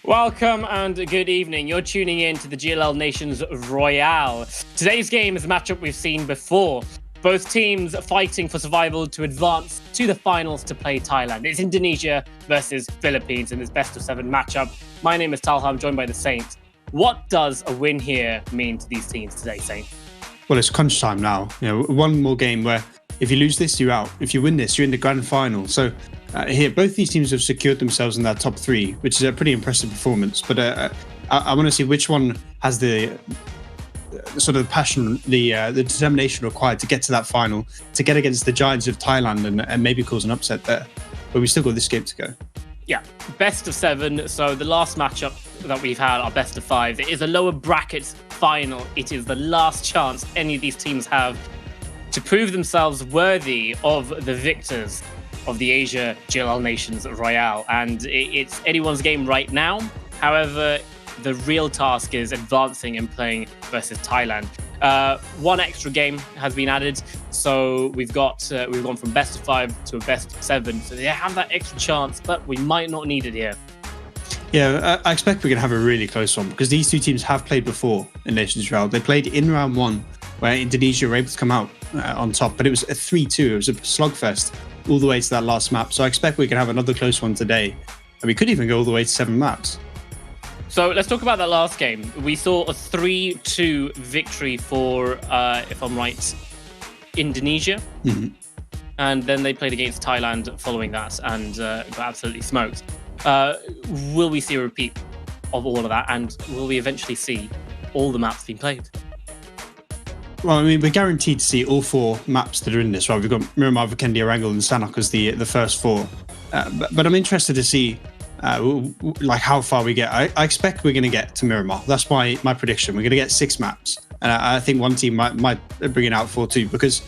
Welcome and good evening. You're tuning in to the GLL Nations Royale. Today's game is a matchup we've seen before. Both teams fighting for survival to advance to the finals to play Thailand. It's Indonesia versus Philippines in this best-of-7 matchup. My name is Talha. I'm joined by the Saints. What does a win here mean to these teams today, Saint? Well, it's crunch time now. One more game where if you lose this, you're out. If you win this, you're in the grand final. So here, both these teams have secured themselves in that top 3, which is a pretty impressive performance. But I want to see which one has the sort of passion, the determination required to get to that final, to get against the giants of Thailand and maybe cause an upset there. But we still got this game to go. Yeah, best of 7. So the last matchup that we've had are best of 5. It is a lower bracket final. It is the last chance any of these teams have to prove themselves worthy of the victors of the Asia GLL Nations Royale. And it's anyone's game right now. However, the real task is advancing and playing versus Thailand. One extra game has been added, so we've gone from best of 5 to a best of 7. So they have that extra chance, but we might not need it here. Yeah, I expect we're going to have a really close one because these two teams have played before in Nations Royale. They played in round 1, where Indonesia were able to come out on top, but it was a 3-2. It was a slugfest all the way to that last map. So I expect we can have another close one today, and we could even go all the way to 7 maps. So let's talk about that last game. We saw a 3-2 victory for, if I'm right, Indonesia. Mm-hmm. And then they played against Thailand following that and got absolutely smoked. Will we see a repeat of all of that? And will we eventually see all the maps being played? Well, I mean, we're guaranteed to see all 4 maps that are in this, right? We've got Miramar, Vikendi, Erangel, and Sanok as the first 4. But I'm interested to see like how far we get. I expect we're going to get to Miramar. That's my prediction. We're going to get 6 maps. And I think one team might bring it out 4 too, because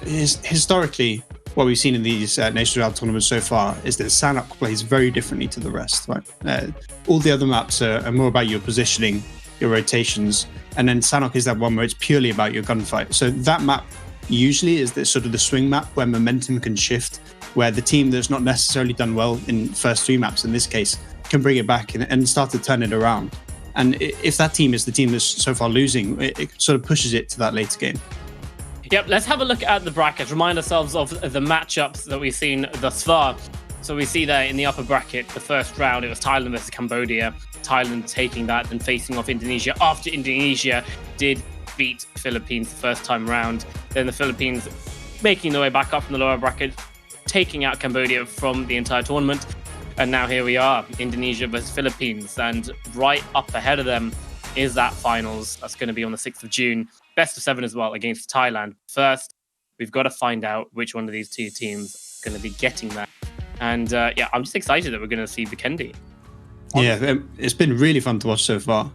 historically, what we've seen in these Nations Royale tournaments so far is that Sanok plays very differently to the rest, right? All the other maps are more about your positioning, your rotations, and then Sanok is that one where it's purely about your gunfight. So that map usually is the sort of the swing map where momentum can shift, where the team that's not necessarily done well in first 3 maps in this case can bring it back and start to turn it around. And if that team is the team that's so far losing, it sort of pushes it to that later game. Yep, let's have a look at the bracket. Remind ourselves of the matchups that we've seen thus far. So we see there in the upper bracket, the first round, it was Thailand versus Cambodia. Thailand taking that and facing off Indonesia after Indonesia did beat Philippines the first time round. Then the Philippines making their way back up from the lower bracket, taking out Cambodia from the entire tournament. And now here we are, Indonesia versus Philippines. And right up ahead of them is that finals. That's going to be on the 6th of June. Best of 7 as well against Thailand. First, we've got to find out which one of these 2 teams is going to be getting that. And yeah, I'm just excited that we're going to see Vikendi. Yeah, it's been really fun to watch so far.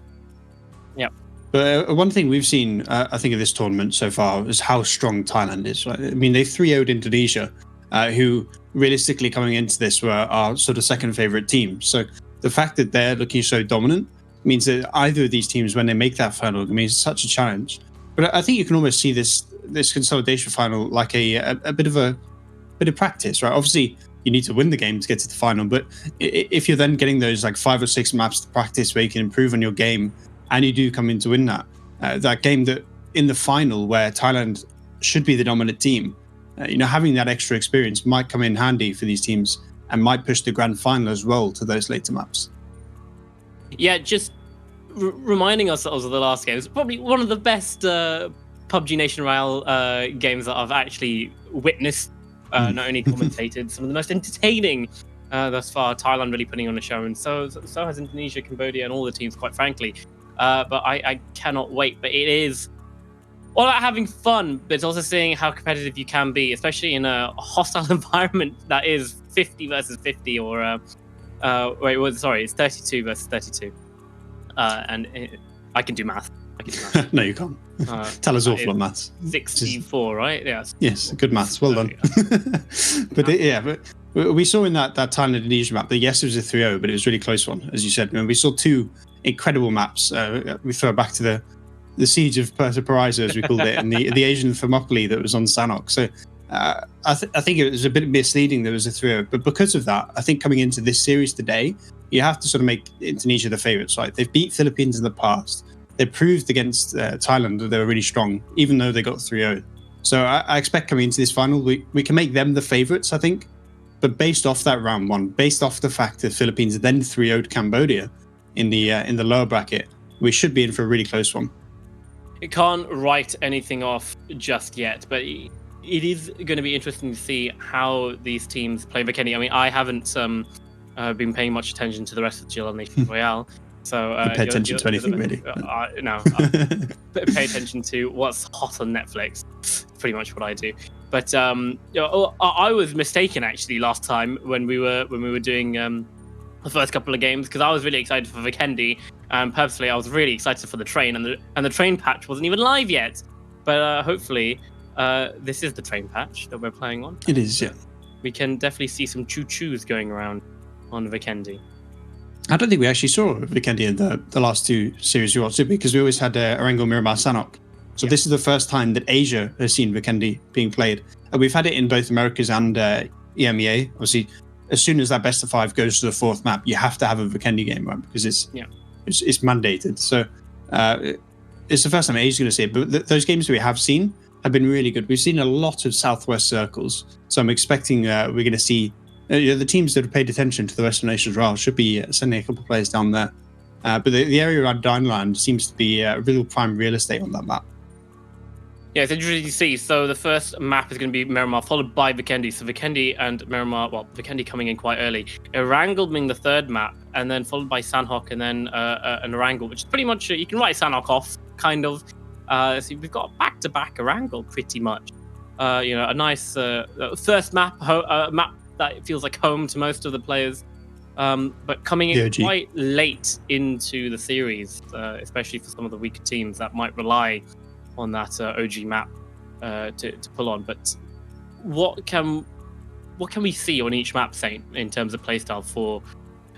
Yeah. But one thing we've seen, I think, of this tournament so far is how strong Thailand is. Right? I mean, they 3-0'd Indonesia, who realistically coming into this were our sort of second favourite team. So the fact that they're looking so dominant means that either of these teams, when they make that final, it means such a challenge. But I think you can almost see this consolidation final like a bit of practice, right? Obviously, you need to win the game to get to the final, but if you're then getting those like 5 or 6 maps to practice where you can improve on your game, and you do come in to win that game that in the final where Thailand should be the dominant team, having that extra experience might come in handy for these teams and might push the grand final as well to those later maps. Yeah, just reminding ourselves of the last game. It's probably one of the best PUBG Nation Royale games that I've actually witnessed, not only commentated, some of the most entertaining thus far. Thailand really putting on a show, and so has Indonesia, Cambodia, and all the teams, quite frankly. But I cannot wait. But it is all about having fun, but it's also seeing how competitive you can be, especially in a hostile environment that is 50 versus 50, or it's 32 versus 32. I can do math. No, you can't. Tell us awful at maths. 64, right? Yes. Yes, good maths. Well done. But we saw in that Thailand Indonesia map that yes, it was a 3-0, but it was a really close one, as you said. We saw 2 incredible maps. We throw back to the siege of Puerto Paraiso, as we called it, and the Asian Thermopylae that was on Sanok. So I think it was a bit misleading that it was a 3-0. But because of that, I think coming into this series today, you have to sort of make Indonesia the favourites, right? They've beat Philippines in the past. They proved against Thailand that they were really strong, even though they got 3-0. So I expect coming into this final, we can make them the favourites, I think. But based off that round one, based off the fact that Philippines then 3-0'd Cambodia in the lower bracket, we should be in for a really close one. It can't write anything off just yet, but it is going to be interesting to see how these teams play Vikendi. I mean, I haven't been paying much attention to the rest of the GLL Nations Royale. So pay attention to anything, really. No, pay attention to what's hot on Netflix. Pretty much what I do. But I was mistaken actually last time when we were doing the first couple of games, because I was really excited for Vikendi, and purposely I was really excited for the train, and the train patch wasn't even live yet. But hopefully, this is the train patch that we're playing on. It is, yeah. We can definitely see some choo-choos going around on Vikendi. I don't think we actually saw Vikendi in the last two series we watched, because we always had Erangel, Miramar, Sanhok. So this is the first time that Asia has seen Vikendi being played. We've had it in both Americas and EMEA. Obviously, as soon as that best of 5 goes to the 4th map, you have to have a Vikendi game, right? Because it's mandated. So it's the first time Asia's going to see it. But those games that we have seen have been really good. We've seen a lot of Southwest circles. So I'm expecting we're going to see the teams that have paid attention to the Western Nations Royale should be sending a couple of players down there. But the area around Dineland seems to be real prime real estate on that map. Yeah, it's interesting to see. So the first map is going to be Miramar, followed by Vikendi. So Vikendi and Miramar, well, Vikendi coming in quite early. Erangel being the third map, and then followed by Sanhok, and then an Erangel, which is pretty much, you can write Sanhok off, kind of. So we've got back-to-back Erangel, pretty much. A nice first map, a map that feels like home to most of the players. But coming in quite late into the series, especially for some of the weaker teams that might rely on that OG map to pull on. But what can we see on each map, Saint, in terms of playstyle for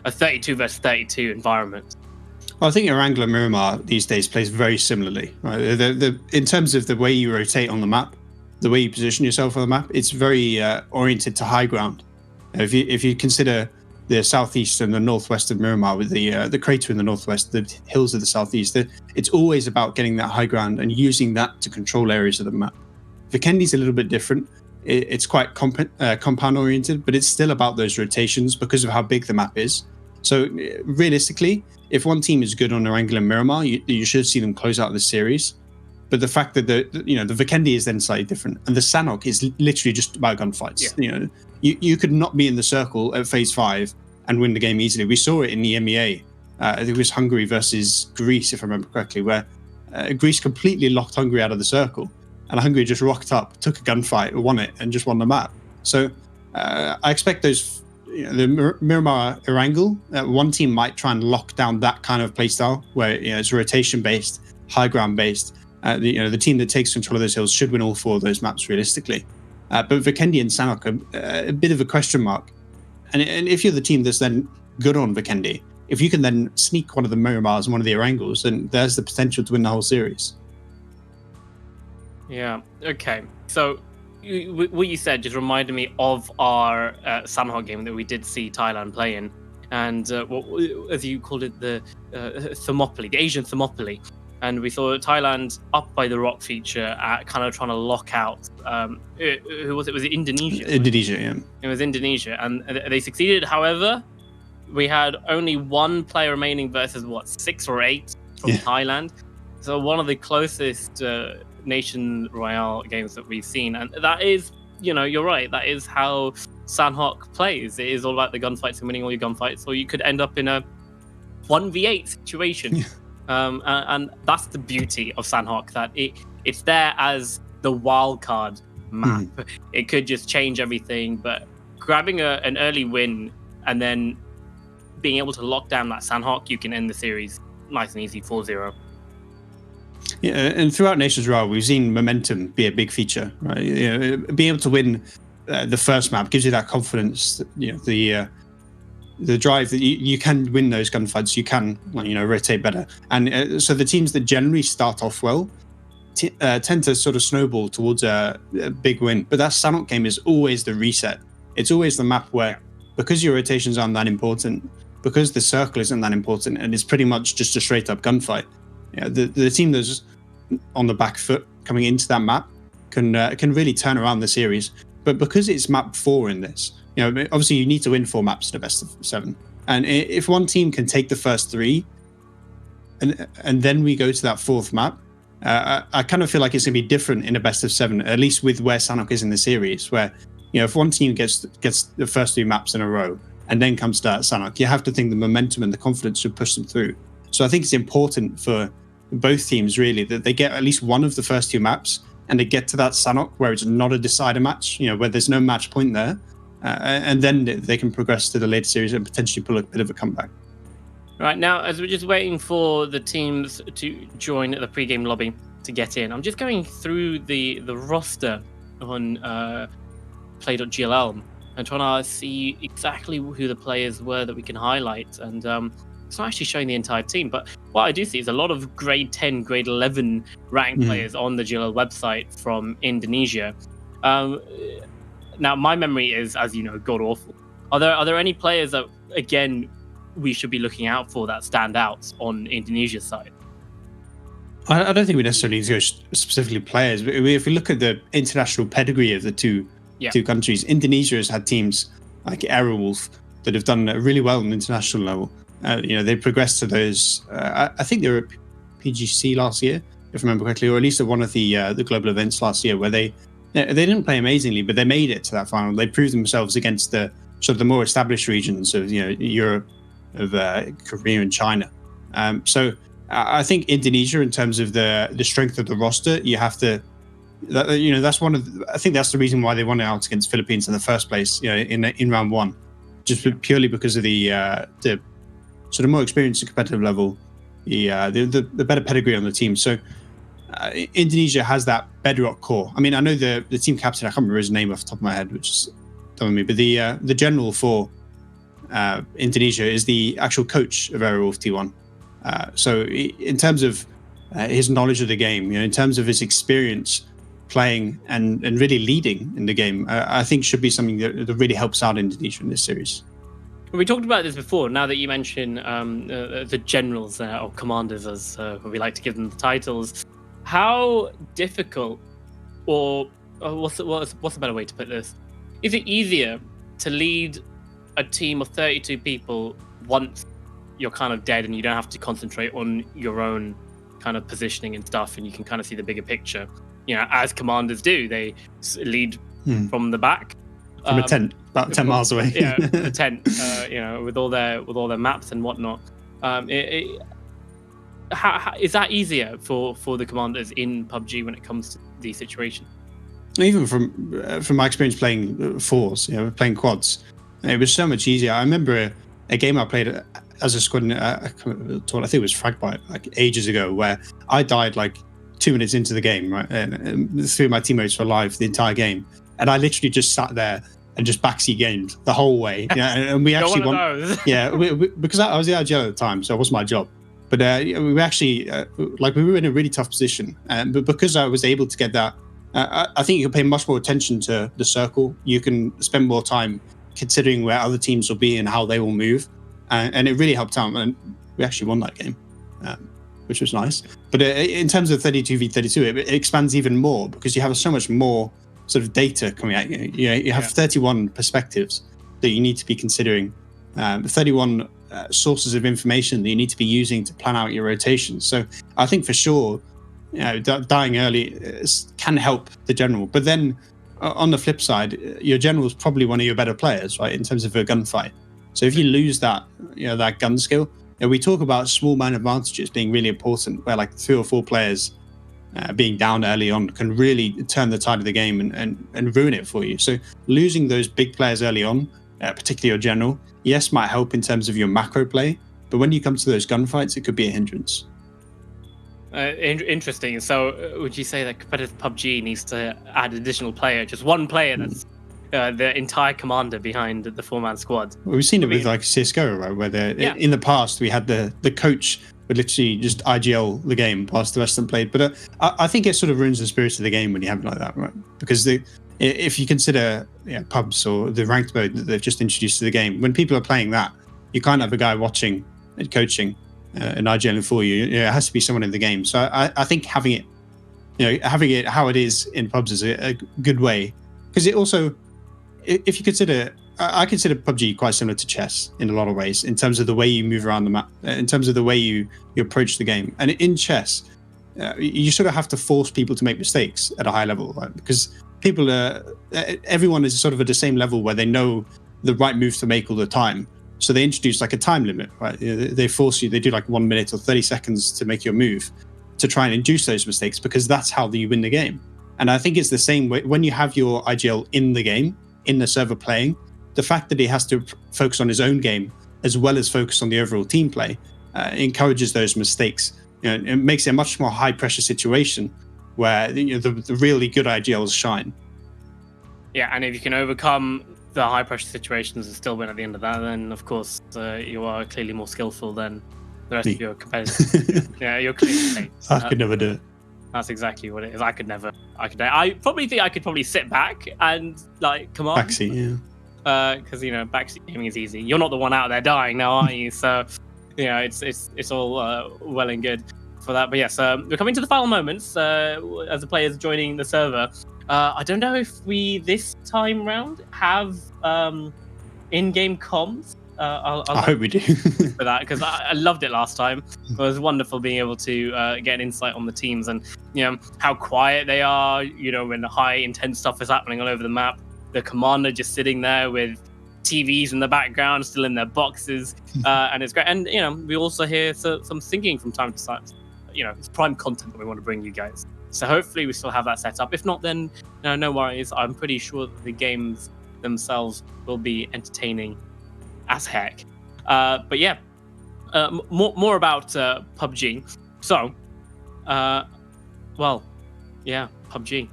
a 32 versus 32 environment? Well, I think Erangel and Miramar these days plays very similarly. Right? In terms of the way you rotate on the map, the way you position yourself on the map, it's very oriented to high ground. If you consider the southeast and the northwest of Miramar, with the crater in the northwest, the hills of the southeast, it's always about getting that high ground and using that to control areas of the map. Vikendi's a little bit different. It's quite compound oriented, but it's still about those rotations because of how big the map is. So realistically, if one team is good on Erangel and Miramar, you should see them close out the series. But the fact that the Vikendi is then slightly different, and the Sanhok is literally just about gunfights. Yeah. You could not be in the circle at phase 5 and win the game easily. We saw it in the EMEA. I think it was Hungary versus Greece, if I remember correctly, where Greece completely locked Hungary out of the circle, and Hungary just rocked up, took a gunfight, won it, and just won the map. So I expect those, the Miramar Erangel, one team might try and lock down that kind of playstyle where it's rotation based, high ground based. The team that takes control of those hills should win all 4 of those maps realistically. But Vikendi and Sanhok are a bit of a question mark. And if you're the team that's then good on Vikendi, if you can then sneak one of the Miramars and one of the Erangels, then there's the potential to win the whole series. Yeah, okay. So what you said just reminded me of our Sanhok game that we did see Thailand play in. And as you called it, the Thermopylae, the Asian Thermopylae. And we saw Thailand up by the rock feature, kind of trying to lock out. Who was it? Was it Indonesia? Indonesia, yeah. It was Indonesia, and they succeeded. However, we had only one player remaining versus 6 or 8 from Thailand. So one of the closest Nation Royale games that we've seen, and that is, you're right. That is how Sanhok plays. It is all about the gunfights and winning all your gunfights, or you could end up in a 1v8 situation. Yeah. And that's the beauty of Sanhok, that it's there as the wild card map. It could just change everything, but grabbing an early win and then being able to lock down that Sanhok, you can end the series nice and easy, 4-0. Yeah, and throughout Nations Royale, we've seen momentum be a big feature, right? Being able to win the first map gives you that confidence, the drive that you can win those gunfights, you can rotate better, and so the teams that generally start off well tend to sort of snowball towards a big win. But that Sanhok game is always the reset. It's always the map where, because your rotations aren't that important, because the circle isn't that important and it's pretty much just a straight up gunfight. The team that's on the back foot coming into that map can really turn around the series. But because it's map 4 in this, obviously you need to win 4 maps in a best of 7. And if one team can take the first 3, and then we go to that 4th map, I kind of feel like it's going to be different in a best of 7, at least with where Sanhok is in the series, where if one team gets the first 3 maps in a row and then comes to Sanhok, you have to think the momentum and the confidence should push them through. So I think it's important for both teams really that they get at least one of the first 2 maps and they get to that Sanhok where it's not a decider match, where there's no match point there, and then they can progress to the later series and potentially pull a bit of a comeback. Right, now, as we're just waiting for the teams to join the pre-game lobby to get in, I'm just going through the roster on play.gll and trying to see exactly who the players were that we can highlight. And it's not actually showing the entire team, but what I do see is a lot of grade 10, grade 11 ranked players on the GLL website from Indonesia. Now, my memory is, as you know, god awful. Are there any players that, again, we should be looking out for that stand out on Indonesia's side? I don't think we necessarily need to go specifically players, but if we look at the international pedigree of the two countries, Indonesia has had teams like Aerowolf that have done really well on the international level. They progressed to those. I think they were at PGC last year, if I remember correctly, or at least at one of the global events last year, where they didn't play amazingly, but they made it to that final. They proved themselves against the sort of the more established regions of Europe, of Korea and China. So I think Indonesia, in terms of the strength of the roster, you have to. That's one of. I think that's the reason why they won out against Philippines in the first place. In round 1, just purely because of the sort of more experienced and competitive level, the better pedigree on the team. So Indonesia has that bedrock core. I mean, I know the team captain. I can't remember his name off the top of my head, which is done with me. But the general for Indonesia is the actual coach of Aerowolf T1. So in terms of his knowledge of the game, in terms of his experience playing and really leading in the game, I think should be something that really helps out Indonesia in this series. We talked about this before. Now that you mention the generals or commanders, as we like to give them the titles, how difficult, or what's a better way to put this? Is it easier to lead a team of 32 people once you're kind of dead and you don't have to concentrate on your own kind of positioning and stuff, and you can kind of see the bigger picture? As commanders do, they lead from the back. From a tent, about 10 miles away. The tent, with all their maps and whatnot. Is that easier for the commanders in PUBG when it comes to these situations? Even from my experience playing fours, playing quads, it was so much easier. I remember a game I played as a squad, I think it was Fragbite, like ages ago, where I died like 2 minutes into the game, right? And 3 of my teammates were alive the entire game. And I literally just sat there and just backseat gamed the whole way. And we actually won. Because I was the RGL at the time, so it wasn't my job. But we were actually, we were in a really tough position. But because I was able to get that, I think you can pay much more attention to the circle. You can spend more time considering where other teams will be and how they will move. And it really helped out. And we actually won that game, which was nice. But in terms of 32v32, it expands even more because you have so much more sort of data coming at you. You have 31 perspectives that you need to be considering, 31 sources of information that you need to be using to plan out your rotations. So I think for sure, dying early can help the general. But then on the flip side, your general is probably one of your better players, right, in terms of a gunfight. So if you lose that, that gun skill, we talk about small man advantages being really important, where like 3 or 4 players being down early on can really turn the tide of the game and ruin it for you. So losing those big players early on, particularly your general, yes, might help in terms of your macro play, but when you come to those gunfights, it could be a hindrance. Interesting. So would you say that competitive PUBG needs to add additional player, just one player that's the entire commander behind the 4-man squad? Well, we've seen it with like CSGO, right, where in the past we had the coach would literally just IGL the game whilst the rest of them played. But I think it sort of ruins the spirit of the game when you have it like that, right? Because if you consider pubs or the ranked mode that they've just introduced to the game, when people are playing that, you can't have a guy watching and coaching an IGL for you. It has to be someone in the game. So I think having it how it is in pubs is a good way, because it also, if you consider, I consider PUBG quite similar to chess in a lot of ways, in terms of the way you move around the map, in terms of the way you approach the game. And in chess, you sort of have to force people to make mistakes at a high level, right? Because everyone is sort of at the same level where they know the right moves to make all the time. So they introduce like a time limit, right? They force you, they do like 1 minute or 30 seconds to make your move, to try and induce those mistakes, because that's how you win the game. And I think it's the same way when you have your IGL in the game, in the server playing. The fact that he has to focus on his own game as well as focus on the overall team play encourages those mistakes. It makes it a much more high pressure situation where the really good IGLs shine. Yeah, and if you can overcome the high pressure situations and still win at the end of that, then of course you are clearly more skillful than the rest of your competitors. Yeah, you're clearly. I could never do it. That's exactly what it is. I probably think I could probably sit back and like come on. Backseat, yeah. Because backseat gaming is easy. You're not the one out there dying now, are you? So it's all well and good for that. But yes, we're coming to the final moments as the players joining the server. I don't know if we this time round have in-game comms. I hope we do for that, because I loved it last time. It was wonderful being able to get an insight on the teams and how quiet they are. When high intense stuff is happening all over the map. The commander just sitting there with TVs in the background, still in their boxes, and it's great. And we also hear some singing from time to time. It's prime content that we want to bring you guys. So hopefully we still have that set up. If not, then no worries. I'm pretty sure that the games themselves will be entertaining as heck. But yeah, more about PUBG. So, PUBG. PUBG.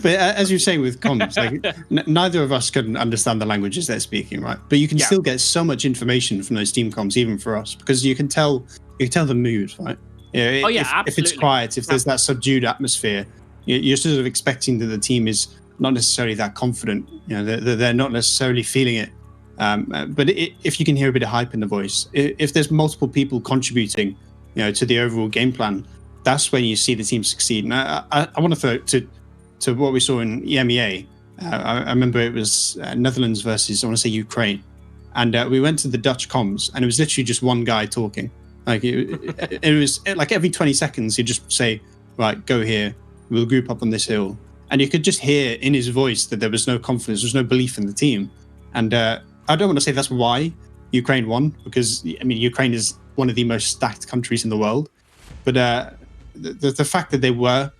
But as you're saying with comms, like neither of us can understand the languages they're speaking, right? But you can still get so much information from those team comms, even for us, because you can tell the mood, right? If it's quiet, if there's that subdued atmosphere, you're sort of expecting that the team is not necessarily that confident. They're not necessarily feeling it. But if you can hear a bit of hype in the voice, if there's multiple people contributing, to the overall game plan, that's when you see the team succeed. And I want to throw it to what we saw in EMEA. I remember it was Netherlands versus, I want to say, Ukraine. And we went to the Dutch comms, and it was literally just one guy talking. Like it was like every 20 seconds, he'd just say, right, go here. We'll group up on this hill. And you could just hear in his voice that there was no confidence, there was no belief in the team. And I don't want to say that's why Ukraine won, because, Ukraine is one of the most stacked countries in the world. But the fact that they were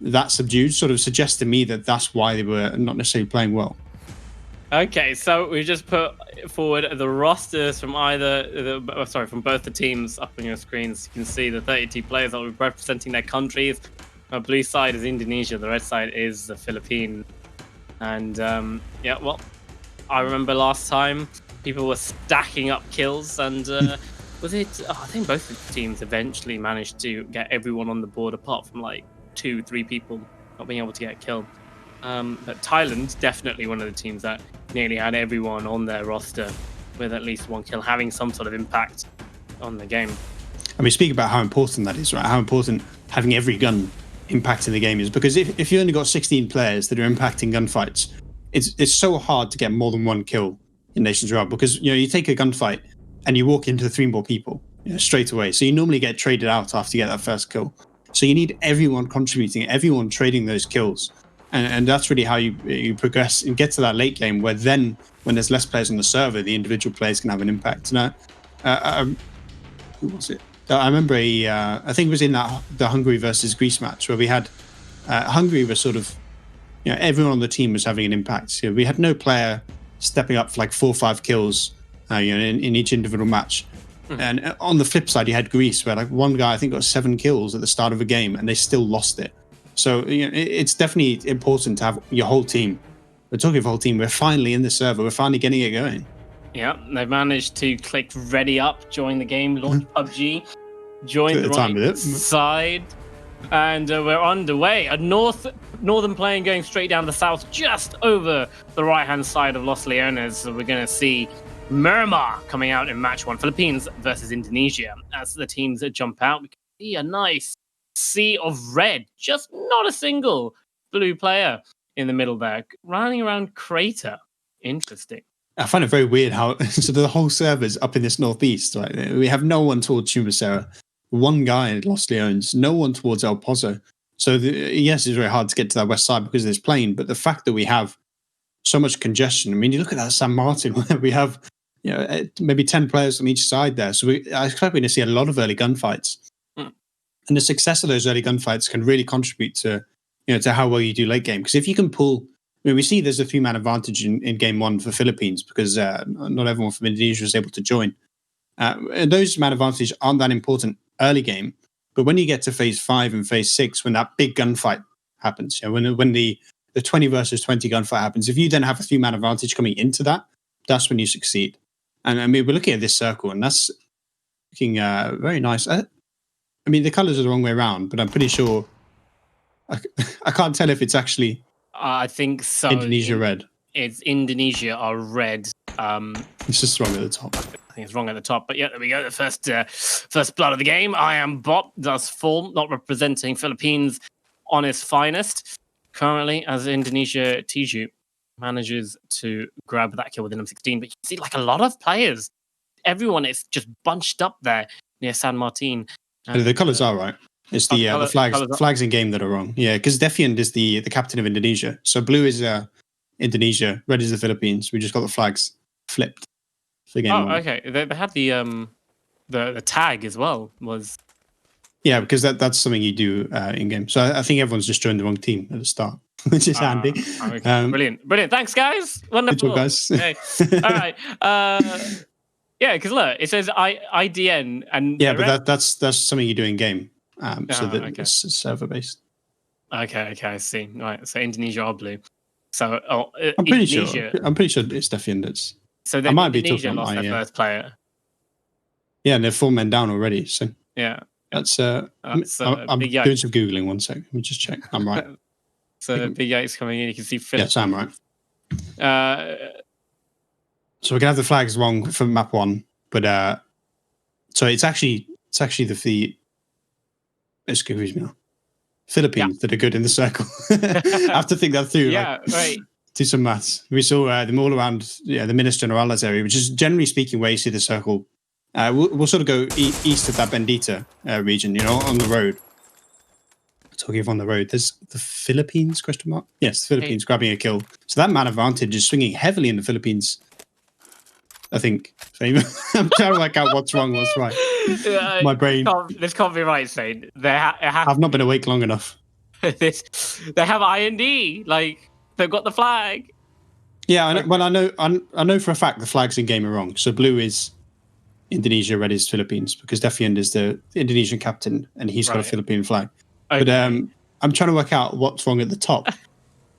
that subdued sort of suggests to me that that's why they were not necessarily playing well. Okay, so we just put forward the rosters from from both the teams up on your screens. You can see the 32 players that were representing their countries. The blue side is Indonesia, the red side is the Philippines. And I remember last time people were stacking up kills, and I think both the teams eventually managed to get everyone on the board apart from like 2-3 people not being able to get killed. But Thailand, definitely one of the teams that nearly had everyone on their roster with at least one kill, having some sort of impact on the game. Speak about how important that is, right? How important having every gun impacting the game is, because if you only got 16 players that are impacting gunfights, it's so hard to get more than one kill in Nations Royale, because you take a gunfight and you walk into 3 more people straight away. So you normally get traded out after you get that first kill. So you need everyone contributing, everyone trading those kills. And that's really how you progress and get to that late game, where then when there's less players on the server, the individual players can have an impact. And who was it? I remember I think it was in the Hungary versus Greece match, where we had Hungary was sort of, everyone on the team was having an impact. We had no player stepping up for like 4 or 5 kills in each individual match. And on the flip side, you had Greece, where like one guy I think got 7 kills at the start of a game, and they still lost it. So it's definitely important to have your whole team. We're talking of whole team. We're finally in the server. We're finally getting it going. Yeah, they've managed to click ready up, join the game, launch PUBG, join the right side, and we're underway. A northern plane going straight down the south, just over the right-hand side of Los Leones. So we're going to see Myanmar coming out in match 1. Philippines versus Indonesia. As the teams that jump out, we can see a nice sea of red. Just not a single blue player in the middle there. Running around crater. Interesting. I find it very weird how so the whole server's up in this northeast, right? We have no one towards Chumacera, one guy at Los Leones, no one towards El Pozo. So yes, it's very hard to get to that west side because of this plane, but the fact that we have so much congestion. I mean, you look at that San Martin where we have maybe 10 players on each side there. So I expect we're going to see a lot of early gunfights. And the success of those early gunfights can really contribute to how well you do late game. Because if you can pull, I mean, we see there's a 3-man advantage in game 1 for Philippines because not everyone from Indonesia was able to join. And those man advantages aren't that important early game, but when you get to phase 5 and phase 6, when that big gunfight happens, when the 20 versus 20 gunfight happens, if you then have a 3-man advantage coming into that, that's when you succeed. And I mean, we're looking at this circle, and that's looking very nice. I mean, the colors are the wrong way around, but I'm pretty sure I can't tell if it's actually. I think so. Indonesia red. It's Indonesia are red. It's just wrong at the top. I think it's wrong at the top, but yeah, there we go. The first blood of the game. I am Bop does fall, not representing Philippines on his finest. Currently, as Indonesia, Tiju manages to grab that kill within M16, but you see like a lot of players. Everyone is just bunched up there near San Martin. And the colors are right. It's the flags in game that are wrong. Yeah, because Defiant is the captain of Indonesia. So blue is Indonesia, red is the Philippines. We just got the flags flipped for game 1. Okay. They had the tag as well. Yeah, because that's something you do in game. So I think everyone's just joined the wrong team at the start, which is handy. Okay. Brilliant. Thanks, guys. Wonderful. Good job, guys. Okay. All right. Yeah, because look, it says IDN and yeah, but that's something you do in game. So that okay. it's server based. Okay, I see. Right, so Indonesia are blue. So I'm pretty sure it's Defiant. So then I might Indonesia be talking lost their first player. Yeah, and they're 4 men down already. So yeah. That's I'm doing some Googling 1 sec. Let me just check. I'm right. So Big Yates coming in, you can see Philip. Yes, I'm right. So we can have the flags wrong for map 1, but so it's actually the excuse me now. Philippines that are good in the circle. I have to think that through. Yeah, right. Do some maths. We saw them all around the Minas Generales area, which is generally speaking where you see the circle. We'll sort of go east of that Bendita region, on the road. Talking of on the road, there's the Philippines, ? Yes, the Philippines grabbing a kill. So that man advantage is swinging heavily in the Philippines, I think. I'm trying to work out what's wrong, what's right. My brain. This can't be right, Shane. I've not been awake long enough. They have IND. Like, they've got the flag. Yeah, I know for a fact the flags in game are wrong. So blue is Indonesia, red is Philippines, because Defiant is the Indonesian captain and he's got a Philippine flag. Okay. But I'm trying to work out what's wrong at the top.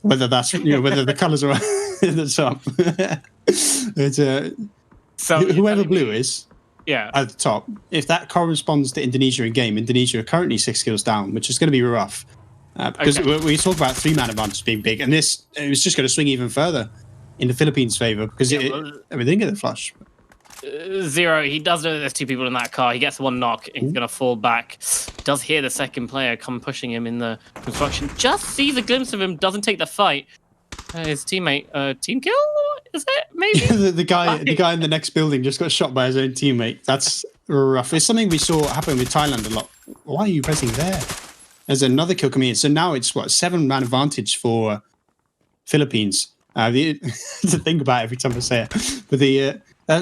Whether that's whether the colours are at the top. So whoever blue is at the top, if that corresponds to Indonesia in game, Indonesia are currently 6 kills down, which is going to be rough. Because we talk about 3-man advantage being big, and it's just going to swing even further in the Philippines' favour because they didn't get the flush. Zero, he does know that there's 2 people in that car. He gets 1 knock. He's going to fall back. Does hear the second player come pushing him in the construction. Just sees a glimpse of him. Doesn't take the fight. His teammate, team kill? Is it? Maybe? the guy in the next building just got shot by his own teammate. That's rough. It's something we saw happen with Thailand a lot. Why are you pressing there? There's another kill coming in. So now it's 7-man advantage for Philippines. To think about every time I say it. But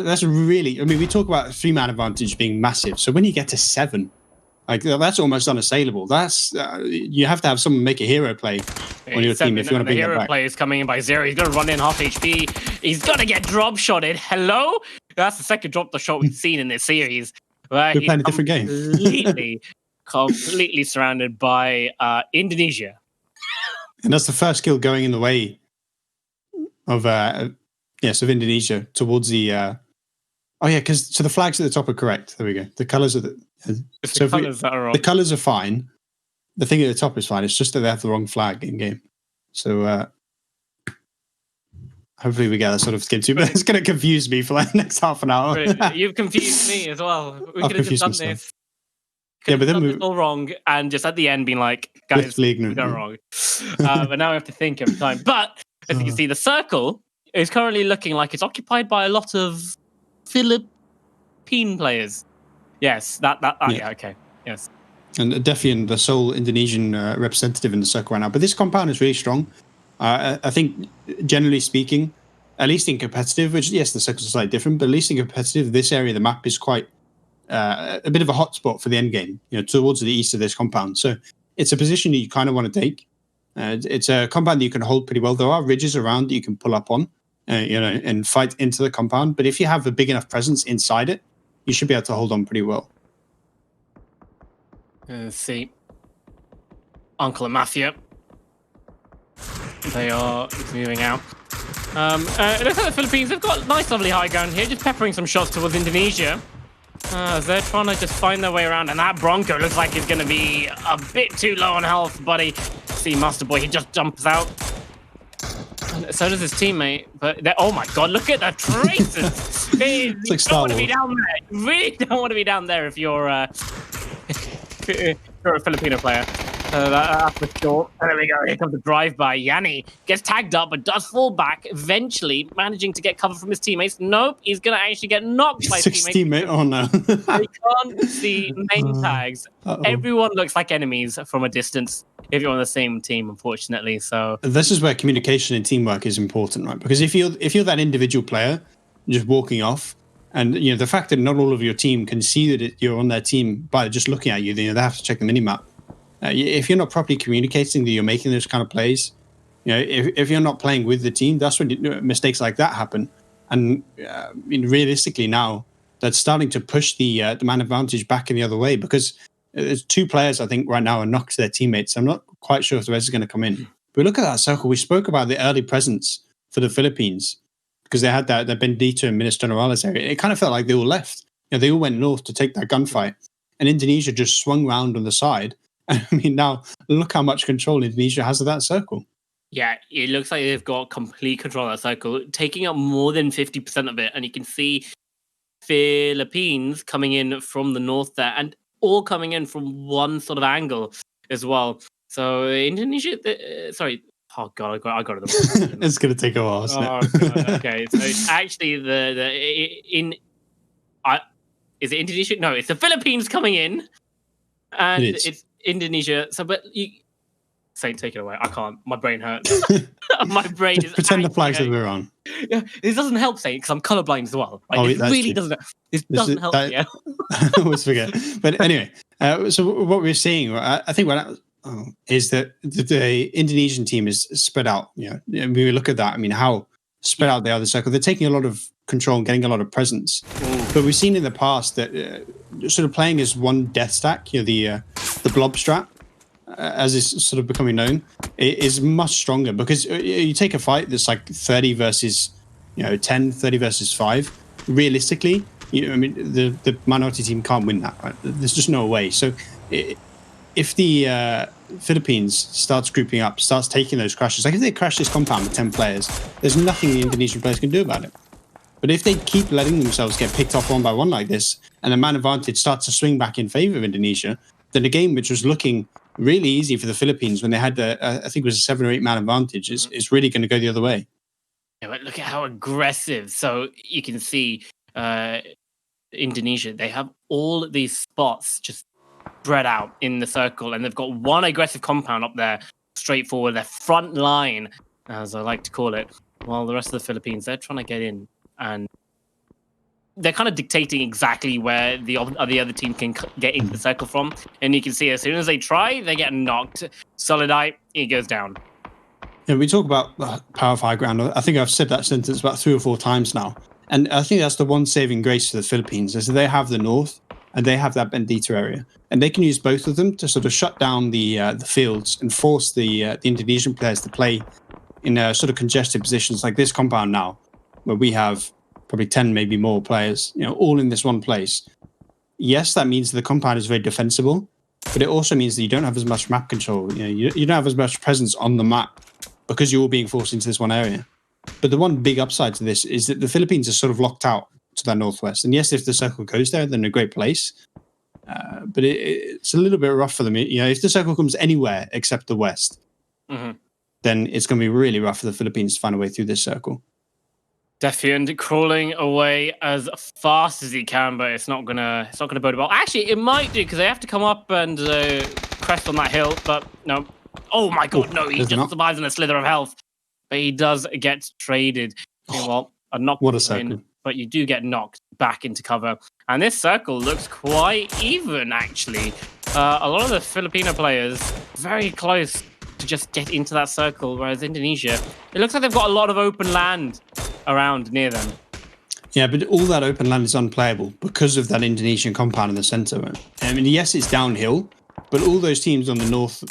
that's really, I mean, we talk about 3-man advantage being massive. So when you get to 7, that's almost unassailable. That's you have to have someone make a hero play on your team if you want to bring it back. The hero play is coming in by Zero. He's going to run in half HP. He's going to get drop shotted. Hello? That's the second drop the shot we've seen in this series. Right? We're playing a different game. completely surrounded by Indonesia. And that's the first kill going in the way of Indonesia towards the because the flags at the top are correct. There we go. The colours are the colours are fine. The thing at the top is fine. It's just that they have the wrong flag in game. So hopefully we get that sort of skin too. But it's going to confuse me for like the next half an hour. You've confused me as well. We I'll could have just done confuse this. Yeah, but then done this all wrong, and just at the end being like, guys, we got it wrong. But now we have to think every time. But as you can see, the circle is currently looking like it's occupied by a lot of Philippine players. Yes, yeah, okay, yes. And Defian, the sole Indonesian representative in the circle right now. But this compound is really strong. I think, generally speaking, at least in competitive, which, yes, the circles are slightly different, but at least in competitive, this area of the map is quite a bit of a hotspot for the end game, towards the east of this compound. So it's a position that you kind of want to take. It's a compound that you can hold pretty well. There are ridges around that you can pull up on, and fight into the compound. But if you have a big enough presence inside it, you should be able to hold on pretty well. Let's see. Uncle and Mafia. They are moving out. It looks like the Philippines have got nice, lovely high ground here, just peppering some shots towards Indonesia. They're trying to just find their way around, and that Bronco looks like he's going to be a bit too low on health, buddy. See Master Boy, he just jumps out. And so does his teammate, but oh my god, look at the traces! You like don't want to be down there. You really don't want to be down there if you're if you're a Filipino player. That's for sure. And there we go. Here comes the drive-by. Yanni gets tagged up, but does fall back, eventually managing to get cover from his teammates. Nope, he's going to actually get knocked by his teammates. Oh, no. They can't see main tags. Everyone looks like enemies from a distance if you're on the same team, unfortunately. So this is where communication and teamwork is important, right? Because if you're that individual player just walking off, and the fact that not all of your team can see that you're on their team by just looking at you, they have to check the minimap. If you're not properly communicating that you're making those kind of plays, if you're not playing with the team, that's when mistakes like that happen. And realistically now, that's starting to push the man advantage back in the other way, because there's two players, I think, right now are knocked to their teammates. I'm not quite sure if the rest is going to come in. But look at that circle. We spoke about the early presence for the Philippines because they had that Bendito and Minister Morales area. It kind of felt like they all left. They all went north to take that gunfight. And Indonesia just swung round on the side. I mean, now look how much control Indonesia has of that circle. Yeah, it looks like they've got complete control of that circle, taking up more than 50% of it. And you can see Philippines coming in from the north there, and all coming in from one sort of angle as well. So Indonesia, oh god, I got it. It's going to take a while, isn't it? God, okay, so it's actually is it Indonesia? No, it's the Philippines coming in, and it's Indonesia. So, but Saint, take it away. I can't. My brain hurts. My brain just is pretend the flags that we're on. Yeah, this doesn't help, Saint, because I'm colorblind as well. Right? It really doesn't. This doesn't help. Yeah, I always forget. But anyway, so what we're seeing, I think, is that the Indonesian team is spread out. When we look at that, I mean, how spread out they are. The circle. They're taking a lot of control and getting a lot of presence. But we've seen in the past that sort of playing as one death stack, the blob strat, as is sort of becoming known, is much stronger, because you take a fight that's like 30 versus 10, 30 versus 5. Realistically, the minority team can't win that. Right? There's just no way. So if the Philippines starts grouping up, starts taking those crashes, like if they crash this compound with 10 players, there's nothing the Indonesian players can do about it. But if they keep letting themselves get picked off one by one like this, and the man advantage starts to swing back in favor of Indonesia, then a game which was looking really easy for the Philippines when they had I think it was a 7 or 8 man advantage, is really going to go the other way. Yeah, but look at how aggressive. So you can see Indonesia, they have all these spots just spread out in the circle, and they've got one aggressive compound up there, straightforward, their front line, as I like to call it, while the rest of the Philippines, they're trying to get in, and they're kind of dictating exactly where the other team can get into the circle from. And you can see as soon as they try, they get knocked. Solid Eye, he goes down. Yeah, we talk about power of high ground. I think I've said that sentence about 3 or 4 times now. And I think that's the one saving grace for the Philippines, is that they have the north and they have that Bendito area. And they can use both of them to sort of shut down the fields and force the Indonesian players to play in sort of congested positions like this compound now, where we have probably 10, maybe more players, all in this one place. Yes, that means the compound is very defensible, but it also means that you don't have as much map control. You don't have as much presence on the map because you're all being forced into this one area. But the one big upside to this is that the Philippines are sort of locked out to that northwest. And yes, if the circle goes there, then a great place. But it's a little bit rough for them. If the circle comes anywhere except the west, then it's going to be really rough for the Philippines to find a way through this circle. Defiant crawling away as fast as he can, but it's not gonna bode well. Actually, it might do because they have to come up and crest on that hill. But no, oh my god, no! He just survives on a slither of health, but he does get traded. Well, a knock. What a circle! But you do get knocked back into cover, and this circle looks quite even actually. A lot of the Filipino players very close to just get into that circle, whereas Indonesia, it looks like they've got a lot of open land around near them. Yeah, but all that open land is unplayable because of that Indonesian compound in the center. I mean, yes, it's downhill, but all those teams on the north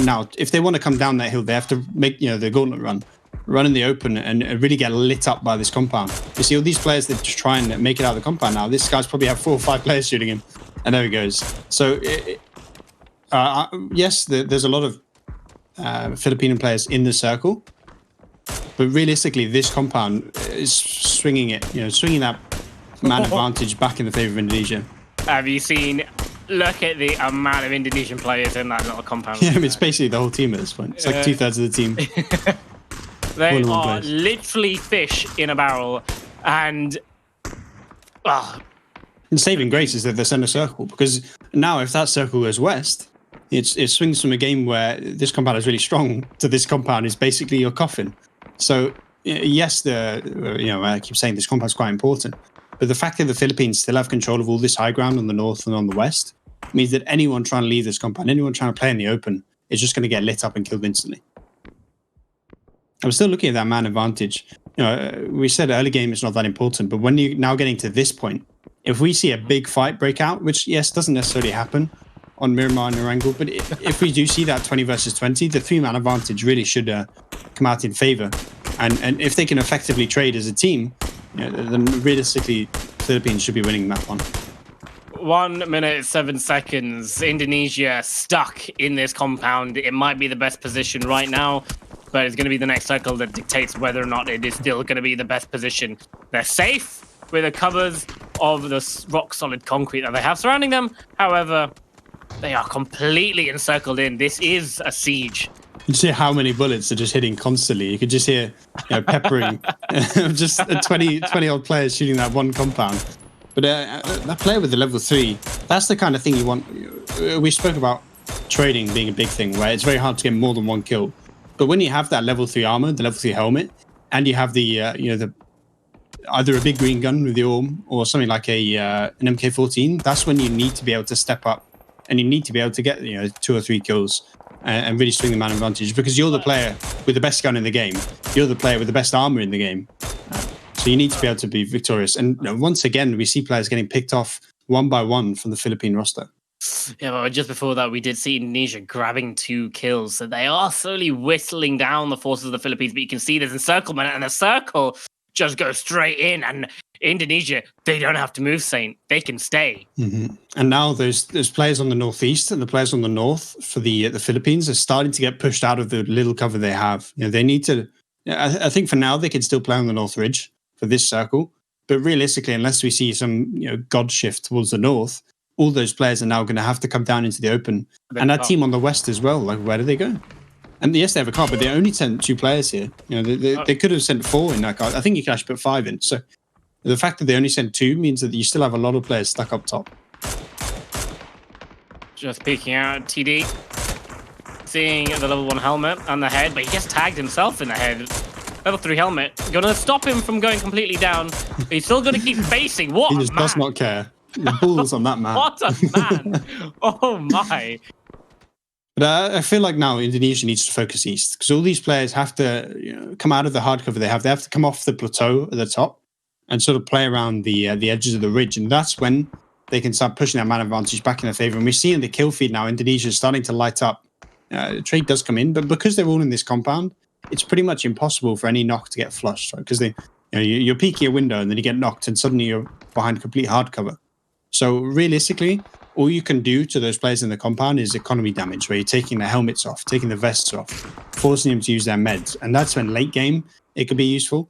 now, if they want to come down that hill, they have to make the gauntlet run in the open and really get lit up by this compound. You see all these players that just try and make it out of the compound now. This guy's probably have 4 or 5 players shooting him, and there he goes. So yes, there's a lot of Filipino players in the circle. But realistically, this compound is swinging that man advantage back in the favor of Indonesia. Have you seen? Look at the amount of Indonesian players in that little compound. Yeah, I mean, it's basically the whole team at this point. It's like 2/3 of the team. They are literally fish in a barrel, and And saving grace is that they're center circle, because now if that circle goes west, it swings from a game where this compound is really strong to this compound is basically your coffin. So yes, I keep saying this compound is quite important, but the fact that the Philippines still have control of all this high ground on the north and on the west means that anyone trying to leave this compound, anyone trying to play in the open, is just going to get lit up and killed instantly. I was still looking at that man advantage. We said early game is not that important, but when you're now getting to this point, if we see a big fight break out, which yes doesn't necessarily happen on Miramar and Erangel, but if we do see that 20 versus 20, the 3-man advantage really should come out in favor. And if they can effectively trade as a team, then realistically, Philippines should be winning that one. 1 minute 7 seconds. Indonesia stuck in this compound. It might be the best position right now, but it's going to be the next cycle that dictates whether or not it is still going to be the best position. They're safe with the covers of the rock-solid concrete that they have surrounding them. However, they are completely encircled in. This is a siege. You see how many bullets are just hitting constantly. You could just hear peppering just 20-odd players shooting that one compound. But that player with the level 3, that's the kind of thing you want. We spoke about trading being a big thing, where it's very hard to get more than one kill. But when you have that level 3 armor, the level 3 helmet, and you have the either a big green gun with the orm or something like an MK14, that's when you need to be able to step up and you need to be able to get 2 or 3 kills and really swing the man advantage, because you're the player with the best gun in the game. You're the player with the best armor in the game. So you need to be able to be victorious. And once again, we see players getting picked off one by one from the Philippine roster. Yeah, but just before that, we did see Indonesia grabbing 2 kills. So they are slowly whistling down the forces of the Philippines, but you can see there's encirclement, and the circle just goes straight in. And Indonesia, they don't have to move, Saint. They can stay. Mm-hmm. And now there's players on the northeast and the players on the north for the Philippines are starting to get pushed out of the little cover they have. They need to. I think for now they can still play on the North Ridge for this circle, but realistically, unless we see some god shift towards the north, all those players are now going to have to come down into the open. And that team on the west as well. Like, where do they go? And yes, they have a card, but they only sent 2 players here. They could have sent 4 in that card. I think you can actually put 5 in. So the fact that they only sent 2 means that you still have a lot of players stuck up top. Just peeking out TD, seeing the level 1 helmet on the head, but he gets tagged himself in the head. Level 3 helmet, gonna stop him from going completely down. But he's still gonna keep facing. What he a just man! Does not care. The balls on that man. What a man! Oh my! But I feel like now Indonesia needs to focus east, because all these players have to come out of the hardcover they have. They have to come off the plateau at the top and sort of play around the edges of the ridge, and that's when they can start pushing that man advantage back in their favor. And we see in the kill feed now, Indonesia is starting to light up. Trade does come in, but because they're all in this compound, it's pretty much impossible for any knock to get flushed, right? Because you're peeking a window and then you get knocked, and suddenly you're behind complete hardcover. So realistically, all you can do to those players in the compound is economy damage, where you're taking the helmets off, taking the vests off, forcing them to use their meds. And that's when late game, it could be useful.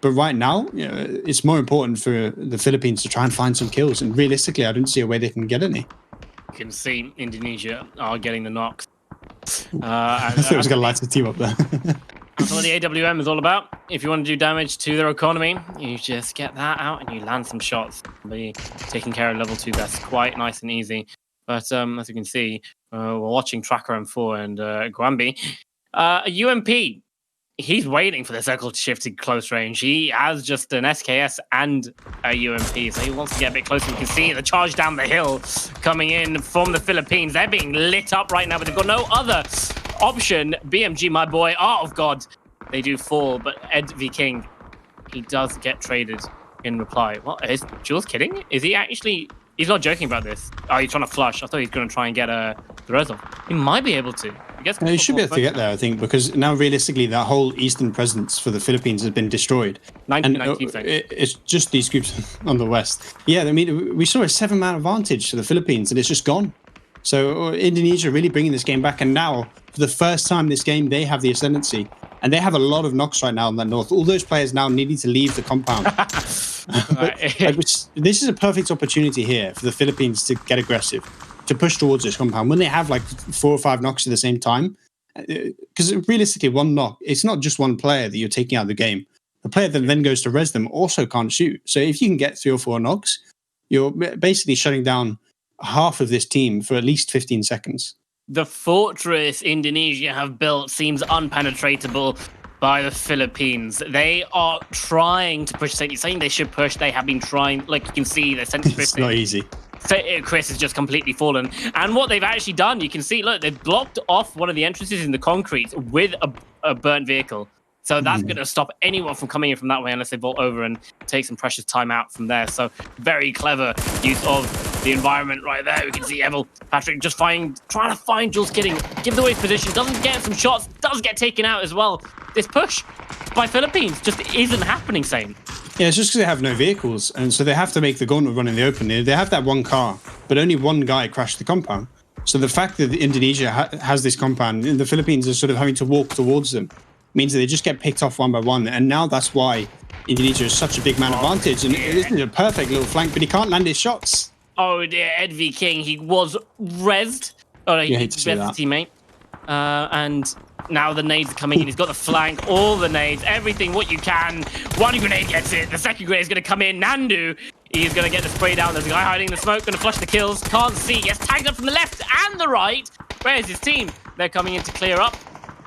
But right now, it's more important for the Philippines to try and find some kills. And realistically, I don't see a way they can get any. You can see Indonesia are getting the knocks. I thought it was going to light the team up there. That's what the AWM is all about. If you want to do damage to their economy, you just get that out and you land some shots. Be taking care of level 2 vests quite nice and easy. But as you can see, we're watching Tracker M4 and Gwambi. UMP, he's waiting for the circle to shift to close range. He has just an SKS and a UMP, so he wants to get a bit closer. You can see the charge down the hill coming in from the Philippines. They're being lit up right now, but they've got no other option. BMG, my boy. Oh, God. They do fall, but Ed V. King, he does get traded in reply. What? Is Jules kidding? Is he actually... He's not joking about this. Oh, he's trying to flush. I thought he was going to try and get the result. He might be able to. No, he should be able to get there, I think, because now realistically that whole eastern presence for the Philippines has been destroyed. 19 it's just these groups on the west. Yeah, I mean, we saw a 7-man advantage to the Philippines, and it's just gone. So Indonesia really bringing this game back, and now for the first time this game they have the ascendancy, and they have a lot of knocks right now in the north. All those players now needing to leave the compound. This is a perfect opportunity here for the Philippines to get aggressive, to push towards this compound when they have like 4 or 5 knocks at the same time. Because realistically, one knock, it's not just one player that you're taking out of the game. The player that then goes to res them also can't shoot. So if you can get 3 or 4 knocks, you're basically shutting down half of this team for at least 15 seconds. The fortress Indonesia have built seems unpenetratable by the Philippines. They are trying to push. Saying they should push. They have been trying. Like you can see, they sent It's not easy. Chris has just completely fallen. And what they've actually done, you can see, look, they've blocked off one of the entrances in the concrete with a burnt vehicle. So that's going to stop anyone from coming in from that way unless they vault over and take some precious time out from there. So very clever use of the environment right there. We can see Evil Patrick just trying to find Jules Kidding, give away his position, doesn't get some shots, does get taken out as well. This push by Philippines just isn't happening, Sane. Yeah, it's just because they have no vehicles, and so they have to make the gauntlet run in the open. They have that one car, but only one guy crashed the compound. So the fact that Indonesia has this compound, and the Philippines are sort of having to walk towards them, means that they just get picked off one by one. And now that's why Indonesia is such a big man advantage. And it isn't a perfect little flank, but he can't land his shots. Oh dear, Ed V. King, he was rezzed. Oh, he rezzed his teammate. And now the nades are coming in. He's got the flank, all the nades, everything, what you can. One grenade gets it. The second grenade is going to come in. Nandu, he's going to get the spray down. There's a guy hiding in the smoke, going to flush the kills. Can't see. Yes, tagged up from the left and the right. Where's his team? They're coming in to clear up.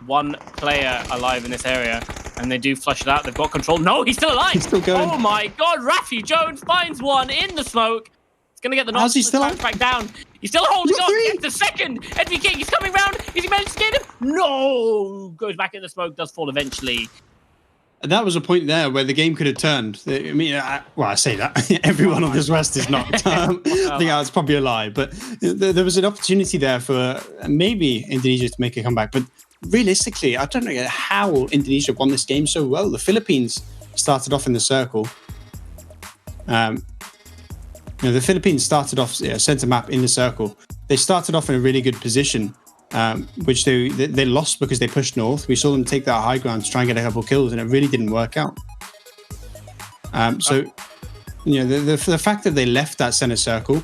One player alive in this area, and they do flush it out. They've got control. No, he's still alive. He's still going. Oh my God, Rafi Jones finds one in the smoke. He's going to get the knock. How's he still back down. He's still holding on. Gets the second. Ed V. King, he's coming round. Is he managed to get him? No. Goes back in the smoke. Does fall eventually. And that was a point there where the game could have turned. I mean, I say that. Everyone on this West is not. I think that's probably a lie. But there was an opportunity there for maybe Indonesia to make a comeback. But realistically, I don't know how Indonesia won this game so well. The Philippines started off in the circle. The Philippines started off center map in the circle. They started off in a really good position, which they lost because they pushed north. We saw them take that high ground to try and get a couple of kills, and it really didn't work out. The fact that they left that center circle,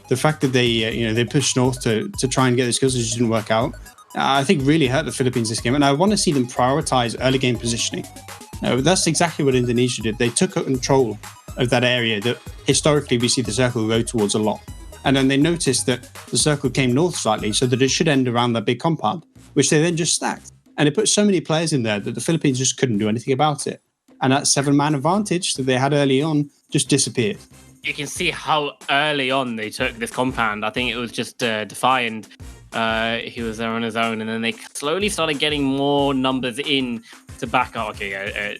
the fact that they pushed north to try and get those kills, it just didn't work out. I think really hurt the Philippines this game, and I want to see them prioritize early game positioning. That's exactly what Indonesia did. They took control of that area that historically we see the circle go towards a lot. And then they noticed that the circle came north slightly so that it should end around that big compound, which they then just stacked. And it put so many players in there that the Philippines just couldn't do anything about it. And that 7-man advantage that they had early on just disappeared. You can see how early on they took this compound. I think it was just Defiant. He was there on his own, and then they slowly started getting more numbers in to back up. Okay,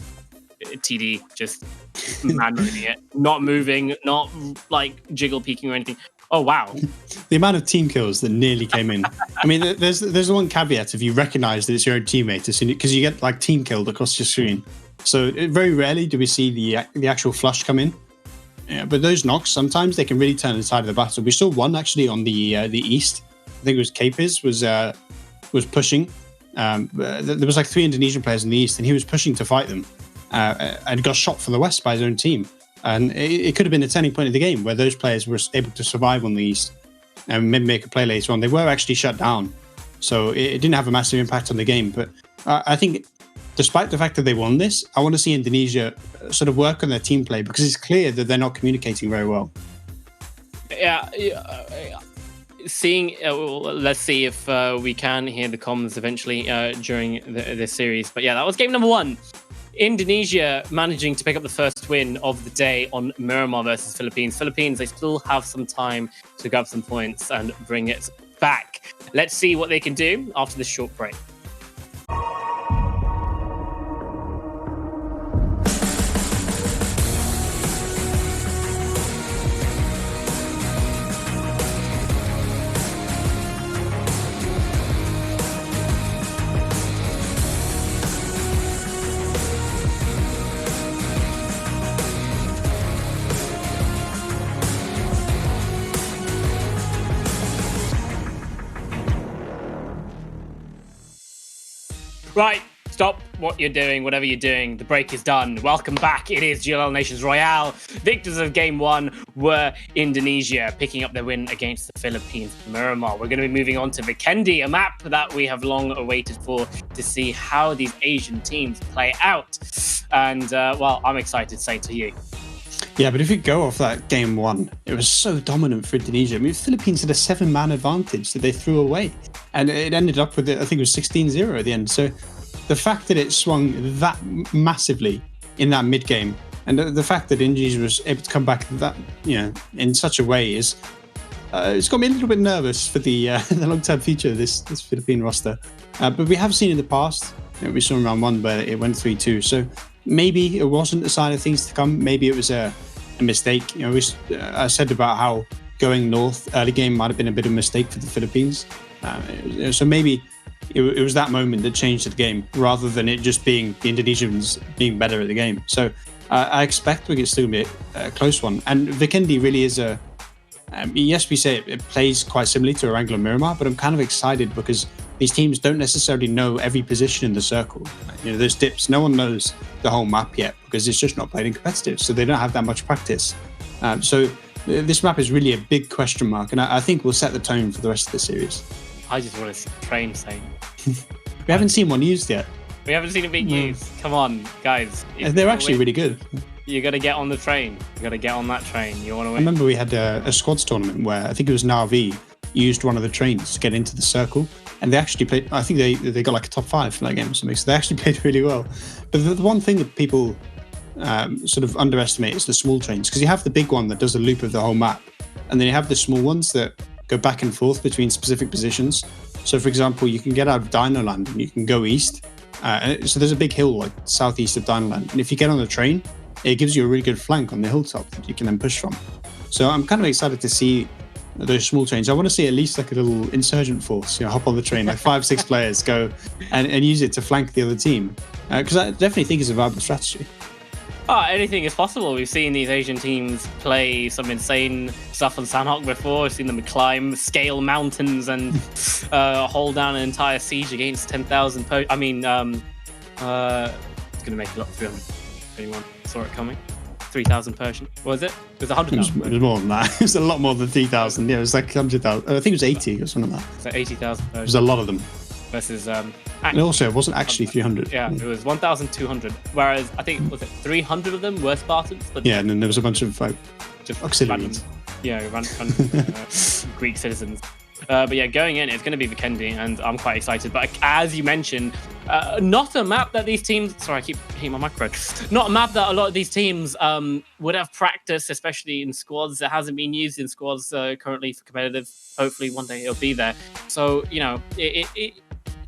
TD just man-moving it, not moving, not like jiggle peeking or anything. Oh wow! The amount of team kills that nearly came in. I mean, there's the one caveat if you recognise that it's your own teammate, because you get like team killed across your screen. So very rarely do we see the actual flush come in. Yeah, but those knocks, sometimes they can really turn the tide of the battle. We saw one actually on the east. I think it was Capes was pushing. There was like 3 Indonesian players in the east, and he was pushing to fight them, and got shot from the west by his own team. And it could have been a turning point of the game where those players were able to survive on the east and maybe make a play later on. They were actually shut down, so it didn't have a massive impact on the game. But I think, despite the fact that they won this, I want to see Indonesia sort of work on their team play, because it's clear that they're not communicating very well. Yeah. Let's see if we can hear the comms eventually during this series. But yeah, that was game number 1. Indonesia managing to pick up the first win of the day on Miramar versus Philippines. Philippines, they still have some time to grab some points and bring it back. Let's see what they can do after this short break. Right, stop what you're doing, whatever you're doing. The break is done. Welcome back. It is GLL Nations Royale. Victors of game 1 were Indonesia, picking up their win against the Philippines, Miramar. We're going to be moving on to Vikendi, a map that we have long awaited for, to see how these Asian teams play out. And, well, I'm excited to say to you. Yeah, but if you go off that game 1, it was so dominant for Indonesia. I mean, Philippines had a 7-man advantage that they threw away, and it ended up with, I think it was 16-0 at the end. So the fact that it swung that massively in that mid game, and the fact that Indonesia was able to come back that, in such a way is, it's got me a little bit nervous for the long-term future of this Philippine roster. But we have seen in the past, we saw in round 1 where it went 3-2. So maybe it wasn't a sign of things to come. Maybe it was a mistake. I said about how going north early game might have been a bit of a mistake for the Philippines. So maybe it was that moment that changed the game, rather than it just being the Indonesians being better at the game. So I expect we can still be a close one. And Vikendi really is yes, we say it plays quite similarly to Erangel Miramar, but I'm kind of excited because these teams don't necessarily know every position in the circle. Those dips, no one knows the whole map yet because it's just not played in competitive, so they don't have that much practice. So this map is really a big question mark, and I think will set the tone for the rest of the series. I just want to see train saying. We haven't seen one used yet. We haven't seen it being used. Come on, guys. They're actually really good. You got to get on the train. You got to get on that train. You want to win. I remember we had a squads tournament where I think it was Navi used one of the trains to get into the circle, and they actually played. I think they got like a top 5 for that game or something. So they actually played really well. But the one thing that people sort of underestimate is the small trains, because you have the big one that does a loop of the whole map, and then you have the small ones that go back and forth between specific positions. So, for example, you can get out of Dinoland and you can go east. So there's a big hill like southeast of Dinoland, and if you get on the train, it gives you a really good flank on the hilltop that you can then push from. So I'm kind of excited to see those small trains. I want to see at least like a little insurgent force, hop on the train, like 5-6 players go and use it to flank the other team. Because I definitely think it's a viable strategy. Anything is possible. We've seen these Asian teams play some insane stuff on Sanhok before. We've seen them climb, scale mountains, and hold down an entire siege against 10,000. It's going to make a lot of 300. Anyone saw it coming? 3,000 Persian. What was it? It was 100,000. It was more than that. It was a lot more than 3,000. Yeah, it was like 100,000. I think it was 80 or something like that. So 80,000 Persian. It was a lot of them. Versus and also it wasn't actually 300. Yeah, it was 1,200. Whereas I think was it 300 of them were Spartans. But yeah, and then there was a bunch of just auxiliaries. Random Greek citizens. But yeah, going in, it's going to be Vikendi, and I'm quite excited. But as you mentioned, not a map that these teams... Sorry, I keep hitting my microphone. Not a map that a lot of these teams would have practiced, especially in squads. It hasn't been used in squads currently for competitive. Hopefully one day it'll be there. So,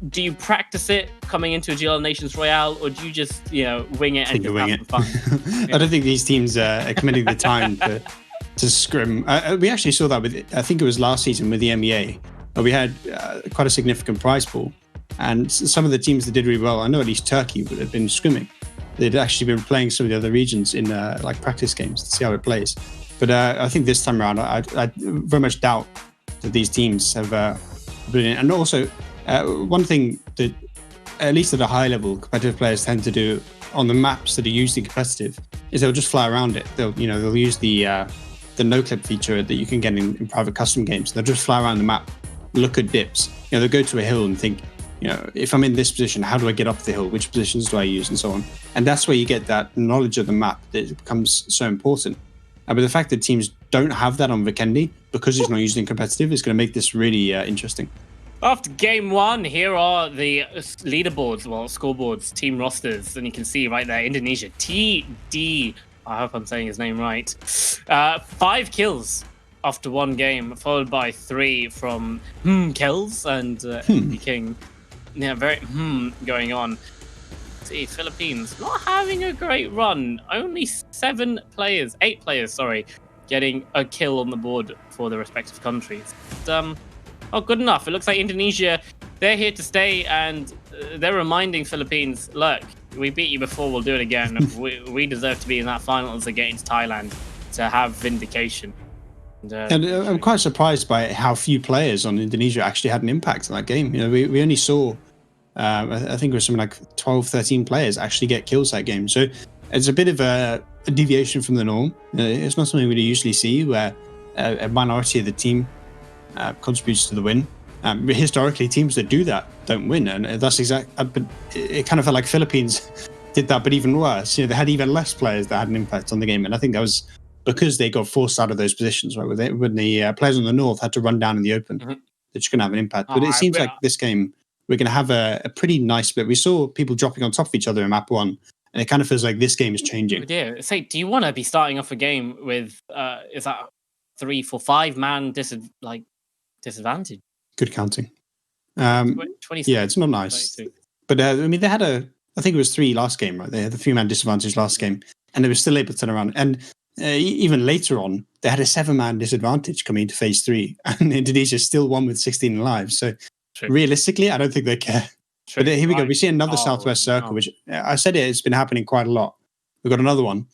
do you practice it coming into a GLL Nations Royale, or do you just, wing it and just have some fun? I don't think these teams are committing the time to scrim. We actually saw that with, I think it was last season with the MEA. We had quite a significant prize pool, and some of the teams that did really well, I know at least Turkey would have been scrimming. they'd actually been playing some of the other regions in like practice games to see how it plays. But I think this time around, I very much doubt that these teams have been in. And also, one thing that, at least at a high level, competitive players tend to do on the maps that are used in competitive is they'll just fly around it. They'll use the no clip feature that you can get in private custom games. They'll just fly around the map, look at dips. They'll go to a hill and think, if I'm in this position, how do I get up the hill? Which positions do I use, and so on. And that's where you get that knowledge of the map that becomes so important. But the fact that teams don't have that on Vikendi because it's not used in competitive is going to make this really interesting. After game one, here are the leaderboards, scoreboards, team rosters, and you can see right there, Indonesia, TD, I hope I'm saying his name right, 5 kills after one game, followed by 3 from Kells and the King. Yeah, very going on. See, Philippines not having a great run. Only 8 players, getting a kill on the board for the respective countries. But, good enough. It looks like Indonesia, they're here to stay, and they're reminding Philippines, look, we beat you before, we'll do it again. we deserve to be in that finals against Thailand to have vindication. And I'm quite surprised by how few players on Indonesia actually had an impact on that game. We only saw, I think it was something like 12, 13 players actually get kills that game. So it's a bit of a deviation from the norm. It's not something we usually see where a minority of the team contributes to the win. Historically, teams that do that don't win, and that's but it kind of felt like Philippines did that, but even worse. They had even less players that had an impact on the game, and I think that was because they got forced out of those positions, right? When the players on the north had to run down in the open, that you're going to have an impact. But it seems like this game we're going to have a pretty nice split. We saw people dropping on top of each other in map 1, and it kind of feels like this game is changing. Oh dear. Say, do you want to be starting off a game with is that 3, 4, 5 man disadvantage? Good counting. 26, yeah, it's not nice. 22. But they had I think it was 3 last game, right? They had the 3-man disadvantage last game, and they were still able to turn around. And even later on, they had a 7-man disadvantage coming into phase 3, and Indonesia still won with 16 lives. So realistically, I don't think they care. But here we go. We see another Southwest Circle, which I said it's been happening quite a lot. We've got another one.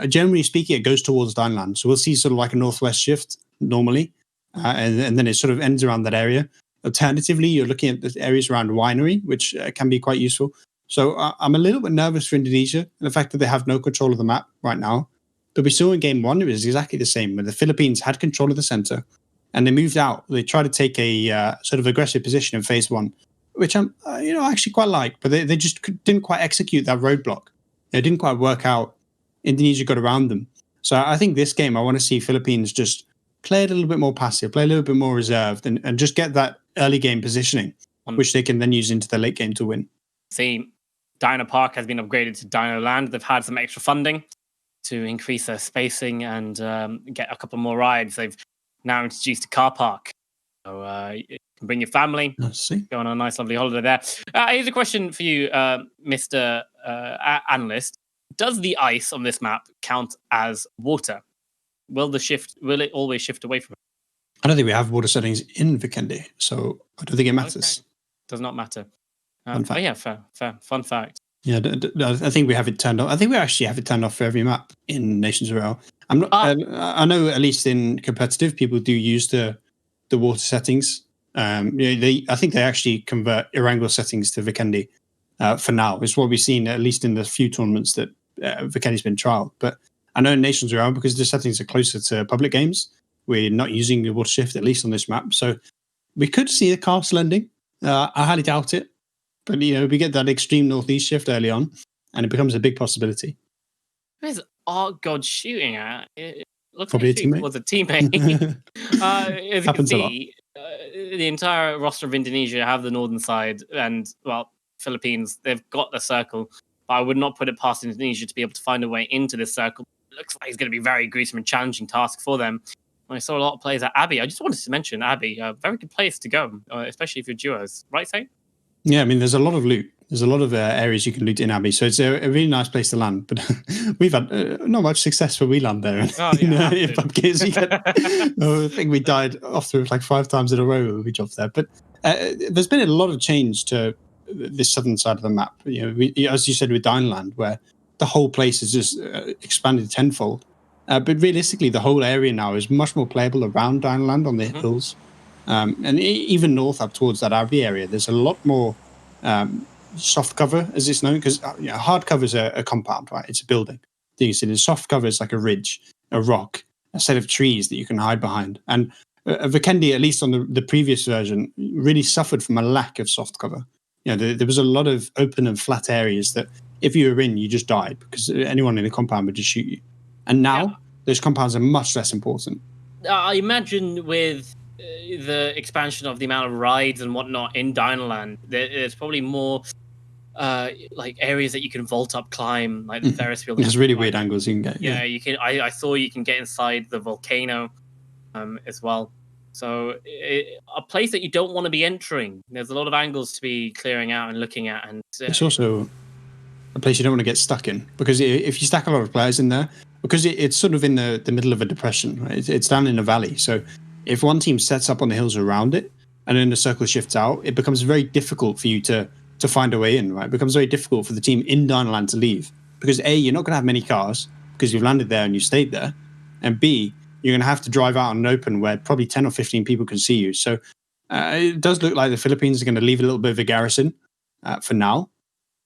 Generally speaking, it goes towards Dineland. So we'll see sort of like a northwest shift normally. And then it sort of ends around that area. Alternatively, you're looking at the areas around Winery, which can be quite useful. So I'm a little bit nervous for Indonesia and the fact that they have no control of the map right now. But we saw in game 1, it was exactly the same, where the Philippines had control of the center and they moved out. They tried to take a sort of aggressive position in phase 1, which I'm actually quite like, but they just didn't quite execute that roadblock. It didn't quite work out. Indonesia got around them. So I think this game, I want to see Philippines just play a little bit more passive, play a little bit more reserved, and just get that early game positioning, which they can then use into the late game to win. See, Dino Park has been upgraded to Dino Land. They've had some extra funding to increase their spacing and get a couple more rides. They've now introduced a car park. So you can bring your family, go on a nice, lovely holiday there. Here's a question for you, Mr. Analyst. Does the ice on this map count as water? Will it always shift away from it? I don't think we have water settings in Vikendi, so I don't think it matters. Okay. Does not matter. Fun fact. Oh yeah, fair. Fun fact. Yeah, I think we have it turned off. I think we actually have it turned off for every map in Nations Royale. I'm not. I know at least in competitive, people do use the water settings. I think they actually convert Erangel settings to Vikendi for now. It's what we've seen at least in the few tournaments that Vikendi's been trialed. But I know in Nations Royale, because the settings are closer to public games, we're not using the water shift, at least on this map. So we could see a castle ending. I highly doubt it. But, we get that extreme northeast shift early on, and it becomes a big possibility. Where's God shooting at? It looks Probably like it was a teammate. As you can see, the entire roster of Indonesia have the northern side, and, Philippines, they've got the circle. But I would not put it past Indonesia to be able to find a way into this circle. It looks like it's going to be a very gruesome and challenging task for them. I saw a lot of players at Abbey. I just wanted to mention Abbey, a very good place to go, especially if you're duos. Right, Saint? Yeah, there's a lot of loot. There's a lot of areas you can loot in Abbey. So it's a really nice place to land. But we've had not much success when we land there. Oh, yeah, in PUBG. I think we died after like 5 times in a row when we dropped there. But there's been a lot of change to this southern side of the map. As you said with Dineland, where the whole place has just expanded tenfold. But realistically, the whole area now is much more playable around Downland on the hills. And even north up towards that RV area, there's a lot more soft cover, as it's known, because hard cover is a compound, right? It's a building. Then you see the soft cover is like a ridge, a rock, a set of trees that you can hide behind. And Vikendi, at least on the previous version, really suffered from a lack of soft cover. There was a lot of open and flat areas that if you were in, you just died because anyone in a compound would just shoot you. And now those compounds are much less important. I imagine with the expansion of the amount of rides and whatnot in Dinoland, there's probably more like areas that you can vault up, climb, like the Ferris wheel. There's really weird angles you can get. Yeah, you can. I saw you can get inside the volcano as well. So a place that you don't want to be entering. There's a lot of angles to be clearing out and looking at, and it's also a place you don't want to get stuck in, because if you stack a lot of players in there, because it's sort of in the middle of a depression, right? It's down in a valley. So if one team sets up on the hills around it and then the circle shifts out, it becomes very difficult for you to find a way in, right? It becomes very difficult for the team in Dinoland to leave, because A, you're not going to have many cars because you've landed there and you stayed there, and B, you're going to have to drive out on an open where probably 10 or 15 people can see you. So it does look like the Philippines are going to leave a little bit of a garrison for now.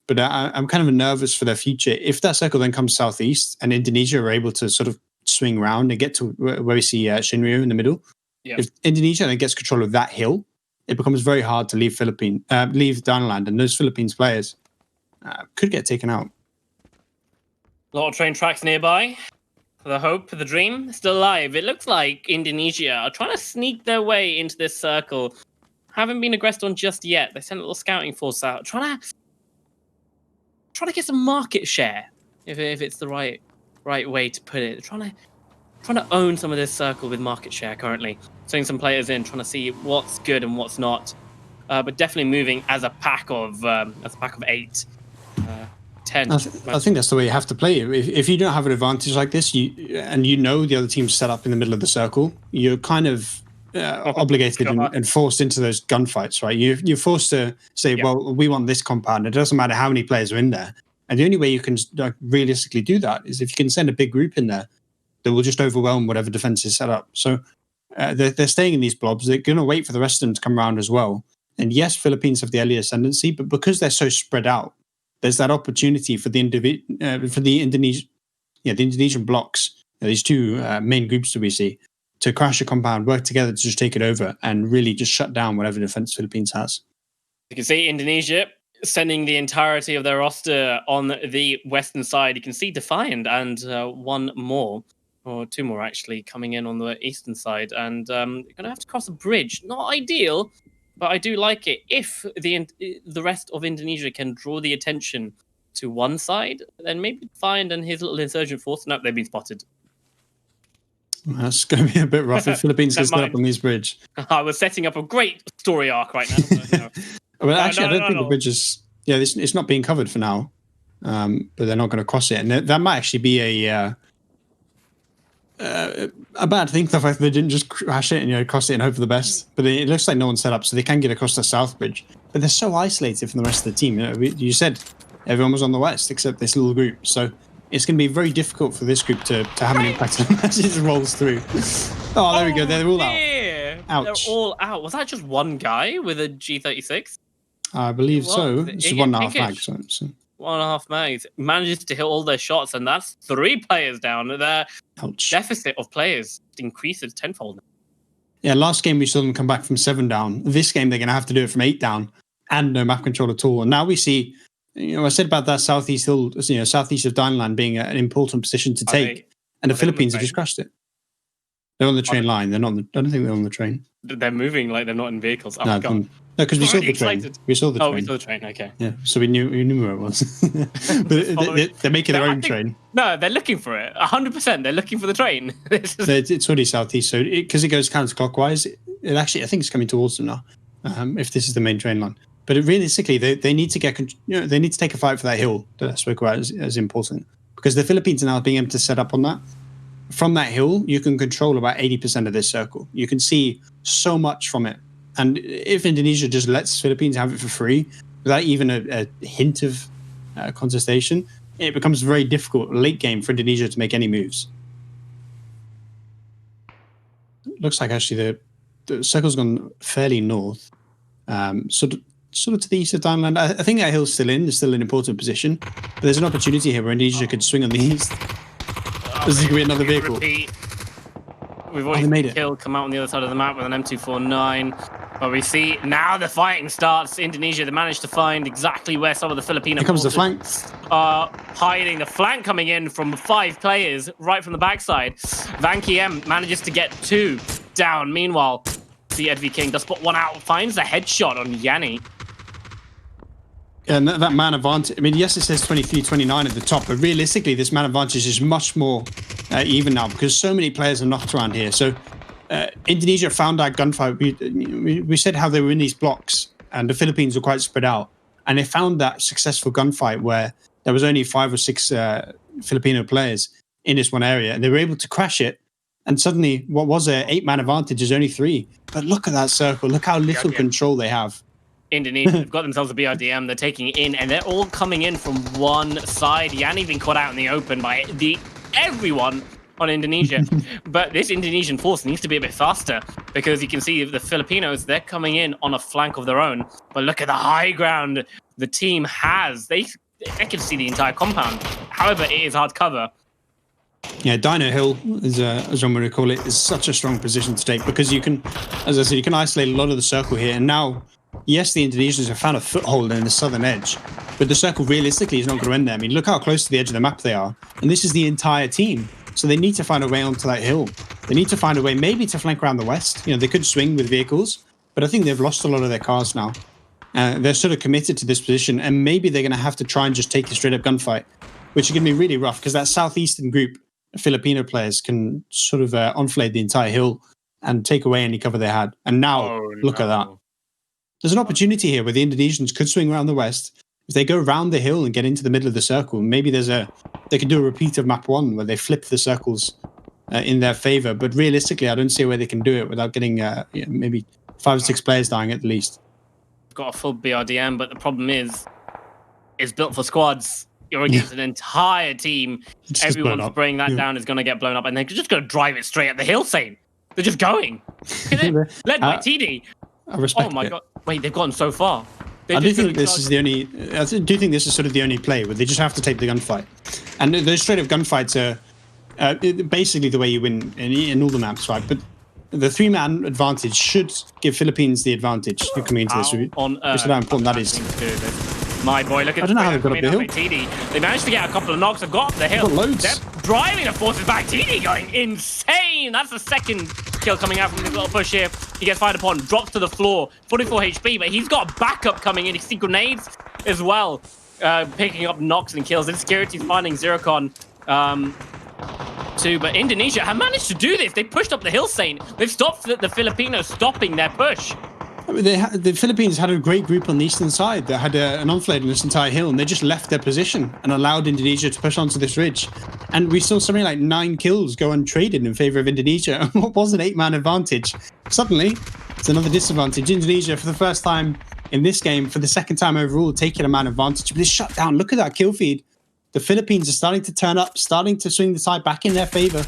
But I'm kind of nervous for their future. If that circle then comes southeast and Indonesia are able to sort of swing around and get to where we see Shinryu in the middle, if Indonesia then gets control of that hill, it becomes very hard to leave Dinoland, and those Philippines players could get taken out. A lot of train tracks nearby. The hope, the dream, still alive. It looks like Indonesia are trying to sneak their way into this circle. Haven't been aggressed on just yet. They sent a little scouting force out, trying to get some market share, if it's the right way to put it. Trying to own some of this circle with market share currently. Sending some players in, trying to see what's good and what's not. But definitely moving as a pack of 8. 10. I think that's the way you have to play it. If you don't have an advantage like this, and you know the other team's set up in the middle of the circle, you're kind of obligated and forced into those gunfights, right? You're forced to say, well, we want this compound. It doesn't matter how many players are in there. And the only way you can realistically do that is if you can send a big group in there that will just overwhelm whatever defense is set up. So they're staying in these blobs. They're going to wait for the rest of them to come around as well. And yes, Philippines have the early ascendancy, but because they're so spread out, there's that opportunity for the Indonesian blocks, these two main groups that we see, to crash a compound, work together to just take it over, and really just shut down whatever defense Philippines has. You can see Indonesia sending the entirety of their roster on the western side. You can see Defiant and one more, or two more actually, coming in on the eastern side, and going to have to cross a bridge. Not ideal, but I do like it. If the rest of Indonesia can draw the attention to one side, then maybe Defiant and his little insurgent force. Nope, they've been spotted. That's going to be a bit rough if Philippines gets up on this bridge. I was setting up a great story arc right now. But, well, actually, I don't think the bridge is... Yeah, it's not being covered for now, but they're not going to cross it. And that might actually be a bad thing, the fact that they didn't just crash it and cross it and hope for the best. But it looks like no one's set up, so they can get across the south bridge. But they're so isolated from the rest of the team. You said everyone was on the west except this little group, so it's going to be very difficult for this group to have an impact as it rolls through. Oh, there we go. They're all out. Ouch. They're all out. Was that just one guy with a G36? I believe so. It's 1.5 mags. So. 1.5 mags. Manages to hit all their shots, and that's 3 players down. Their deficit of players increases tenfold. Yeah, last game we saw them come back from 7 down. This game they're going to have to do it from 8 down and no map control at all. And now we see, I said about that southeast hill, southeast of Dinoland being an important position to take, and the Philippines have just crushed it. They're on the train line. They're not. I don't think they're on the train. They're moving like they're not in vehicles. Oh my god! No, because we saw the train. We saw the train. Oh, we saw the train. Okay. Yeah, so we knew where it was. But they're making their own train. No, they're looking for it. 100%. They're looking for the train. It's already southeast, so because it goes counterclockwise, it actually I think it's coming towards them now. If this is the main train line, but realistically, they need to get they need to take a fight for that hill that I spoke about as important, because the Philippines are now being able to set up on that. From that hill, you can control about 80% of this circle. You can see so much from it. And if Indonesia just lets Philippines have it for free, without even a hint of contestation, it becomes very difficult late game for Indonesia to make any moves. Looks like actually the circle's gone fairly north, sort of to the east of Thailand. I think that hill's still in. It's still an important position, but there's an opportunity here where Indonesia could swing on the east. This is going to be another vehicle. We've already made a kill come out on the other side of the map with an M249. But we see now the fighting starts. Indonesia, they managed to find exactly where some of the Filipino Here comes the flank. Are hiding. The flank coming in from 5 players right from the backside. Van Kiem manages to get 2 down. Meanwhile, the Edv King does put 1 out, finds a headshot on Yanni. And that man advantage, I mean, yes, it says 23-29 at the top, but realistically, this man advantage is much more even now because so many players are knocked around here. So Indonesia found that gunfight. We said how they were in these blocks and the Philippines were quite spread out. And they found that successful gunfight where there was only 5 or 6 Filipino players in this one area. And they were able to crash it. And suddenly, what was an 8-man advantage is only 3. But look at that circle. Look how little control they have. Indonesia have got themselves a BRDM. They're taking it in, and they're all coming in from one side. Yanni being caught out in the open by everyone on Indonesia. But this Indonesian force needs to be a bit faster because you can see the Filipinos, they're coming in on a flank of their own. But look at the high ground the team has. They can see the entire compound. However, it is hard cover. Yeah, Dino Hill, as one would call it, is such a strong position to take because you can, as I said, you can isolate a lot of the circle here. And now, yes, the Indonesians have found a foothold in the southern edge, but the circle realistically is not going to end there. I mean, look how close to the edge of the map they are. And this is the entire team. So they need to find a way onto that hill. They need to find a way maybe to flank around the west. You know, they could swing with vehicles, but I think they've lost a lot of their cars now. They're sort of committed to this position, and maybe they're going to have to try and just take a straight-up gunfight, which is going to be really rough because that southeastern group of Filipino players can sort of enfilade the entire hill and take away any cover they had. And now, look at that. There's an opportunity here where the Indonesians could swing around the west. If they go around the hill and get into the middle of the circle, maybe they could do a repeat of map 1 where they flip the circles in their favor. But realistically, I don't see where they can do it without getting maybe 5 or 6 players dying at least. Got a full BRDM, but the problem is, it's built for squads. You're against an entire team. Everyone spraying that down is going to get blown up, and they're just going to drive it straight at the hill, Saint. They're just going. Led by TD. I respect Oh my god! Wait, they've gotten so far. I do think this is the only. I do think this is sort of the only play where they just have to take the gunfight, and those straight up gunfights are basically the way you win in all the maps, right? But the 3-man advantage should give Philippines the advantage coming into this. Just how important that is. My boy, look at I don't know how they've got up the hill. TD. They managed to get a couple of knocks. They've got up the hill. Got loads. They're driving the forces back. TD going insane. That's the second kill coming out from this little push here. He gets fired upon, drops to the floor, 44 HP, but he's got backup coming in. He see grenades as well, picking up knocks and kills. Insecurity's finding Zircon too, but Indonesia have managed to do this. They pushed up the hill, Saint. They've stopped the Filipinos stopping their push. I mean, the Philippines had a great group on the eastern side that had an enfilade on this entire hill, and they just left their position and allowed Indonesia to push onto this ridge. And we saw something like 9 kills go untraded in favor of Indonesia. What was an 8-man advantage? Suddenly, it's another disadvantage. Indonesia, for the first time in this game, for the second time overall, taking a man advantage. But it's shut down. Look at that kill feed. The Philippines are starting to turn up, starting to swing the tide back in their favor.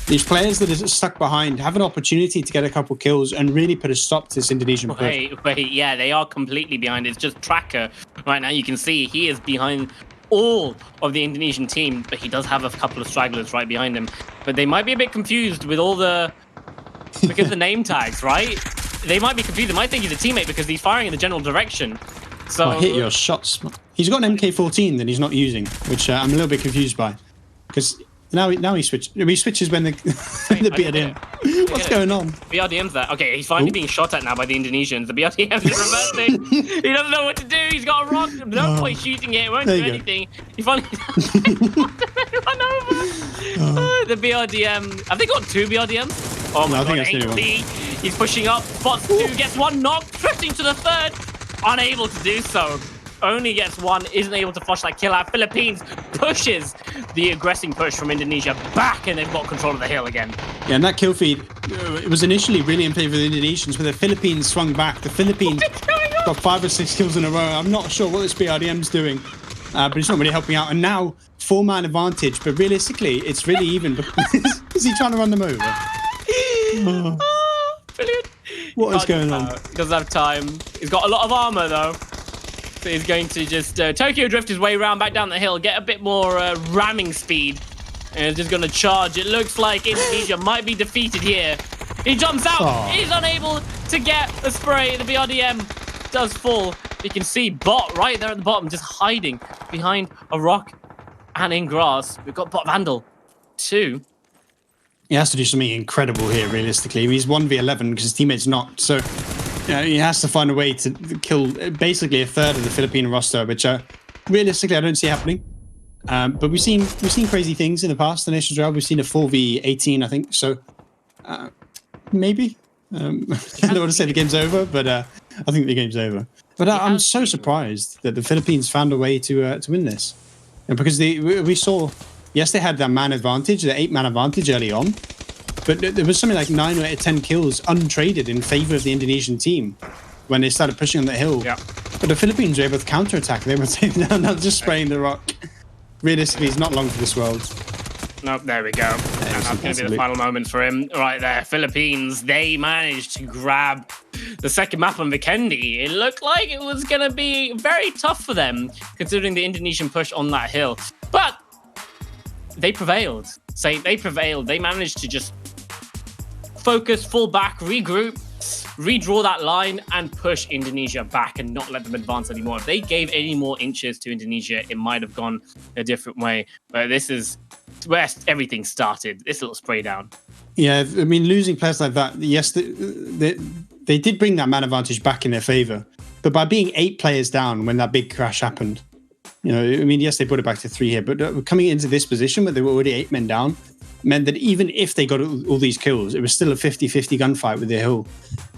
These players that are stuck behind have an opportunity to get a couple kills and really put a stop to this Indonesian push. Wait, yeah, they are completely behind. It's just Tracker right now. You can see he is behind all of the Indonesian team, but he does have a couple of stragglers right behind him. But they might be a bit confused with all the... because of the name tags, right? They might be confused. They might think he's a teammate because he's firing in the general direction. So hit your shots. He's got an MK14 that he's not using, which I'm a little bit confused by. Because... Now he switches. He switches when the BRDM. What's going on? BRDM's there. Okay, he's finally being shot at now by the Indonesians. The BRDM's reversing. He doesn't know what to do. He's got a rock. No point shooting it. It won't do anything. He finally run over. The BRDM. Have they got 2 BRDMs? Oh my god, Ainsley. He's pushing up. Spots 2. Gets 1 knock. Drifting to the 3rd. Unable to do so. Only gets 1, isn't able to flush that kill out. Philippines pushes the aggressing push from Indonesia back, and they've got control of the hill again. Yeah, and that kill feed, it was initially really in favor of the Indonesians, but the Philippines swung back. The Philippines got 5 or 6 kills in a row. I'm not sure what this BRDM's doing. but it's not really helping out. And now 4-man advantage, but realistically, it's really even. Is he trying to run them over? Oh, brilliant. What is going on? He doesn't have time. He's got a lot of armor though. So he's going to just Tokyo drift his way around back down the hill, get a bit more ramming speed, and he's just going to charge. It looks like Indonesia might be defeated here. He jumps out. Oh. He's unable to get the spray. The BRDM does fall. You can see Bot right there at the bottom, just hiding behind a rock and in grass. We've got Bot Vandal 2. He has to do something incredible here, realistically. He's 1v11 because his teammate's not. So he has to find a way to kill basically a third of the Philippine roster, which realistically I don't see happening. But we've seen crazy things in the past. The Nations Royale, we've seen a 4v18, I think. So maybe. I don't want to say the game's over, but I think the game's over. But I'm so surprised that the Philippines found a way to win this, and because we saw. Yes, they had that man advantage, the 8-man advantage early on, but there was something like 9 or 10 kills untraded in favor of the Indonesian team when they started pushing on the hill. Yeah. But the Philippines were able to counterattack. They were taking down, not just spraying the rock. Realistically, he's not long for this world. Nope, there we go. And that's going to be the final moment for him. Right there, Philippines, they managed to grab the second map on Vikendi. It looked like it was going to be very tough for them, considering the Indonesian push on that hill. But they prevailed. They prevailed. They managed to just focus, fall back, regroup, redraw that line, and push Indonesia back and not let them advance anymore. If they gave any more inches to Indonesia, it might have gone a different way. But this is where everything started. This little spray down. Yeah, I mean, losing players like that, yes, they did bring that man advantage back in their favor. But by being 8 players down when that big crash happened, you know, I mean, yes, they put it back to 3 here, but coming into this position where they were already 8 men down meant that even if they got all these kills, it was still a 50-50 gunfight with their hill.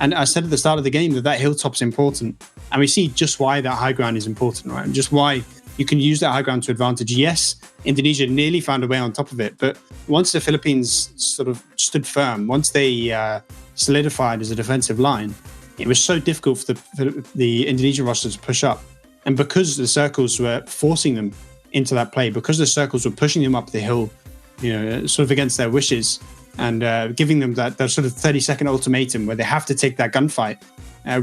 And I said at the start of the game that hilltop's important. And we see just why that high ground is important, right? And just why you can use that high ground to advantage. Yes, Indonesia nearly found a way on top of it, but once the Philippines sort of stood firm, once they solidified as a defensive line, it was so difficult for the Indonesian roster to push up. And because the circles were forcing them into that play, because the circles were pushing them up the hill, you know, sort of against their wishes, and giving them that sort of 30-second ultimatum where they have to take that gunfight,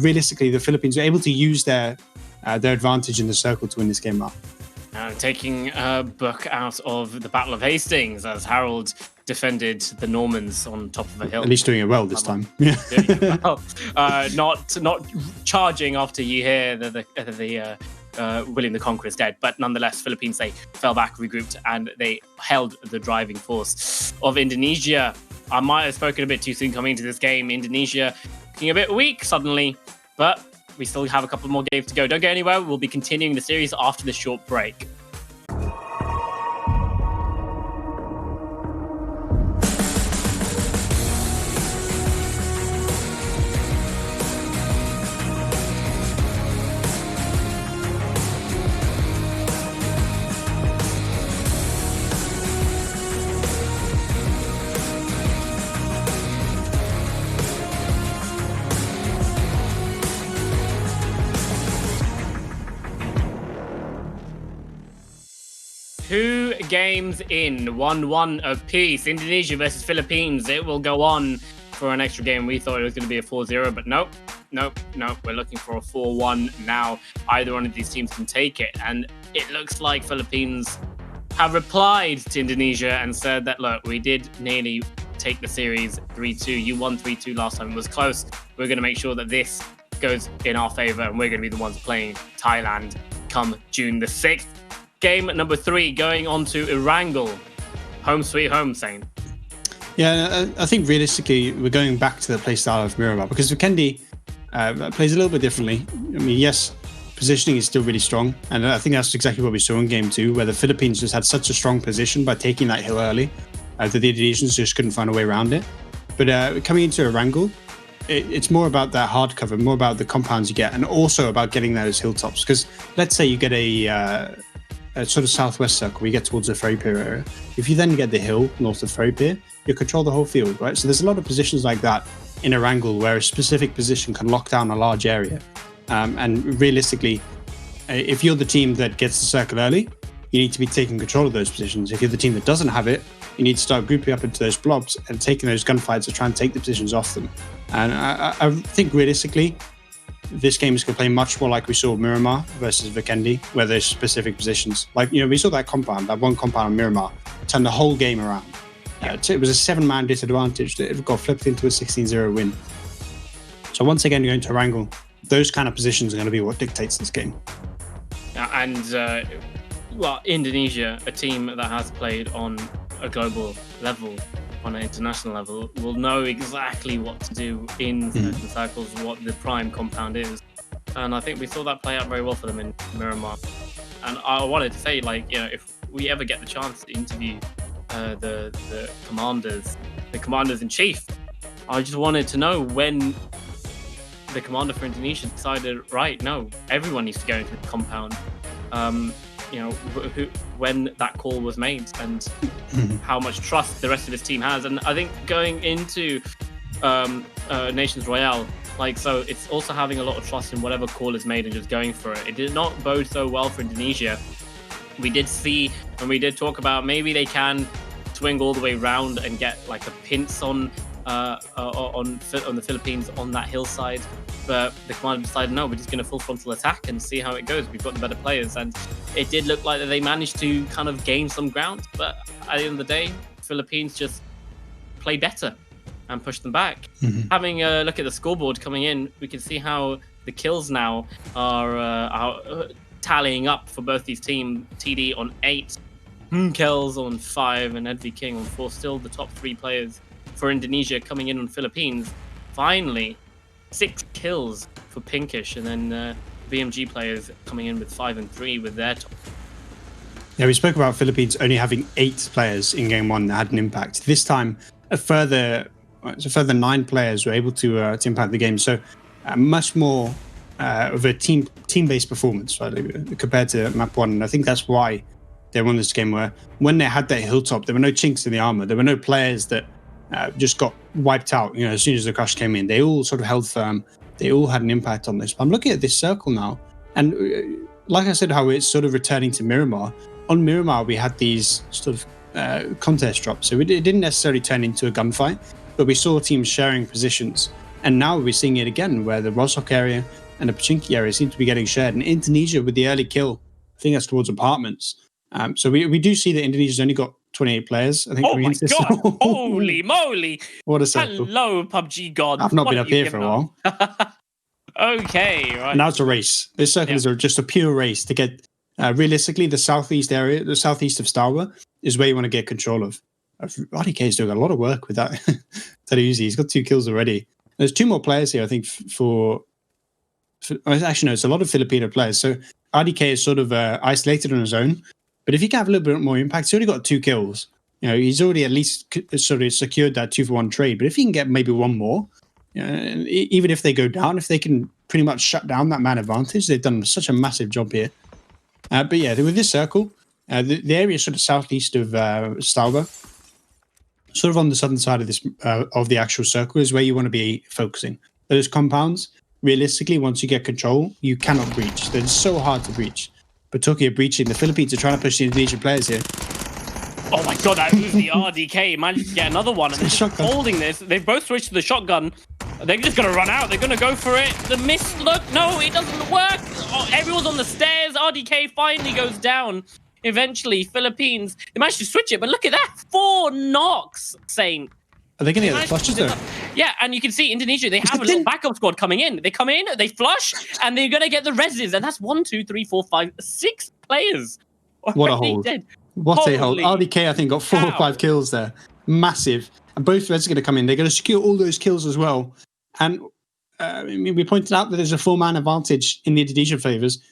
realistically, the Philippines were able to use their advantage in the circle to win this game up. Taking a book out of the Battle of Hastings as Harold defended the Normans on top of a hill. At least doing it well this time. Yeah. Well, not charging after you hear the William the Conqueror is dead, but nonetheless, Philippines, they fell back, regrouped, and they held the driving force of Indonesia. I might have spoken a bit too soon coming into this game. Indonesia looking a bit weak suddenly, but we still have a couple more games to go. Don't go anywhere. We'll be continuing the series after this short break. Two games in, 1-1 apiece. Indonesia versus Philippines. It will go on for an extra game. We thought it was going to be a 4-0, but nope. We're looking for a 4-1 now. Either one of these teams can take it. And it looks like Philippines have replied to Indonesia and said that, look, we did nearly take the series 3-2. You won 3-2 last time. It was close. We're going to make sure that this goes in our favor, and we're going to be the ones playing Thailand come June the 6th. Game number 3 going on to Erangel. Home sweet home, Saint. Yeah, I think realistically we're going back to the play style of Miramar because Vikendi plays a little bit differently. I mean, yes, positioning is still really strong, and I think that's exactly what we saw in game 2, where the Philippines just had such a strong position by taking that hill early that the Indonesians just couldn't find a way around it. But coming into Erangel, it's more about that hard cover, more about the compounds you get, and also about getting those hilltops. Because let's say you get a sort of southwest circle, we get towards the ferry pier area. If you then get the hill north of ferry pier, you control the whole field, right? So there's a lot of positions like that in Erangel where a specific position can lock down a large area. And realistically, if you're the team that gets the circle early, you need to be taking control of those positions. If you're the team that doesn't have it, you need to start grouping up into those blobs and taking those gunfights to try and take the positions off them. And I think realistically, this game is going to play much more like we saw Miramar versus Vikendi, where there's specific positions. Like, we saw that one compound on Miramar, turned the whole game around. It was a 7-man disadvantage that got flipped into a 16-0 win. So once again, you're going to wrangle. Those kind of positions are going to be what dictates this game. And Indonesia, a team that has played on a global level, on an international level, will know exactly what to do in certain circles, what the prime compound is. And I think we saw that play out very well for them in Miramar. And I wanted to say, if we ever get the chance to interview the commanders in chief, I just wanted to know when the commander for Indonesia decided, right, no, everyone needs to go into the compound. When that call was made and how much trust the rest of his team has. And I think going into Nations Royale, so it's also having a lot of trust in whatever call is made and just going for it. It did not bode so well for Indonesia. We did see, and we did talk about, maybe they can swing all the way round and get a pinch on the Philippines on that hillside. But the commander decided, no, we're just going to full frontal attack and see how it goes. We've got the better players. And it did look like that they managed to kind of gain some ground. But at the end of the day, Philippines just play better and push them back. Having a look at the scoreboard coming in, we can see how the kills now are tallying up for both these teams. TD on 8, Kells on 5, and Edvi King on 4. Still the top 3 players for Indonesia coming in on Philippines. Finally, 6 kills for Pinkish, and then BMG players coming in with 5 and 3 with their top. Yeah, we spoke about Philippines only having 8 players in game 1 that had an impact. This time, a further 9 players were able to impact the game. So much more of a team-based performance, right, compared to map 1. And I think that's why they won this game, where when they had that hilltop, there were no chinks in the armor. There were no players that just got wiped out, as soon as the crush came in. They all sort of held firm. They all had an impact on this. But I'm looking at this circle now, and like I said, how it's sort of returning to Miramar. On Miramar, we had these sort of contest drops, so it didn't necessarily turn into a gunfight, but we saw teams sharing positions. And now we're seeing it again, where the Rosok area and the Pachinki area seem to be getting shared. And Indonesia, with the early kill, I think that's towards apartments. So we do see that Indonesia's only got 28 players. I think. Oh my god! Holy moly! What a circle! Hello, PUBG god. I've not been up here for a while. Okay, right. Now it's a race. This circle is just a pure race to get. Realistically, the southeast area, the southeast of Stawa, is where you want to get control of. RDK is doing a lot of work with that. Easy. He's got 2 kills already. There's 2 more players here, I think, for actually, no, it's a lot of Filipino players. So RDK is sort of isolated on his own. But if he can have a little bit more impact, he's already got 2 kills. He's already at least sort of secured that 2-for-1 trade. But if he can get maybe 1 more, even if they go down, if they can pretty much shut down that man advantage, they've done such a massive job here. But yeah, with this circle, the area sort of southeast of Stawa, sort of on the southern side of this of the actual circle, is where you want to be focusing. Those compounds, realistically, once you get control, you cannot breach. They're so hard to breach. But talking of breaching, the Philippines are trying to push the Indonesian players here. Oh my god, that was the RDK. Managed to get another one. And they're just holding this. They've both switched to the shotgun. They're just going to run out. They're going to go for it. The miss, look. No, it doesn't work. Oh, everyone's on the stairs. RDK finally goes down. Eventually, Philippines, they managed to switch it. But look at that. 4 knocks, Saint. Are they going to get the flushes though? Yeah, and you can see Indonesia, they have a little backup squad coming in. They come in, they flush, and they're going to get the reses. And that's 1, 2, 3, 4, 5, 6 players. What a hold. Dead. What a hold. RDK, I think, got 4 or 5 kills there. Massive. And both reses are going to come in. They're going to secure all those kills as well. And we pointed out that there's a 4-man advantage in the Indonesian favors.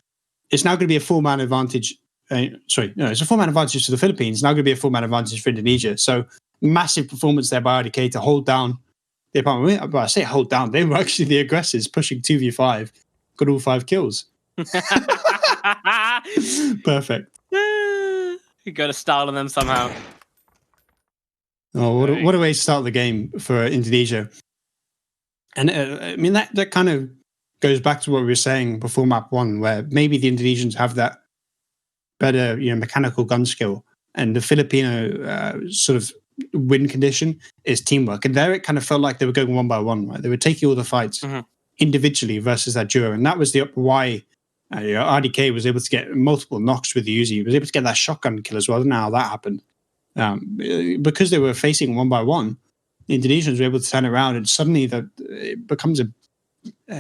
It's now going to be a 4-man advantage. It's a 4-man advantage for the Philippines. It's now going to be a 4-man advantage for Indonesia. So massive performance there by RDK to hold down the opponent. Well, I say hold down. They were actually the aggressors, pushing 2v5. Got all 5 kills. Perfect. You got to style on them somehow. Oh, what a way to start the game for Indonesia. And I mean, that kind of goes back to what we were saying before map 1, where maybe the Indonesians have that better, mechanical gun skill, and the Filipino sort of win condition is teamwork. And there it kind of felt like they were going one by one, right? They were taking all the fights individually versus that duo, and that was why RDK was able to get multiple knocks with the Uzi. He was able to get that shotgun kill as well. I don't know how that happened. Because they were facing one by one, the Indonesians were able to turn around, and suddenly it becomes a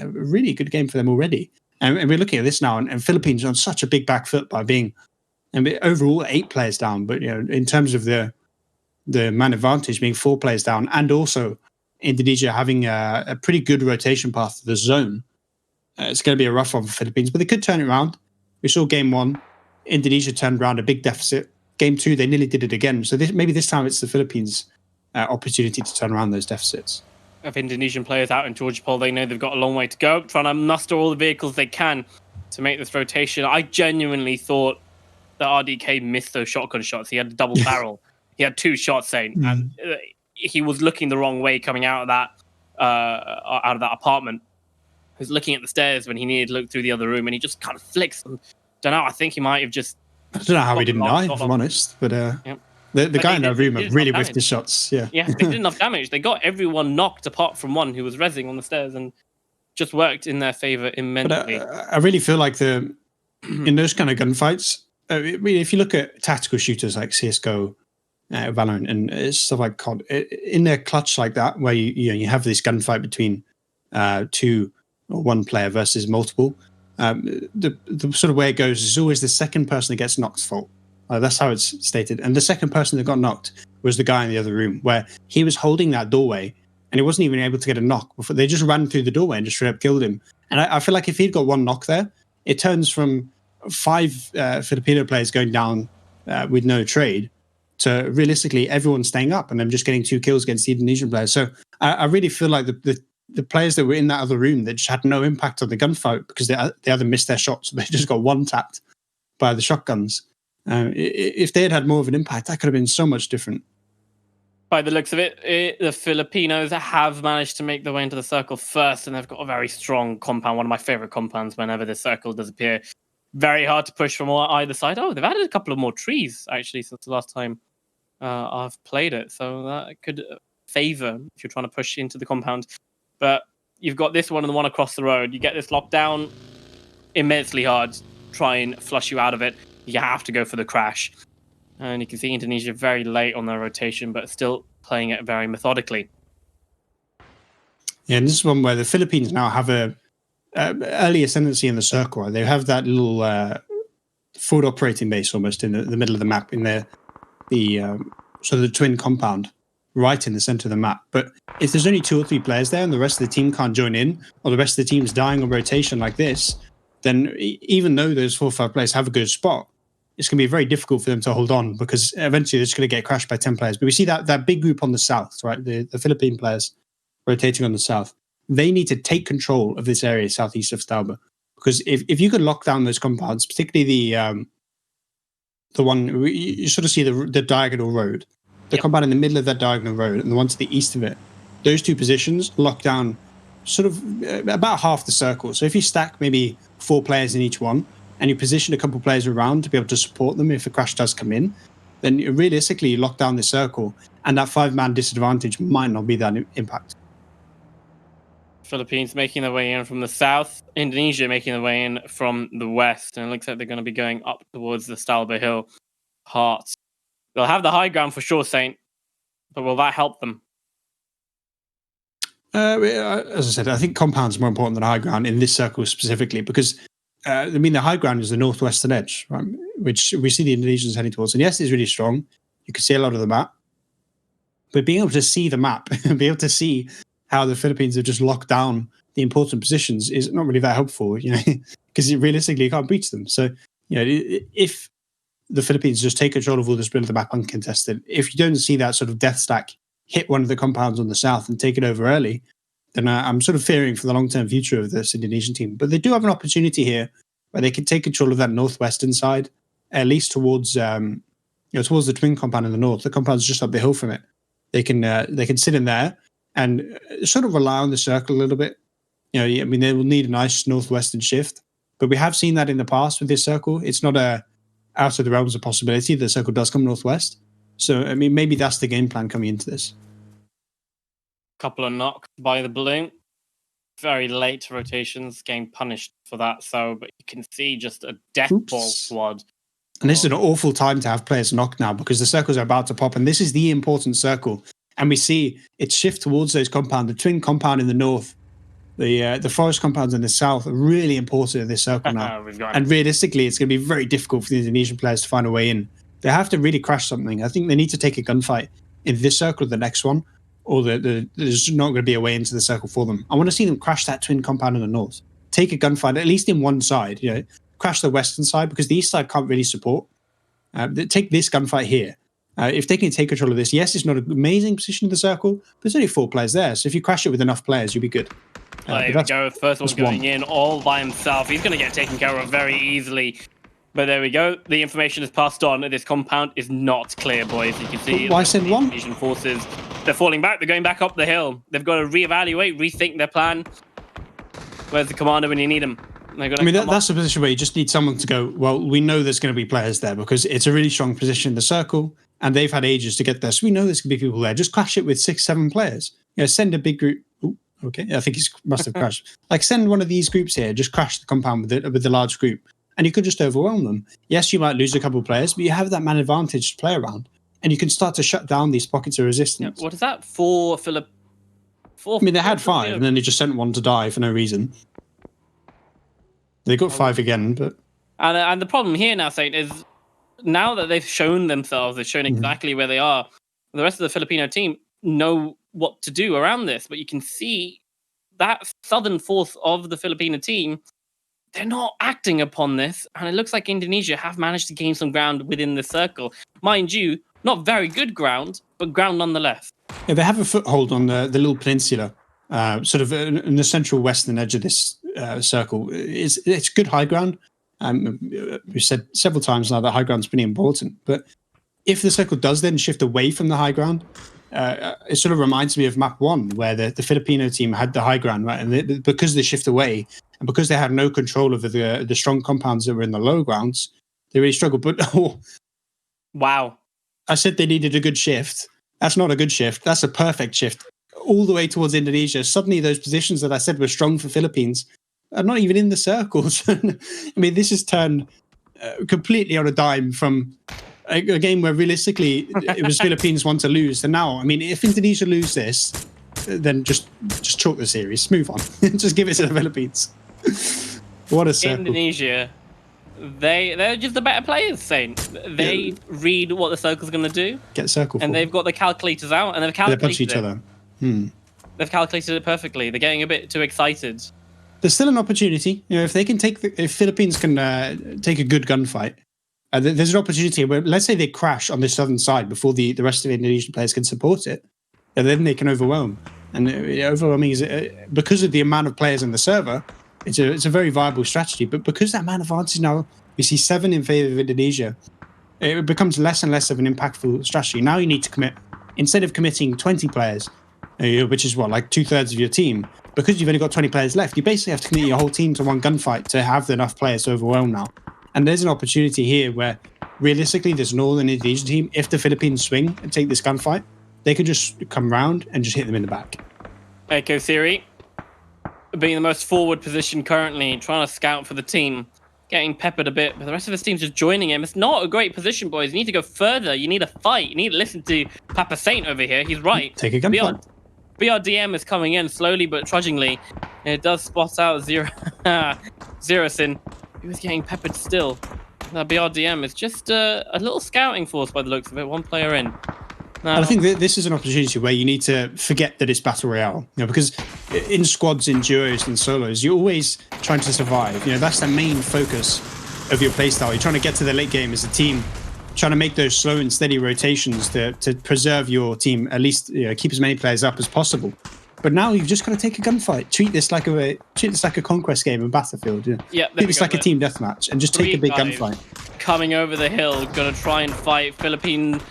really good game for them already. And we're looking at this now, and Philippines on such a big back foot by being overall 8 players down, but in terms of the man advantage being 4 players down, and also Indonesia having a pretty good rotation path to the zone. It's going to be a rough one for Philippines, but they could turn it around. We saw game 1, Indonesia turned around a big deficit. Game 2, they nearly did it again. So maybe this time it's the Philippines' opportunity to turn around those deficits. Of Indonesian players out in Georgia Pole, they know they've got a long way to go, trying to muster all the vehicles they can to make this rotation. I genuinely thought that RDK missed those shotgun shots. He had a double barrel. He had 2 shots, and he was looking the wrong way coming out of that apartment. He was looking at the stairs when he needed to look through the other room, and he just kind of flicks. Don't know. I think he might have just. I don't know how he didn't die, if I'm honest. But the guy in that room really whiffed his shots. Yeah, they did enough damage. They got everyone knocked apart from one who was rezzing on the stairs, and just worked in their favor immensely. But I really feel like in those kind of gunfights, if you look at tactical shooters like CS:GO, Valorant, and stuff like COD, in their clutch like that, where you have this gunfight between 2 or 1 player versus multiple, the sort of way it goes is always the second person that gets knocked's fault. That's how it's stated. And the second person that got knocked was the guy in the other room, where he was holding that doorway and he wasn't even able to get a knock before they just ran through the doorway and just straight up killed him. And I feel like if he'd got 1 knock there, it turns from 5 Filipino players going down with no trade to realistically everyone staying up and them just getting 2 kills against the Indonesian players. So I really feel like the players that were in that other room that just had no impact on the gunfight because they either missed their shots or they just got 1-tapped by the shotguns. If they had had more of an impact, that could have been so much different. By the looks of it, the Filipinos have managed to make their way into the circle first, and they've got a very strong compound, one of my favorite compounds whenever the circle does appear. Very hard to push from either side. Oh, they've added a couple of more trees, actually, since the last time I've played it. So that could favor if you're trying to push into the compound. But you've got this one and the one across the road. You get this lockdown, immensely hard to try and flush you out of it. You have to go for the crash. And you can see Indonesia very late on their rotation, but still playing it very methodically. Yeah, and this is one where the Philippines now have a early ascendancy in the circle. Right? They have that little forward operating base almost in the middle of the map, in the sort of the twin compound, right in the center of the map. But if there's only 2 or 3 players there and the rest of the team can't join in, or the rest of the team's dying on rotation like this, then even though those 4 or 5 players have a good spot, it's going to be very difficult for them to hold on because eventually they're just going to get crashed by 10 players. But we see that big group on the south, right? The Philippine players rotating on the south. They need to take control of this area southeast of Stauber, because if you could lock down those compounds, particularly the one you sort of see the diagonal road, the compound in the middle of that diagonal road, and the one to the east of it, those 2 positions lock down sort of about half the circle. So if you stack maybe 4 players in each one, and you position a couple of players around to be able to support them if a crash does come in, then realistically you lock down the circle, and that 5-man disadvantage might not be that impact. Philippines making their way in from the south, Indonesia making their way in from the west, and it looks like they're going to be going up towards the Stalber Hill Hearts. They'll have the high ground for sure, Saint, but will that help them? As I said, I think compound's more important than high ground in this circle specifically, because the high ground is the northwestern edge, right, which we see the Indonesians heading towards. And yes, it's really strong. You can see a lot of the map. But being able to see the map, be able to see how the Philippines have just locked down the important positions is not really that helpful, because realistically you can't breach them. So, if the Philippines just take control of all this bit of the map uncontested, if you don't see that sort of death stack hit one of the compounds on the south and take it over early, then I'm sort of fearing for the long-term future of this Indonesian team. But they do have an opportunity here where they can take control of that northwestern side, at least towards towards the twin compound in the north. The compound's just up the hill from it. They can sit in there and sort of rely on the circle a little bit. I mean, they will need a nice northwestern shift, but we have seen that in the past with this circle. It's not out of the realms of possibility. The circle does come northwest. So, I mean, maybe that's the game plan coming into this. Couple of knocks by the balloon. Very late rotations, getting punished for that. So, but you can see just a death ball squad. And this is an awful time to have players knocked now because the circles are about to pop, and this is the important circle. And we see it shift towards those compounds. The twin compound in the north, the forest compounds in the south are really important in this circle now. And realistically, it's going to be very difficult for the Indonesian players to find a way in. They have to really crash something. I think they need to take a gunfight in this circle or the next one, or there's not going to be a way into the circle for them. I want to see them crash that twin compound in the north. Take a gunfight, at least in one side, crash the western side, because the east side can't really support. Take this gunfight here. If they can take control of this, yes, it's not an amazing position in the circle, but there's only 4 players there. So if you crash it with enough players, you'll be good. There we go. First one going in all by himself. He's going to get taken care of very easily. But there we go. The information is passed on. This compound is not clear, boys. You can see why send one? Indonesian forces. They're falling back. They're going back up the hill. They've got to reevaluate, rethink their plan. Where's the commander when you need him? I mean, that's a position where you just need someone to go, well, we know there's going to be players there because it's a really strong position in the circle and they've had ages to get there. So we know there's going to be people there. Just clash it with 6, 7 players. Send a big group. Ooh, okay, I think he must have crashed. Send one of these groups here, just crash the compound with the large group and you could just overwhelm them. Yes, you might lose a couple of players, but you have that man advantage to play around and you can start to shut down these pockets of resistance. What is that? 4 Philip? I mean, they had 5 and then they just sent one to die for no reason. They got 5 again, but... And the problem here now, Saint, is now that they've shown themselves, they've shown exactly where they are, the rest of the Filipino team know what to do around this. But you can see that southern force of the Filipino team, they're not acting upon this. And it looks like Indonesia have managed to gain some ground within the circle. Mind you, not very good ground, but ground nonetheless. Yeah, they have a foothold on the little peninsula, sort of in the central western edge of this circle. It's good high ground. We've said several times now that high ground's pretty important. But if the circle does then shift away from the high ground, it sort of reminds me of map 1, where the Filipino team had the high ground, right? And because they shift away, and because they had no control over the strong compounds that were in the low grounds, they really struggled. But wow, I said they needed a good shift. That's not a good shift. That's a perfect shift. All the way towards Indonesia. Suddenly those positions that I said were strong for Philippines are not even in the circles. I mean, this has turned completely on a dime from a game where realistically it was Philippines want to lose. And now, I mean, if Indonesia lose this, then just chalk the series, move on. Just give it to the Philippines. What a circle. Indonesia, they're just the better players, Saint. They read what the circle's going to do. Get circle. And they've got the calculators out, and they've calculated they punch each other. They've calculated it perfectly. They're getting a bit too excited. There's still an opportunity. If they can if Philippines can take a good gunfight, there's an opportunity where, let's say they crash on the southern side before the rest of the Indonesian players can support it, and then they can overwhelm. And overwhelming is because of the amount of players in the server. It's a very viable strategy. But because that man advantage now, we see 7 in favor of Indonesia, it becomes less and less of an impactful strategy. Now you need to commit, instead of committing 20 players, which is like 2/3 of your team, because you've only got 20 players left, you basically have to commit your whole team to one gunfight to have enough players to overwhelm now. And there's an opportunity here where, realistically, there's an all-in Indonesian team. If the Philippines swing and take this gunfight, they could just come round and just hit them in the back. Echo Theory, being the most forward position currently, trying to scout for the team, getting peppered a bit, but the rest of his team's just joining him. It's not a great position, boys. You need to go further. You need a fight. You need to listen to Papa Saint over here. He's right. Take a gunfight. BRDM is coming in slowly but trudgingly. It does spot out Zerosin. He was getting peppered still. That BRDM is just a little scouting force by the looks of it. 1 player in. I think this is an opportunity where you need to forget that it's Battle Royale. Because in squads, in duos, and solos, you're always trying to survive. That's the main focus of your playstyle. You're trying to get to the late game as a team, trying to make those slow and steady rotations to preserve your team, at least keep as many players up as possible. But now you've just got to take a gunfight. Treat this like a conquest game in Battlefield. Treat this like a team deathmatch and just take a big gunfight. Coming over the hill, gonna try and fight Philippine.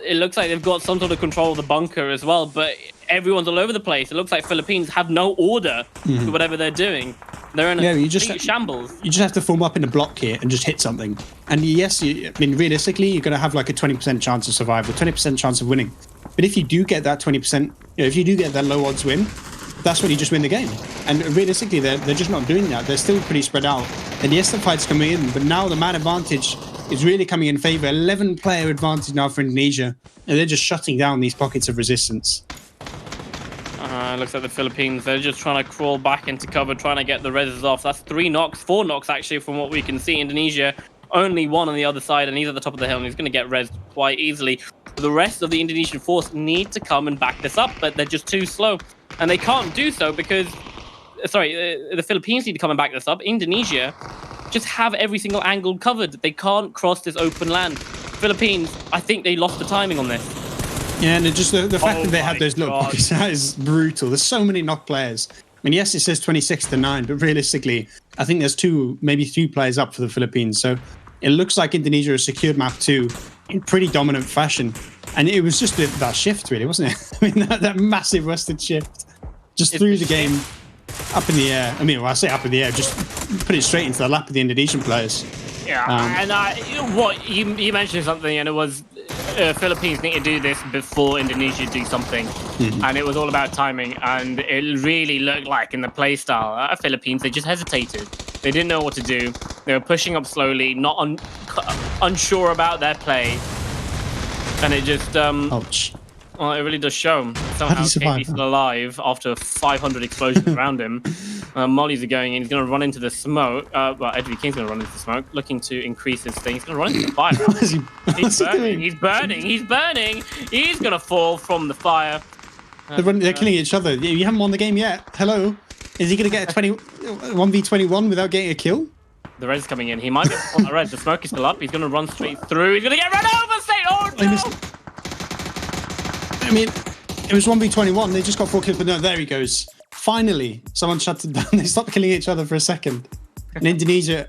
It looks like they've got some sort of control of the bunker as well, but everyone's all over the place. It looks like Philippines have no order to whatever they're doing. They're in a shambles. You just have to form up in a block here and just hit something. And yes, realistically, you're going to have like a 20% chance of survival, 20% chance of winning. But if you do get that 20%, if you do get that low odds win, that's when you just win the game. And realistically, they're just not doing that. They're still pretty spread out. And yes, the fight's coming in, but now the man advantage is really coming in favor. 11 player advantage now for Indonesia. And they're just shutting down these pockets of resistance. Looks like the Philippines, they're just trying to crawl back into cover, trying to get the reses off. That's 3 knocks, 4 knocks actually from what we can see. Indonesia, only 1 on the other side, and he's at the top of the hill, and he's going to get resed quite easily. The rest of the Indonesian force need to come and back this up, but they're just too slow. And they can't do so because, the Philippines need to come and back this up. Indonesia just have every single angle covered. They can't cross this open land. Philippines, I think they lost the timing on this. Yeah, and just the fact that they have those little pockets, that is brutal. There's so many knock players. I mean, yes, it says 26-9, but realistically, I think there's 2, maybe 3 players up for the Philippines. So it looks like Indonesia has secured map 2 in pretty dominant fashion. And it was just that shift, really, wasn't it? I mean, that massive western shift just threw the game up in the air. I mean, when I say up in the air, just put it straight into the lap of the Indonesian players. Yeah, and what you mentioned something, and it was Philippines need to do this before Indonesia do something, and it was all about timing. And it really looked like in the play style, Philippines, they just hesitated. They didn't know what to do. They were pushing up slowly, not unsure about their play, and it just ouch. Well, it really does show. Somehow KP's still alive after 500 explosions around him. Mollies are going in. He's going to run into the smoke. Well, Edwin King's going to run into the smoke, looking to increase his thing. He's going to run into the fire. He's burning. He's burning. He's burning. He's going to fall from the fire. They're killing each other. You haven't won the game yet. Hello. Is he going to get a 1v21 without getting a kill? The red's coming in. He might get on the red. The smoke is still up. He's going to run straight through. He's going to get run over. Oh, no. I mean, it was 1v21. They just got 4 kills, but no, there he goes. Finally, someone shut it down. They stopped killing each other for a second. And Indonesia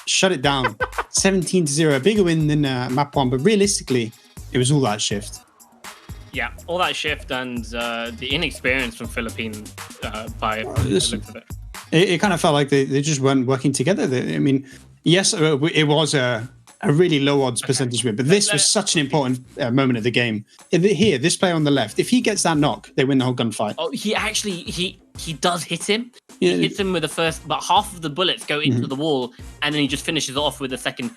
shut it down. 17-0. A bigger win than map 1, but realistically, it was all that shift. Yeah, all that shift and the inexperience from Philippines by the looks of it. It kind of felt like they just weren't working together. I mean, yes, it was a really low odds percentage win, but this was such an important moment of the game. Here, this player on the left, if he gets that knock, they win the whole gunfight. Oh, he does hit him. Yeah. He hits him with the first, but half of the bullets go into the wall, and then he just finishes off with the second.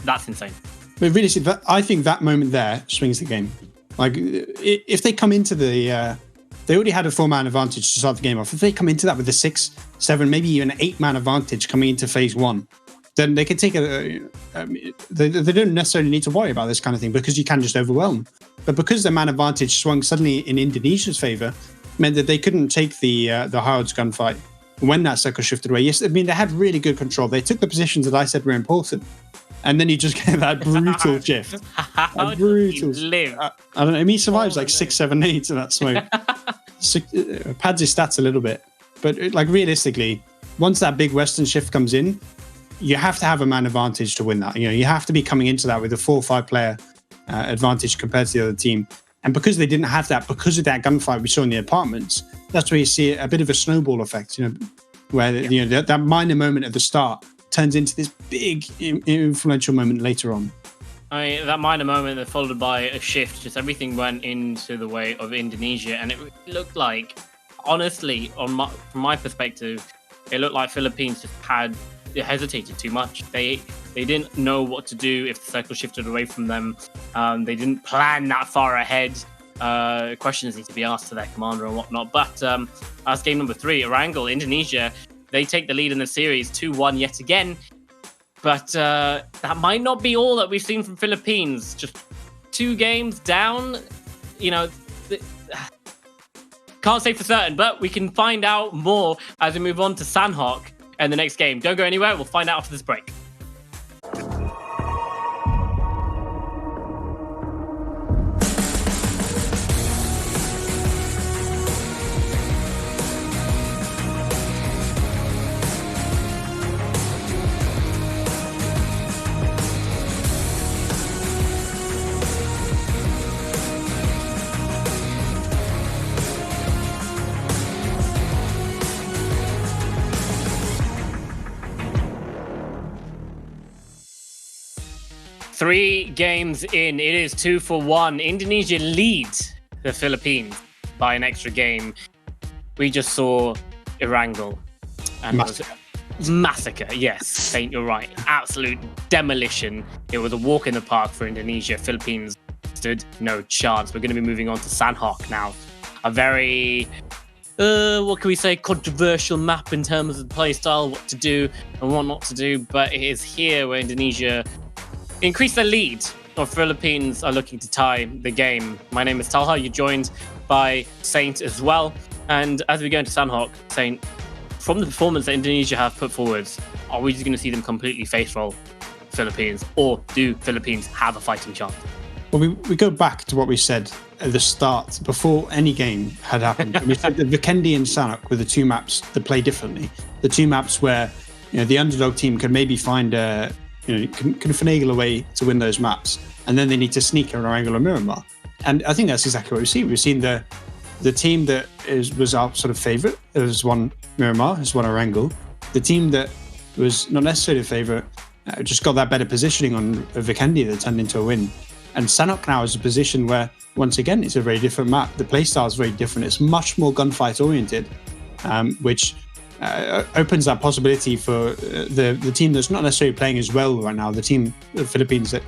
That's insane. But really, I think that moment there swings the game. Like, if they come into the... they already had a 4-man advantage to start the game off. If they come into that with a 6, 7, maybe even an 8-man advantage coming into phase 1, then they can take they don't necessarily need to worry about this kind of thing because you can just overwhelm. But because the man advantage swung suddenly in Indonesia's favor, meant that they couldn't take the high odds gunfight when that circle shifted away. Yes, I mean, they had really good control. They took the positions that I said were important. And then you just get that brutal shift. How brutal. Does he live? I don't know. I mean, he survives like 6, 7, 8 in that smoke. Pads his stats a little bit. But like realistically, once that big Western shift comes in, you have to have a man advantage to win that. You know, you have to be coming into that with a 4 or 5 player advantage compared to the other team. And because they didn't have that, because of that gunfight we saw in the apartments, that's where you see a bit of a snowball effect, you know, where you know that minor moment at the start turns into this big influential moment later on. I mean, that minor moment that followed by a shift, just everything went into the way of Indonesia, and it looked like, honestly, from my perspective, it looked like Philippines just hesitated too much. They didn't know what to do if the circle shifted away from them. They didn't plan that far ahead. Questions need to be asked to their commander and whatnot. But that's game number 3, Erangel, Indonesia. They take the lead in the series 2-1 yet again. But that might not be all that we've seen from Philippines. Just 2 games down. You know, can't say for certain, but we can find out more as we move on to Sanhok and the next game. Don't go anywhere. We'll find out after this break. 3 games in, it is 2-1. Indonesia leads the Philippines by an extra game. We just saw a wrangle. And it was massacre. Yes, Saint, you're right. Absolute demolition. It was a walk in the park for Indonesia. Philippines stood no chance. We're going to be moving on to Sanhok now. A very, what can we say, controversial map in terms of the play style, what to do and what not to do. But it is here where Indonesia increase their lead, or Philippines are looking to tie the game. My name is Talha. You're joined by Saint as well. And as we go into Sanhok, Saint, from the performance that Indonesia have put forward, are we just going to see them completely face roll Philippines, or do Philippines have a fighting chance? Well, we go back to what we said at the start, before any game had happened. We said that Vikendi and Sanhok were the two maps that play differently. The two maps where the underdog team can maybe find can finagle a way to win those maps, and then they need to sneak around Wrangle or Miramar. And I think that's exactly what we've seen. We've seen the team that was our sort of favourite has won Miramar, has won Wrangle. The team that was not necessarily a favourite just got that better positioning on Vikendi that turned into a win. And Sanhok now is a position where, once again, it's a very different map. The playstyle is very different. It's much more gunfight oriented, which opens that possibility for the team that's not necessarily playing as well right now. The team, the Philippines, that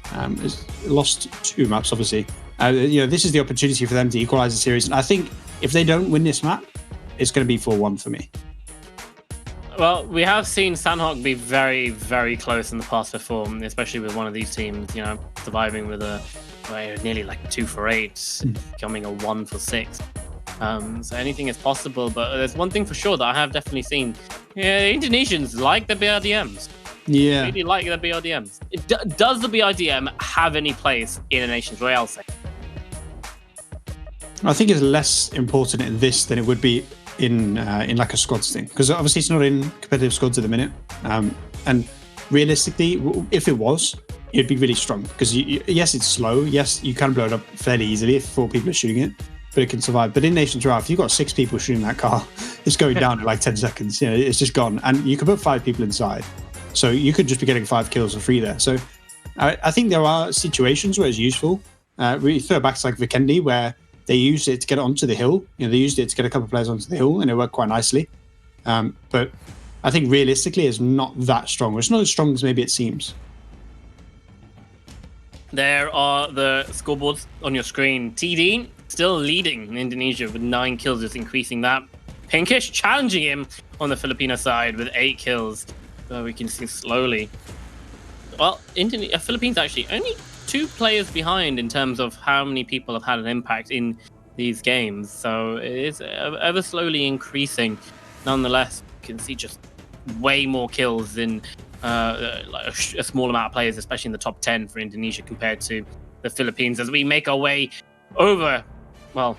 has lost 2 maps, obviously. This is the opportunity for them to equalize the series. And I think if they don't win this map, it's going to be 4-1 for me. Well, we have seen Sanhok be very, very close in the past before, especially with one of these teams, surviving with nearly like 2 for 8, becoming a 1 for 6. So anything is possible, but there's one thing for sure that I have definitely seen. Indonesians like the BRDMs. Yeah. Really like the BRDMs. Does the BRDM have any place in a Nations Royale set? I think it's less important in this than it would be in like a squads thing, because obviously it's not in competitive squads at the minute. And realistically, if it was, it'd be really strong, because yes, it's slow. Yes, you can blow it up fairly easily if 4 people are shooting it, but it can survive. But in Nations Royale, if you've got 6 people shooting that car, it's going down in like 10 seconds. It's just gone. And you can put 5 people inside. So you could just be getting 5 kills for free there. So I think there are situations where it's useful. We throw back to like Vikendi, where they used it to get onto the hill. They used it to get a couple of players onto the hill, and it worked quite nicely. But I think realistically, it's not that strong. It's not as strong as maybe it seems. There are the scoreboards on your screen. TD still leading in Indonesia with 9 kills, just increasing that. Pinkish challenging him on the Filipino side with 8 kills. We can see slowly. Well, Philippines actually only 2 players behind in terms of how many people have had an impact in these games. So it is ever slowly increasing. Nonetheless, you can see just way more kills than a small amount of players, especially in the top 10 for Indonesia compared to the Philippines. As we make our way over, well,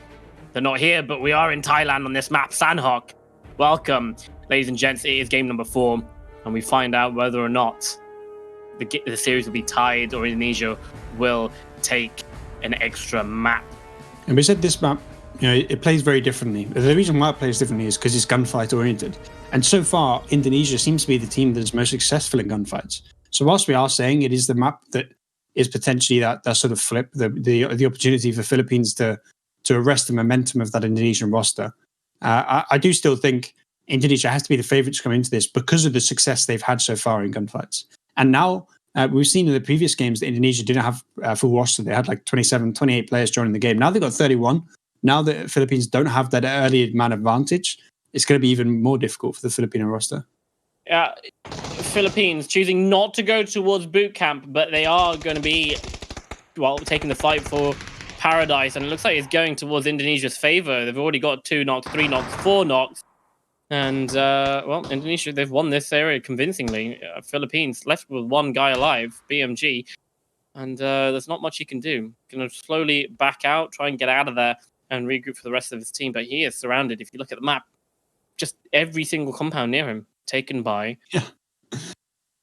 they're not here, but we are in Thailand on this map, Sanhok. Welcome, ladies and gents. It is game number 4. And we find out whether or not the series will be tied or Indonesia will take an extra map. And we said this map, it plays very differently. The reason why it plays differently is because it's gunfight oriented. And so far, Indonesia seems to be the team that is most successful in gunfights. So whilst we are saying it is the map that is potentially that sort of flip, the opportunity for Philippines to arrest the momentum of that Indonesian roster, I do still think Indonesia has to be the favourites to come into this because of the success they've had so far in gunfights. And now we've seen in the previous games that Indonesia didn't have a full roster. They had like 27, 28 players joining the game. Now they've got 31. Now the Philippines don't have that early man advantage. It's going to be even more difficult for the Filipino roster. Philippines choosing not to go towards boot camp, but they are going to be, taking the fight for Paradise. And it looks like it's going towards Indonesia's favour. They've already got 2 knocks, 3 knocks, 4 knocks. And, Indonesia, they've won this area convincingly. Philippines left with 1 guy alive, BMG. And there's not much he can do. Going to slowly back out, try and get out of there and regroup for the rest of his team. But he is surrounded. If you look at the map, just every single compound near him taken by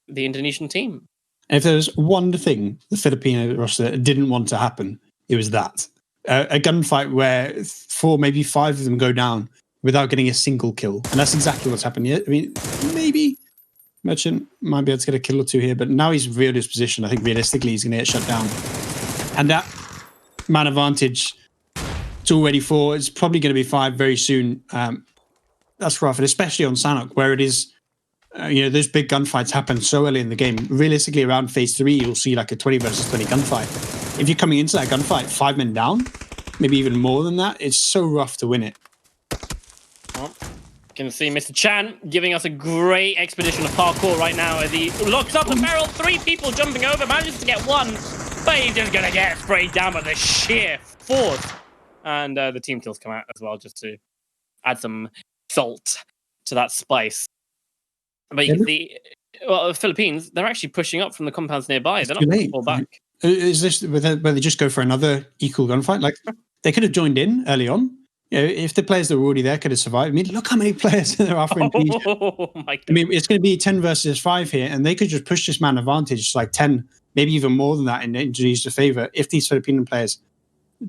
the Indonesian team. And if there was one thing the Filipino roster didn't want to happen, it was that. A gunfight where 4, maybe 5 of them go down without getting a single kill. And that's exactly what's happened here. I mean, maybe Merchant might be able to get a kill or two here, but now he's revealed his position. I think realistically he's going to get shut down. And that man advantage, it's already 4. It's probably going to be 5 very soon. That's rough, and especially on Sanhok, where it is, those big gunfights happen so early in the game. Realistically, around phase 3, you'll see like a 20 versus 20 gunfight. If you're coming into that gunfight 5 men down, maybe even more than that, it's so rough to win it. Well, you can see Mr. Chan giving us a great expedition of parkour right now as he locks up the barrel. 3 people jumping over, manages to get 1, but he's just going to get sprayed down by the sheer force. And the team kills come out as well, just to add some salt to that spice. But you can see, well, the Philippines, they're actually pushing up from the compounds nearby. They're not going to fall back. Is this where they just go for another equal gunfight? Like, they could have joined in early on. If the players that were already there could have survived. I mean, look how many players there are for Indonesia. Oh, my God. I mean, it's going to be 10 versus 5 here, and they could just push this man advantage like 10, maybe even more than that in Indonesia's favor if these Filipino players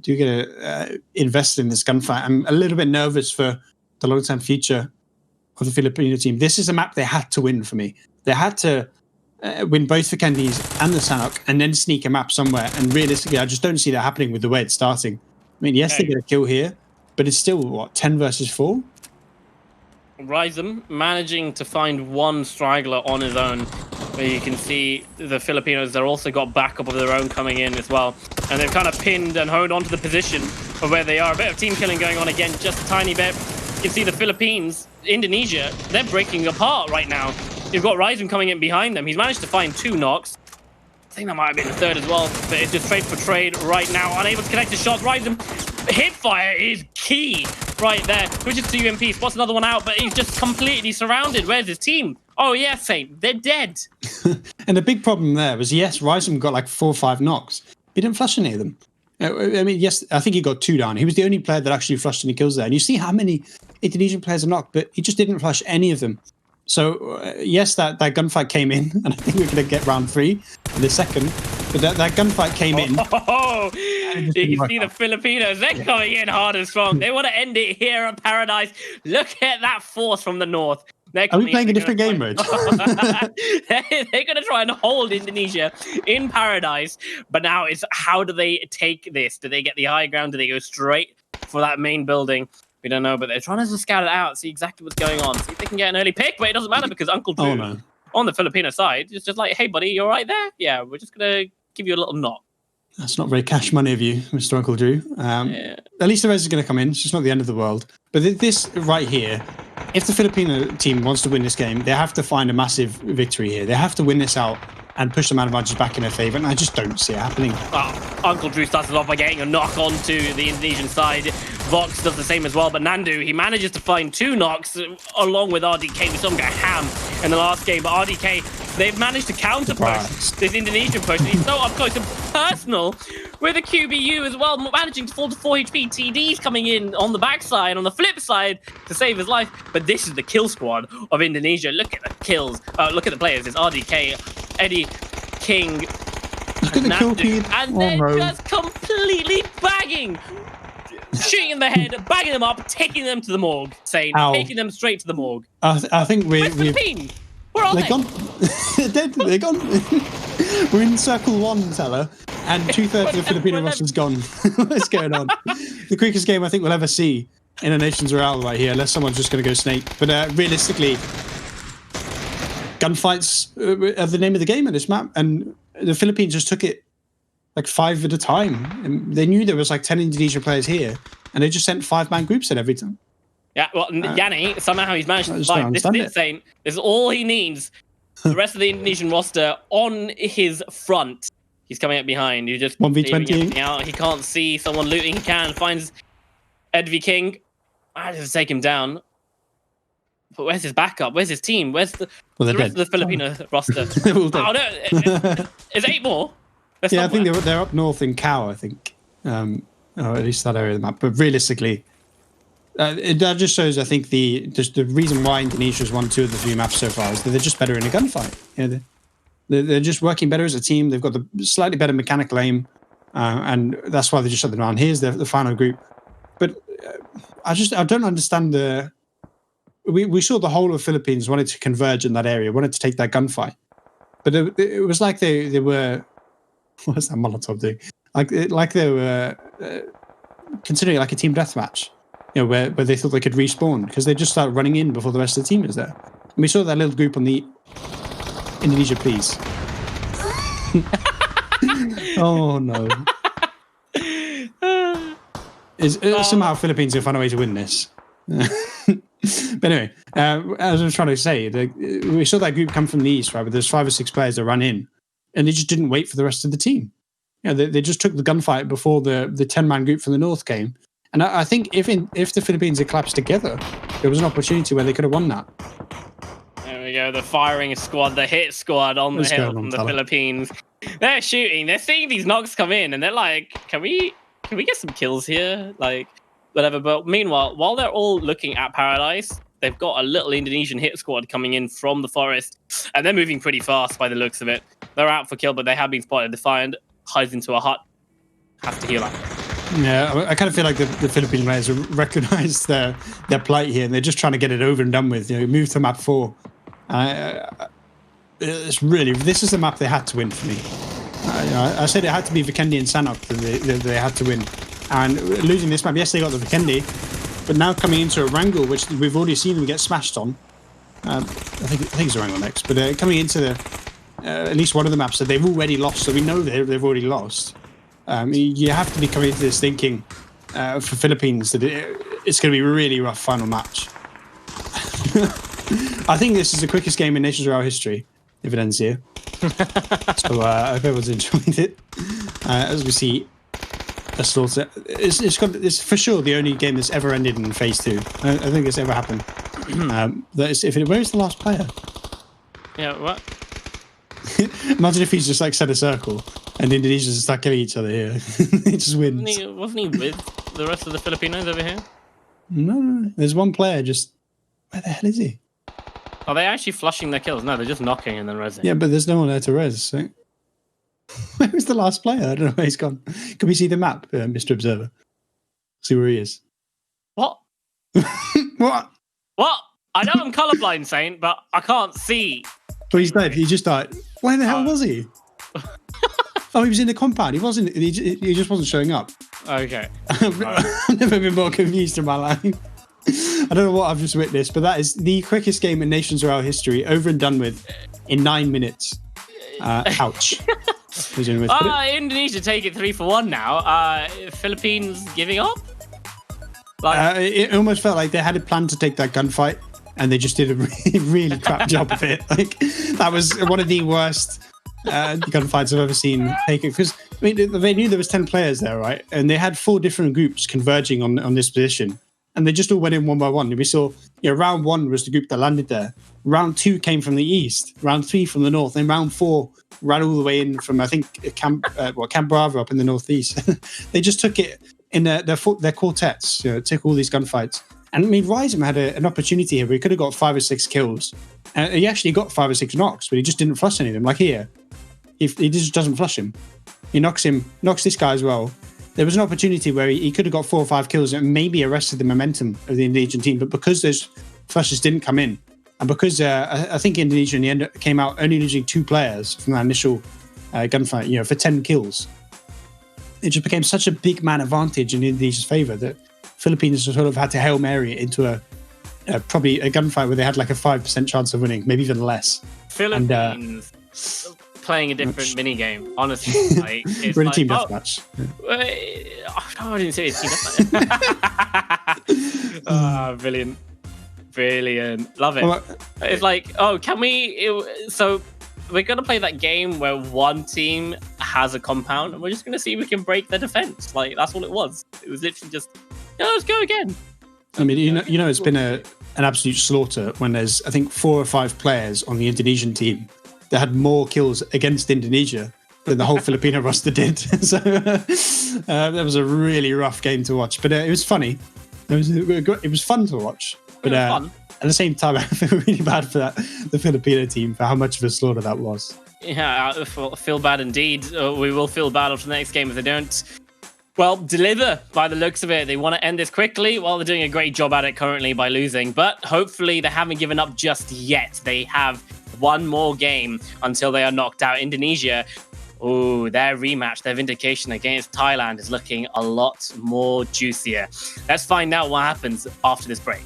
do get to invest in this gunfight. I'm a little bit nervous for the long-term future of the Filipino team. This is a map they had to win for me. They had to win both the Candies and the Sanhok and then sneak a map somewhere. And realistically, I just don't see that happening with the way it's starting. I mean, yes, they get a kill here, but it's still, what, 10 versus 4? Rysum managing to find 1 straggler on his own. Where you can see the Filipinos, they're also got backup of their own coming in as well. And they've kind of pinned and honed onto the position of where they are. A bit of team killing going on again, just a tiny bit. You can see the Philippines, Indonesia, they're breaking apart right now. You've got Rysum coming in behind them. He's managed to find 2 knocks. I think that might have been the 3rd as well, but it's just trade for trade right now. Unable to connect the shots. Rysum, hip fire is key right there. Switches to UMP, spots another one out, but he's just completely surrounded. Where's his team? Oh, yeah, Saint, they're dead. And the big problem there was, yes, Rysum got like 4 or 5 knocks. He didn't flush any of them. I mean, yes, I think he got 2 down. He was the only player that actually flushed any kills there. And you see how many Indonesian players are knocked, but he just didn't flush any of them. So, yes, that gunfight came in, and I think we're going to get round 3 in the second. But that gunfight came in. Oh, you can see the Filipinos, they're coming in hard and strong. They want to end it here at Paradise. Look at that force from the north. Are we playing a different game mode? They're going to try and hold Indonesia in Paradise. But now it's how do they take this? Do they get the high ground? Do they go straight for that main building? We don't know, but they're trying to scout it out, see exactly what's going on, see if they can get an early pick, but it doesn't matter because Uncle Drew on the Filipino side is just like, hey, buddy, you're right there? Yeah, we're just going to give you a little knock. That's not very cash money of you, Mr. Uncle Drew. At least the res is going to come in. It's just not the end of the world. But this right here, if the Filipino team wants to win this game, they have to find a massive victory here. They have to win this out and push the man advantage back in their favour, and I just don't see it happening. Uncle Drew starts it off by getting a knock onto the Indonesian side. Vox does the same as well, but Nandu, he manages to find 2 knocks along with RDK. We saw him get ham in the last game, but RDK, they've managed to counter-push this Indonesian push. And he's so up close and personal with a QBU as well, managing to fall to 4 HP. TD's coming in on the backside, on the flip side, to save his life. But this is the kill squad of Indonesia. Look at the kills. Look at the players. It's RDK, Eddie, King, Nandu, and they're just completely bagging. Shooting in the head, bagging them up, taking them to the morgue, taking them straight to the morgue. I think we're Where are they? Gone. They're dead. They're gone. We're in circle 1, Teller, and 2/3 of the Filipino roster's gone. What's going on? The quickest game I think we'll ever see in a Nations Royale right here, unless someone's just going to go snake. But realistically, gunfights are the name of the game in this map, and the Philippines just took it like 5 at a time. And they knew there was like 10 Indonesian players here, and they just sent 5-man groups in every time. Yeah, well, Yanni, somehow he's managed to survive. This is insane. This is all he needs. The rest of the Indonesian roster on his front. He's coming up behind. He's just 1v20 out. He can't see someone looting. He finds Edvi King. I just take him down. But where's his backup? Where's his team? Where's the rest of the Filipino roster? Oh, no. Is 8 more? I think they're up north in Kao, I think. Or at least that area of the map. But realistically, that just shows, I think, the reason why Indonesia's won 2 of the 3 maps so far is that they're just better in a gunfight. They're just working better as a team. They've got the slightly better mechanical aim, and that's why they just shut them down. Here's the final group. But I don't understand we saw the whole of the Philippines wanted to converge in that area, wanted to take that gunfight. But it was like they were, what's that Molotov doing? Like they were considering it like a team deathmatch, where they thought they could respawn because they just started running in before the rest of the team was there. And we saw that little group on the Indonesia, please. Oh no. Somehow Philippines will find a way to win this. But anyway, as I was trying to say, we saw that group come from the east, right? But there's 5 or 6 players that ran in, and they just didn't wait for the rest of the team. They just took the gunfight before the 10-man group from the north came. And I think if the Philippines had collapsed together, there was an opportunity where they could have won that. There we go, the firing squad, the hit squad on the hill from the Philippines. They're shooting, they're seeing these knocks come in, and they're like, can we get some kills here? Like, whatever. But meanwhile, while they're all looking at Paradise, they've got a little Indonesian hit squad coming in from the forest, and they're moving pretty fast by the looks of it. They're out for kill, but they have been spotted. Defiant hides into a hut, has to heal up. Yeah, I kind of feel like the Philippine players have recognised their plight here, and they're just trying to get it over and done with. Move to map 4. This is the map they had to win for me. I said it had to be Vikendi and Sanok that they had to win. And losing this map, yes, they got the Vikendi, but now coming into a Wrangle, which we've already seen them get smashed on. I think it's a Wrangle next, but coming into at least one of the maps that they've already lost, so we know they've already lost. You have to be coming into this thinking for Philippines that it's going to be a really rough final match. I think this is the quickest game in Nations Royale history, if it ends here. So I hope everyone's enjoyed it. As we see a slaughter, it's for sure the only game that's ever ended in phase 2. I think it's ever happened. Where's the last player? Yeah, what? Imagine if he's just like set a circle and Indonesians just start killing each other here. He just wins. Wasn't he with the rest of the Filipinos over here? No. There's one player just... Where the hell is he? Are they actually flushing their kills? No, they're just knocking and then resing. Yeah, but there's no one there to res. So... Where was the last player? I don't know where he's gone. Can we see the map, Mr. Observer? See where he is. What? What? What? I know I'm colorblind, Saint, but I can't see. Well, he's dead. He just died. Where the hell was he? Oh, he was in the compound. He wasn't. He just wasn't showing up. Okay. I've never been more confused in my life. I don't know what I've just witnessed, but that is the quickest game in Nations Royale history, over and done with in 9 minutes. Ouch. Indonesia take it 3-1 now. Philippines giving up? It almost felt like they had a plan to take that gunfight, and they just did a really crap job of it. Like, that was one of the worst gunfights I've ever seen taken. Because they knew there was 10 players there, right? And they had 4 different groups converging on this position, and they just all went in one by one. And we saw, round 1 was the group that landed there. Round 2 came from the east. Round 3 from the north. And round 4 ran all the way in from, I think, Camp Bravo up in the northeast. They just took it in their quartets. Took all these gunfights. And I mean, Ryzem had an opportunity here where he could have got 5 or 6 kills. He actually got 5 or 6 knocks, but he just didn't flush any of them. Like here, he just doesn't flush him. He knocks this guy as well. There was an opportunity where he could have got 4 or 5 kills and maybe arrested the momentum of the Indonesian team. But because those flushes didn't come in, and because I think Indonesia in the end came out only losing 2 players from that initial gunfight, for 10 kills, it just became such a big man advantage in Indonesia's favour that Philippines sort of had to Hail Mary it into probably a gunfight where they had like a 5% chance of winning, maybe even less. Philippines playing a different mini game, honestly. Like, it's we're in a team deathmatch. I didn't say it's team deathmatch. Brilliant. Love it. It's like, can we... So we're going to play that game where one team has a compound and we're just going to see if we can break their defense. Like, that's all it was. It was literally just, let's go again. I mean, it's been an absolute slaughter when there's, I think, 4 or 5 players on the Indonesian team that had more kills against Indonesia than the whole Filipino roster did. So that was a really rough game to watch, but it was funny. It was fun to watch, but at the same time, I feel really bad for the Filipino team for how much of a slaughter that was. Yeah, I feel bad indeed. We will feel bad after the next game if they don't Well, deliver by the looks of it. They want to end this quickly. Well, they're doing a great job at it currently by losing, but hopefully they haven't given up just yet. They have one more game until they are knocked out. Indonesia, oh, their rematch, their vindication against Thailand is looking a lot more juicier. Let's find out what happens after this break.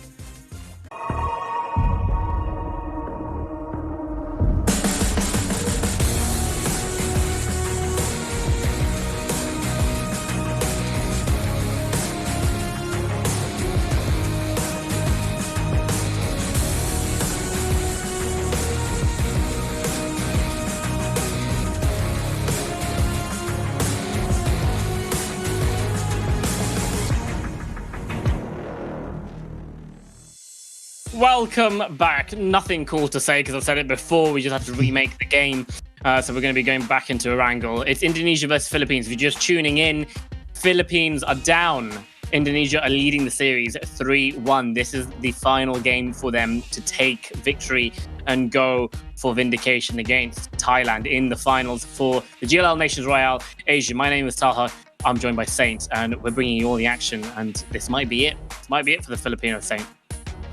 Welcome back. Nothing cool to say because I've said it before. We just have to remake the game. So we're going to be going back into a wrangle. It's Indonesia versus Philippines. If you're just tuning in, Philippines are down. Indonesia are leading the series 3-1. This is the final game for them to take victory and go for vindication against Thailand in the finals for the GLL Nations Royale Asia. My name is Talha. I'm joined by Saint, and we're bringing you all the action. And this might be it. This might be it for the Filipino Saint.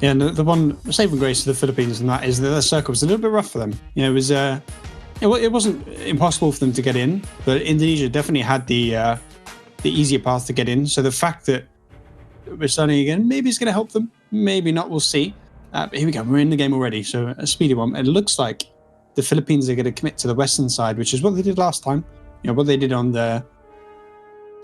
Yeah, and the one saving grace to the Philippines and that is that the circle was a little bit rough for them. You know, it wasn't impossible for them to get in, but Indonesia definitely had the easier path to get in. So the fact that we're starting again, maybe it's going to help them, maybe not. We'll see. But here we go. We're in the game already. So a speedy one. It looks like the Philippines are going to commit to the western side, which is what they did last time. You know, what they did on the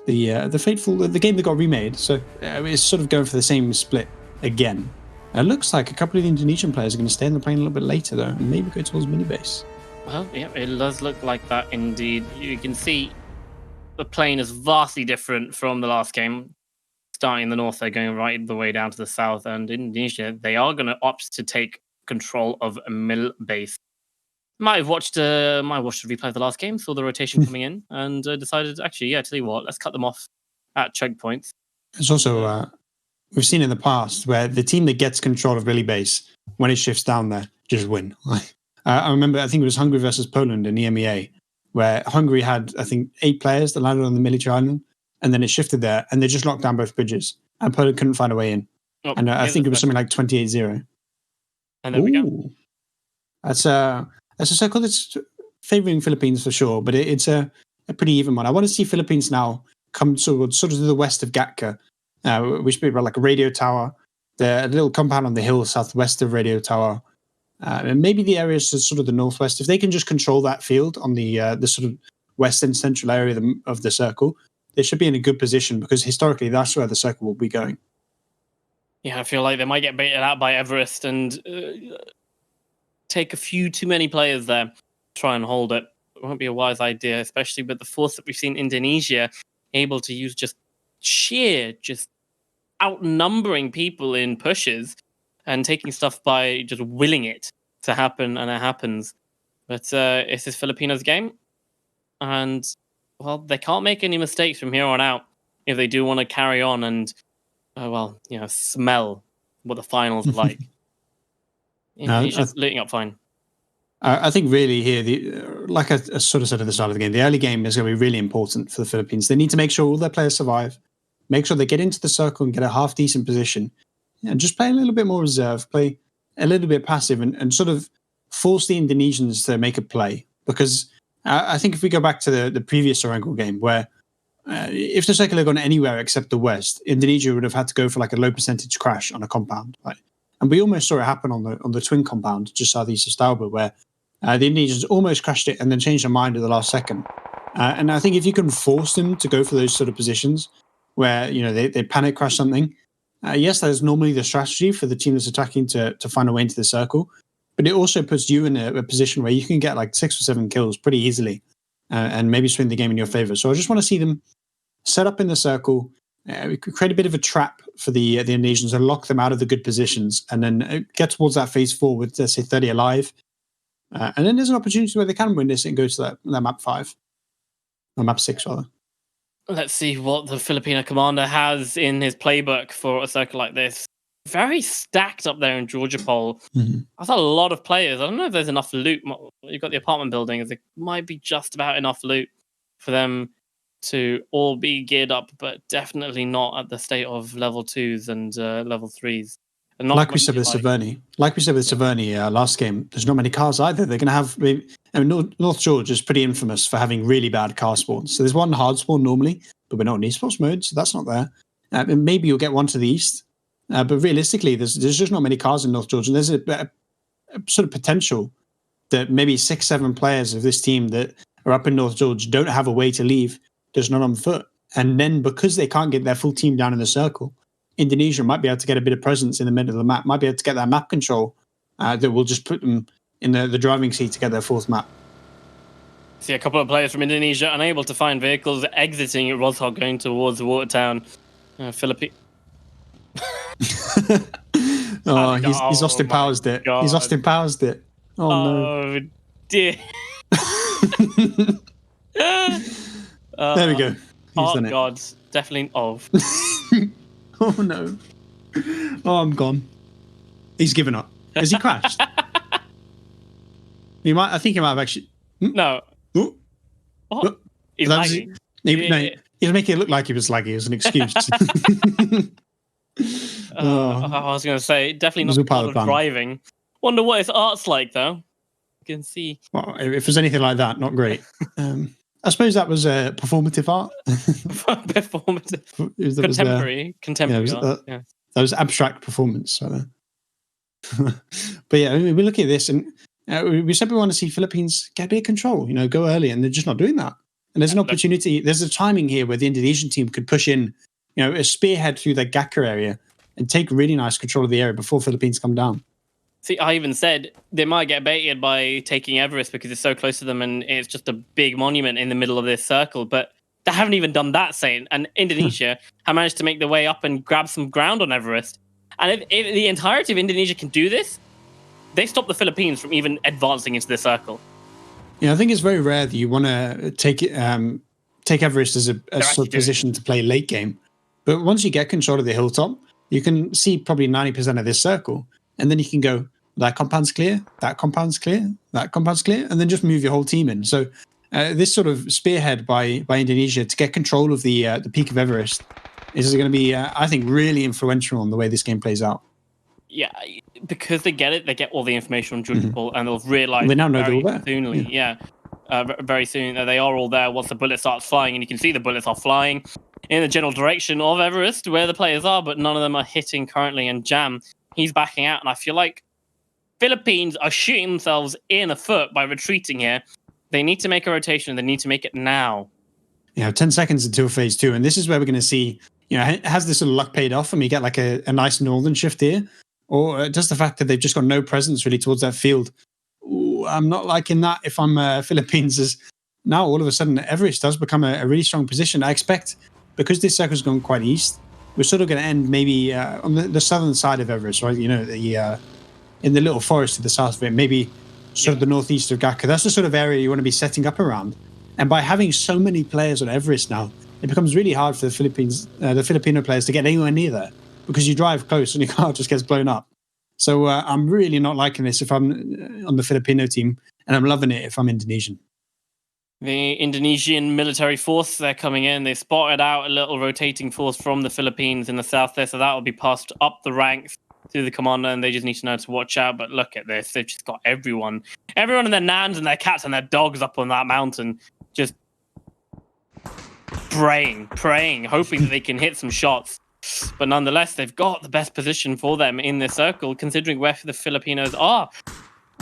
game that got remade. So it's sort of going for the same split again. It looks like a couple of the Indonesian players are going to stay in the plane a little bit later, though, and maybe go towards mini base. Well, yeah, it does look like that indeed. You can see the plane is vastly different from the last game. Starting in the north, they're going right the way down to the south, and Indonesia, they are going to opt to take control of a mill base. Might have watched a replay of the last game, saw the rotation coming in, and decided, actually, yeah, tell you what, let's cut them off at choke points. It's also... we've seen in the past where the team that gets control of Billy Base, when it shifts down there, just win. I remember, I think it was Hungary versus Poland in EMEA, where Hungary had, I think, 8 players that landed on the military island, and then it shifted there, and they just locked down both bridges, and Poland couldn't find a way in. Oh, and I think it was something like 28-0. And there we go. That's a circle that's favouring Philippines for sure, but it's a pretty even one. I want to see Philippines now come towards sort of to the west of Gatka, which would be about like a radio tower, the little compound on the hill southwest of radio tower, and maybe the areas to sort of the northwest. If they can just control that field on the sort of western central area of the circle, they should be in a good position because historically that's where the circle will be going. Yeah, I feel like they might get baited out by Everest and take a few too many players there, try and hold it. It won't be a wise idea, especially with the force that we've seen Indonesia able to use just outnumbering people in pushes and taking stuff by just willing it to happen, and it happens. But it's this Filipinos game, and well, they can't make any mistakes from here on out if they do want to carry on and smell what the finals are like. He's just looting up fine. I think really here, like I sort of said at the start of the game, the early game is going to be really important for the Philippines. They need to make sure all their players survive, make sure they get into the circle and get a half-decent position, and just play a little bit more reserve, play a little bit passive, and sort of force the Indonesians to make a play. Because I think if we go back to the previous Orangul game, where if the circle had gone anywhere except the west, Indonesia would have had to go for like a low percentage crash on a compound. Right? And we almost saw it happen on the twin compound just southeast of Stauber, where the Indonesians almost crashed it and then changed their mind at the last second. And I think if you can force them to go for those sort of positions where they panic crash something, yes, that is normally the strategy for the team that's attacking to find a way into the circle, but it also puts you in a position where you can get like 6 or 7 kills pretty easily and maybe swing the game in your favor. So I just want to see them set up in the circle, create a bit of a trap for the Indonesians and lock them out of the good positions, and then get towards that phase 4 with, let's say, 30 alive. And then there's an opportunity where they can win this and go to that map 5. Or map 6, rather. Let's see what the Filipino commander has in his playbook for a circle like this. Very stacked up there in Georgia Pole. Mm-hmm. That's a lot of players. I don't know if there's enough loot. You've got the apartment buildings. There might be just about enough loot for them to all be geared up, but definitely not at the state of level 2s and level 3s. And not Like we said with Severny, last game, there's not many cars either. They're going to have. I mean, North Georgia is pretty infamous for having really bad car spawns. So there's one hard spawn normally, but we're not in esports mode, so that's not there. And maybe you'll get one to the east, but realistically, there's just not many cars in North Georgia. And there's a sort of potential that maybe 6-7 players of this team that are up in North Georgia don't have a way to leave, just not on foot. And then because they can't get their full team down in the circle, Indonesia might be able to get a bit of presence in the middle of the map, might be able to get that map control that will just put them in the driving seat to get their fourth map. See a couple of players from Indonesia unable to find vehicles exiting Rothog going towards Watertown. Philippines. He's Austin Powers it. God. He's Austin Powers it. Oh no. Dear. There we go. Oh God, definitely. Oh. Oh no. Oh, I'm gone. He's given up. Has he crashed? I think he might have actually. No. Oh. Oh. He's lagging. He was making it look like he was laggy as an excuse. I was going to say, definitely not part of driving. Wonder what his art's like, though. You can see. Well, if there's anything like that, not great. I suppose that was performative art. Contemporary art. That was abstract performance. So. But yeah, we look at this and we said we want to see Philippines get a bit of control, go early, and they're just not doing that. And there's an opportunity. There's a timing here where the Indonesian team could push in, a spearhead through the Gaka area and take really nice control of the area before Philippines come down. See, I even said they might get baited by taking Everest because it's so close to them and it's just a big monument in the middle of this circle. But they haven't even done that, Saint. And Indonesia have managed to make their way up and grab some ground on Everest. And if the entirety of Indonesia can do this, they stop the Philippines from even advancing into the circle. Yeah, I think it's very rare that you want to take Everest as a sort of position to play late game. But once you get control of the hilltop, you can see probably 90% of this circle. And then you can go, that compound's clear, that compound's clear, that compound's clear, and then just move your whole team in. So this sort of spearhead by Indonesia to get control of the peak of Everest is going to be, I think, really influential on the way this game plays out. Yeah, because they get all the information on Juniper, and they'll realize they now know they're all there. Very soon they are all there once the bullet starts flying, and you can see the bullets are flying in the general direction of Everest where the players are, but none of them are hitting currently. And Jam, he's backing out, and I feel like Philippines are shooting themselves in the foot by retreating here. They need to make a rotation. They need to make it now. 10 seconds until phase 2, and this is where we're going to see, has this sort of luck paid off and we get like a nice northern shift here? Or just the fact that they've just got no presence really towards that field. Ooh, I'm not liking that if I'm Philippines. As now all of a sudden Everest does become a really strong position. I expect, because this circle's gone quite east, we're sort of going to end maybe on the southern side of Everest, right? In the little forest to the south of it, maybe sort of the northeast of Gaka. That's the sort of area you want to be setting up around. And by having so many players on Everest now, it becomes really hard for the Filipino players to get anywhere near there, because you drive close and your car just gets blown up. So I'm really not liking this if I'm on the Filipino team, and I'm loving it if I'm Indonesian. The Indonesian military force, they're coming in. They spotted out a little rotating force from the Philippines in the south there, so that will be passed up the ranks to the commander, and they just need to know to watch out. But look at this. They've just got everyone and their nans and their cats and their dogs up on that mountain, just praying, hoping that they can hit some shots. But nonetheless, they've got the best position for them in this circle, considering where the Filipinos are.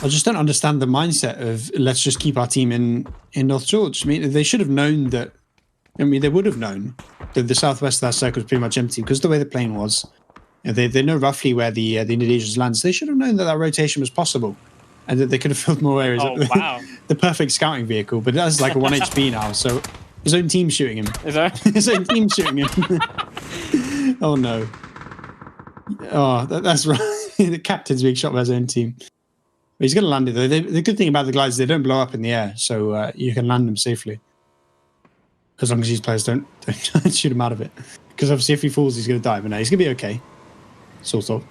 I just don't understand the mindset of let's just keep our team in North George. I mean, they should have known that. I mean, they would have known that the southwest of that circle was pretty much empty because the way the plane was. They know roughly where the Indonesians land. So they should have known that rotation was possible and that they could have filled more areas. Oh, wow. The perfect scouting vehicle, but that's like a 1 HP now. So his own team shooting him. Is that? His own team shooting him. Oh, no. Oh, that's right. The captain's being shot by his own team. But he's going to land it, though. The good thing about the gliders, they don't blow up in the air, so you can land them safely. As long as these players don't shoot him out of it. Because obviously if he falls, he's going to die. But no, he's going to be okay. Sort of.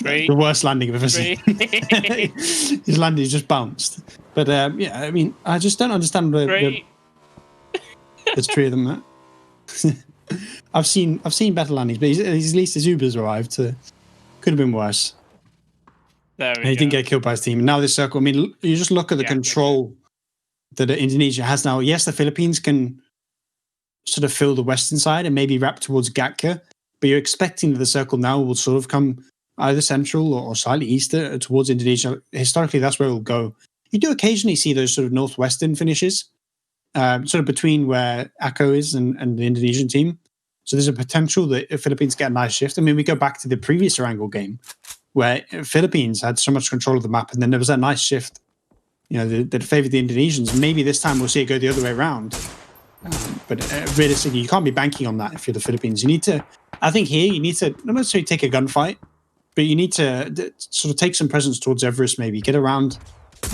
The worst landing I've ever seen. His landing just bounced. But, yeah, I mean, I just don't understand There's 3 of them. I've seen better landings, but at least his Uber's arrived. So could have been worse. There we and he go. didn't get killed by his team. And now this circle. I mean, you just look at the control that Indonesia has now. Yes, the Philippines can sort of fill the western side and maybe wrap towards Gatka, but you're expecting that the circle now will sort of come either central or slightly east towards Indonesia. Historically, that's where it will go. You do occasionally see those sort of northwestern finishes, sort of between where Akko is and the Indonesian team. So there's a potential that the Philippines get a nice shift. I mean, we go back to the previous Erangel game where Philippines had so much control of the map, and then there was that nice shift, that favored the Indonesians. Maybe this time we'll see it go the other way around. But realistically, you can't be banking on that if you're the Philippines. I think here you need to not necessarily take a gunfight, but you need to sort of take some presence towards Everest, maybe get around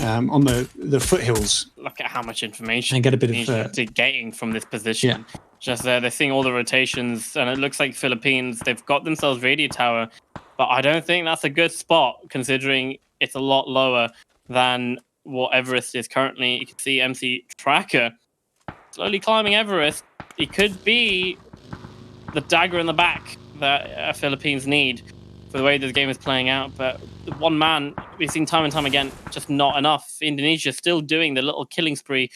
on the foothills. Look at how much information and get a bit of getting from this position. Yeah. Just they're seeing all the rotations, and it looks like Philippines, they've got themselves radio tower, but I don't think that's a good spot considering it's a lot lower than what Everest is currently. You can see MC Tracker slowly climbing Everest. It could be the dagger in the back that Philippines need for the way this game is playing out. But one man, we've seen time and time again, just not enough. Indonesia still doing the little killing spree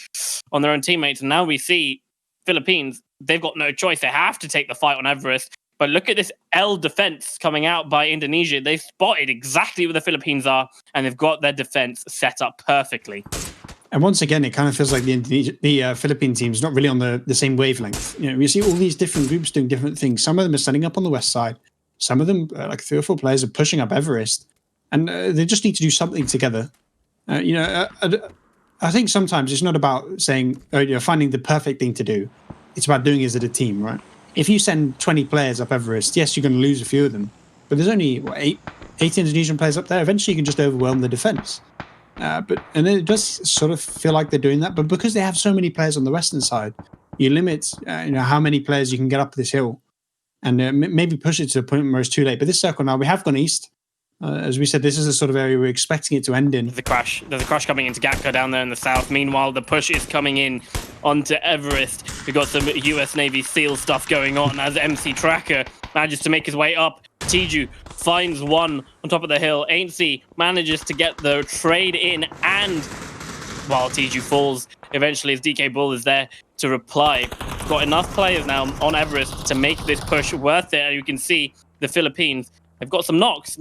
on their own teammates. And now we see Philippines, they've got no choice. They have to take the fight on Everest. But look at this L defense coming out by Indonesia. They've spotted exactly where the Philippines are, and they've got their defense set up perfectly. And once again, it kind of feels like the Philippine team's not really on the same wavelength. We see all these different groups doing different things. Some of them are setting up on the west side. Some of them, like 3 or 4 players, are pushing up Everest. And they just need to do something together. I think sometimes it's not about saying, finding the perfect thing to do. It's about doing it as a team, right? If you send 20 players up Everest, yes, you're going to lose a few of them. But there's only, 8 Indonesian players up there. Eventually, you can just overwhelm the defense. And it does sort of feel like they're doing that. But because they have so many players on the western side, you limit how many players you can get up this hill. And maybe push it to a point where it's too late. But this circle now, we have gone east. As we said, this is the sort of area we're expecting it to end in. There's a crash coming into Gatka down there in the south. Meanwhile, the push is coming in onto Everest. We've got some US Navy SEAL stuff going on as MC Tracker manages to make his way up. Tiju finds one on top of the hill. Ainsley manages to get the trade in, and while Tiju falls, eventually his DK Bull is there to reply. We've got enough players now on Everest to make this push worth it. And you can see the Philippines, they've got some knocks.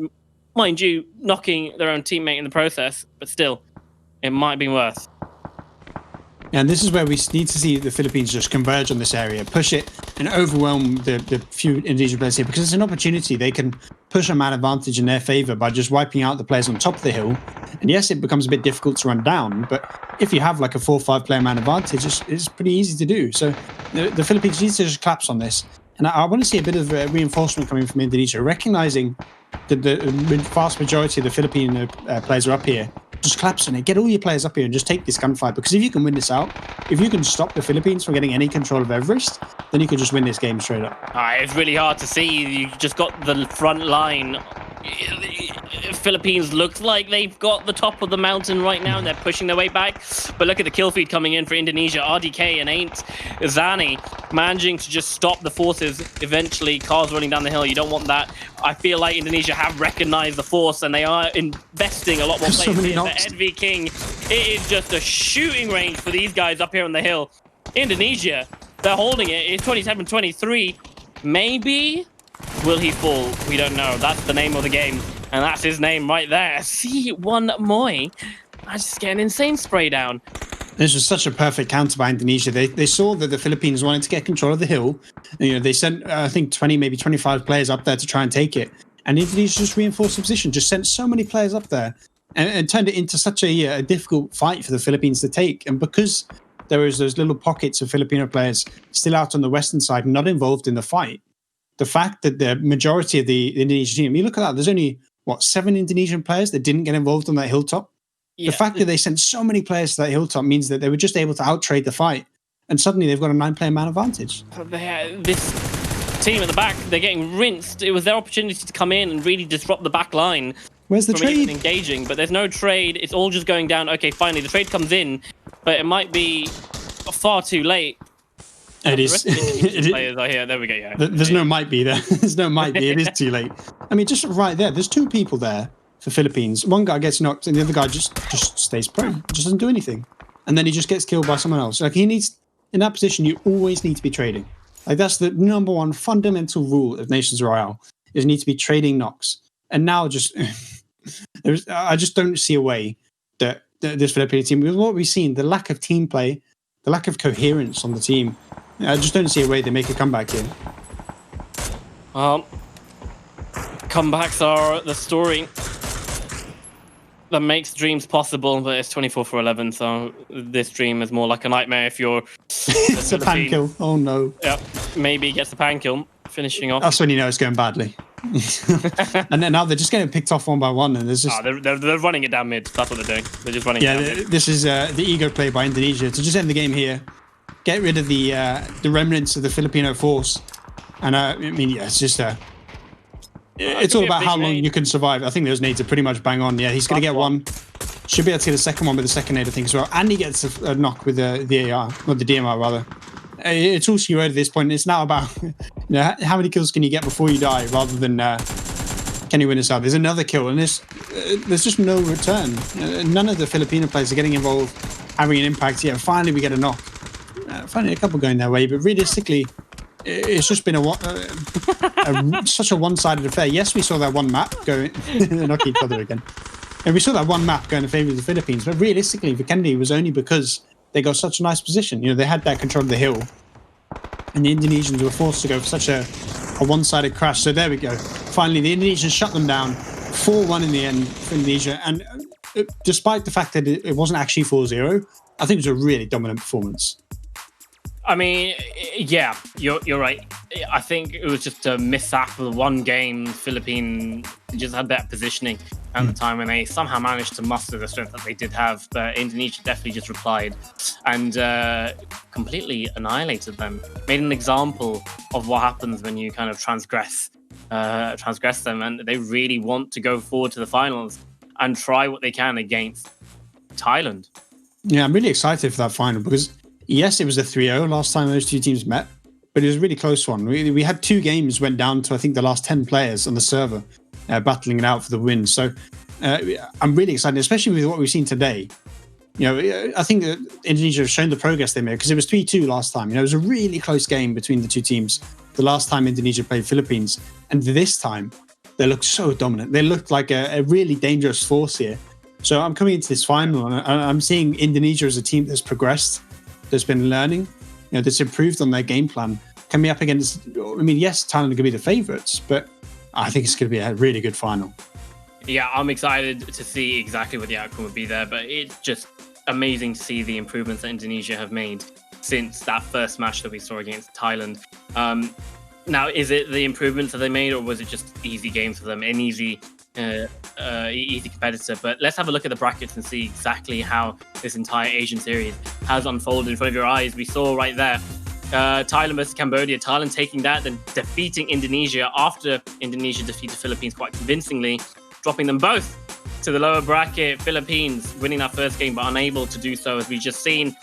Mind you, knocking their own teammate in the process, but still, it might be worse. And this is where we need to see the Philippines just converge on this area, push it, and overwhelm the few Indonesian players here, because it's an opportunity. They can push a man advantage in their favor by just wiping out the players on top of the hill. And yes, it becomes a bit difficult to run down, but if you have like a 4 or 5 player man advantage, it's pretty easy to do. So the Philippines needs to just collapse on this. And I want to see a bit of reinforcement coming from Indonesia, recognizing that the vast majority of the Philippine players are up here. Just collapse on it. Get all your players up here and just take this gunfight. Because if you can win this out, if you can stop the Philippines from getting any control of Everest, then you can just win this game straight up. It's really hard to see. You just got the front line. Philippines looks like they've got the top of the mountain right now, and they're pushing their way back. But look at the kill feed coming in for Indonesia. RDK and Ain't Zani managing to just stop the forces. Eventually, cars running down the hill. You don't want that. I feel like Indonesia have recognized the force, and they are investing a lot more players here. For EdV King, it is just a shooting range for these guys up here on the hill. Indonesia, they're holding it. It's 27-23. Maybe... will he fall? We don't know. That's the name of the game. And that's his name right there. C1 Moy. I just get an insane spray down. This was such a perfect counter by Indonesia. They saw that the Philippines wanted to get control of the hill. They sent, I think, 20, maybe 25 players up there to try and take it. And Indonesia just reinforced the position, just sent so many players up there and turned it into such a difficult fight for the Philippines to take. And because there was those little pockets of Filipino players still out on the western side, not involved in the fight, the fact that the majority of the Indonesian team, you look at that, there's only, 7 Indonesian players that didn't get involved on that hilltop? Yeah. The fact that they sent so many players to that hilltop means that they were just able to out-trade the fight, and suddenly they've got a 9-player man advantage. This team at the back, they're getting rinsed. It was their opportunity to come in and really disrupt the back line. Where's the trade? Even engaging, but there's no trade. It's all just going down. Okay, finally, the trade comes in, but it might be far too late. It The is. rest of the Indonesian players are here. There we go. Yeah. There's no might be there. There's no might be. It is too late. I mean, just right there. There's two people there for Philippines. One guy gets knocked, and the other guy just stays prone. Just doesn't do anything, and then he just gets killed by someone else. Like he needs in that position, you always need to be trading. Like that's the number one fundamental rule of Nations Royale is you need to be trading knocks. And now just I just don't see a way that this Philippine team, with what we've seen, the lack of team play, the lack of coherence on the team, I just don't see a way they make a comeback here. Comebacks are the story that makes dreams possible, but it's 24 for 11, so this dream is more like a nightmare if you're... It's a pan kill. Oh, no. Yep, maybe gets the pan kill, finishing off. That's when you know it's going badly. And then now they're just getting picked off one by one, and there's just... Oh, they're running it down mid. That's what they're doing. They're just running it down mid. This is the ego play by Indonesia to just end the game here, get rid of the remnants of the Filipino force. And I mean, yeah, it's just it's all about how long you can survive. I think those nades are pretty much bang on. Yeah, he's going to get one. Should be able to get a second one with the second nade, I think, as well. And he gets a knock with the AR, or the DMR, rather. It's all she wrote at this point. It's now about how many kills can you get before you die, rather than can you win this out. There's another kill, and there's just no return. None of the Filipino players are getting involved, having an impact. Yeah, finally we get a knock. Finally a couple going their way, but realistically, it's just been such a one-sided affair. Yes, we saw that one map go knock each other again, and we saw that one map go in favour of the Philippines. But realistically, Vikendi was only because they got such a nice position. They had that control of the hill, and the Indonesians were forced to go for such a one-sided crash. So there we go. Finally, the Indonesians shut them down, 4-1 in the end for Indonesia. And despite the fact that it wasn't actually 4-0, I think it was a really dominant performance. I mean, yeah, you're right. I think it was just a mishap of one game. Philippines just had that positioning at the time, and they somehow managed to muster the strength that they did have. But Indonesia definitely just replied and completely annihilated them. Made an example of what happens when you kind of transgress them, and they really want to go forward to the finals and try what they can against Thailand. Yeah, I'm really excited for that final because. Yes, it was a 3-0 last time those two teams met, but it was a really close one. We had two games went down to, I think, the last 10 players on the server battling it out for the win. So I'm really excited, especially with what we've seen today. I think that Indonesia have shown the progress they made because it was 3-2 last time. It was a really close game between the two teams the last time Indonesia played Philippines. And this time, they looked so dominant. They looked like a really dangerous force here. So I'm coming into this final and I'm seeing Indonesia as a team that's progressed, that's been learning, that's improved on their game plan, can be up against, I mean, yes, Thailand could be the favourites, but I think it's going to be a really good final. Yeah, I'm excited to see exactly what the outcome would be there, but it's just amazing to see the improvements that Indonesia have made since that first match that we saw against Thailand. Now, is it the improvements that they made, or was it just easy games for them, an easy competitor? But let's have a look at the brackets and see exactly how this entire Asian series has unfolded in front of your eyes. We saw right there Thailand versus Cambodia, Thailand taking that, then defeating Indonesia after Indonesia defeated Philippines quite convincingly, dropping them both to the lower bracket. Philippines winning that first game but unable to do so, as we just seen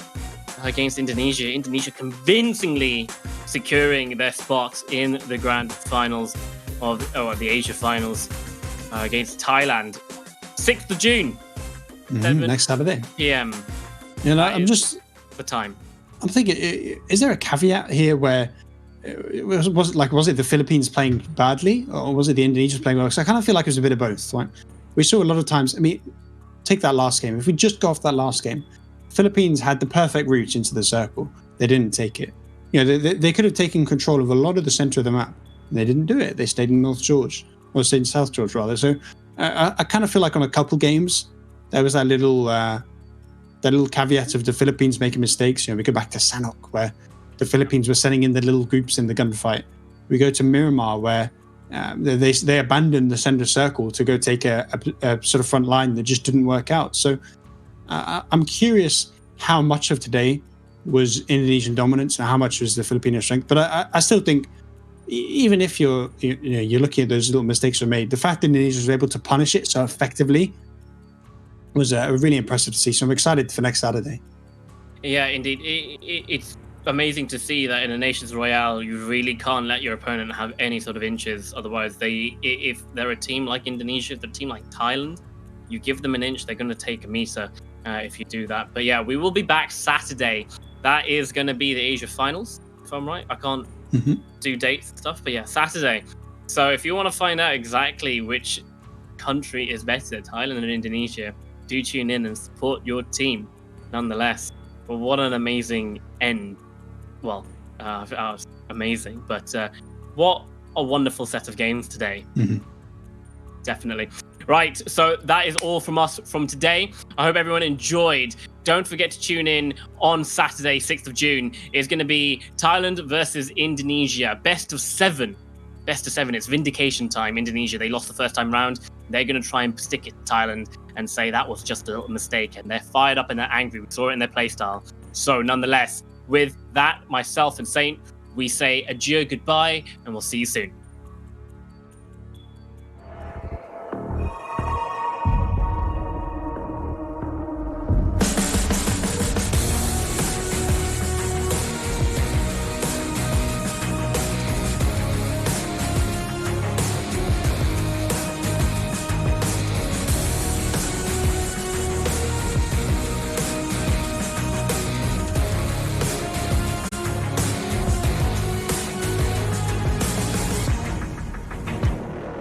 against Indonesia. Indonesia convincingly securing their spot in the grand finals of the Asia finals against Thailand. 6th of June. Next Saturday. PM. I'm just... The time. I'm thinking, is there a caveat here where... Was it the Philippines playing badly, or was it the Indonesians playing well? Because I kind of feel like it was a bit of both. Right? We saw a lot of times... I mean, take that last game. If we just go off that last game, Philippines had the perfect route into the circle. They didn't take it. They could have taken control of a lot of the center of the map. And they didn't do it. They stayed in North George. Or stayed in South George, rather. So I kind of feel like on a couple games, there was that little caveat of the Philippines making mistakes. We go back to Sanok, where the Philippines were sending in the little groups in the gunfight. We go to Miramar, where they abandoned the center circle to go take a sort of front line that just didn't work out. So I'm curious how much of today was Indonesian dominance and how much was the Filipino strength. But I still think, even if you're looking at those little mistakes were made, the fact that Indonesia was able to punish it so effectively was really impressive to see. So I'm excited for next Saturday. Yeah, indeed. It's amazing to see that in a Nations Royale, you really can't let your opponent have any sort of inches. Otherwise, if they're a team like Indonesia, if they're a team like Thailand, you give them an inch, they're going to take a meter if you do that. But yeah, we will be back Saturday. That is going to be the Asia Finals, if I'm right. I can't do dates and stuff, but yeah, Saturday. So if you want to find out exactly which country is better, Thailand and Indonesia, do tune in and support your team nonetheless. But what an amazing end. Well, amazing, but what a wonderful set of games today. Definitely. Right, so that is all from us from today. I hope everyone enjoyed. Don't forget to tune in on Saturday, 6th of June. It's going to be Thailand versus Indonesia. Best of 7. Best of 7. It's vindication time. Indonesia, they lost the first time round. They're going to try and stick it to Thailand and say that was just a little mistake. And they're fired up and they're angry. We saw it in their playstyle. So nonetheless, with that, myself and Saint, we say adieu, goodbye, and we'll see you soon.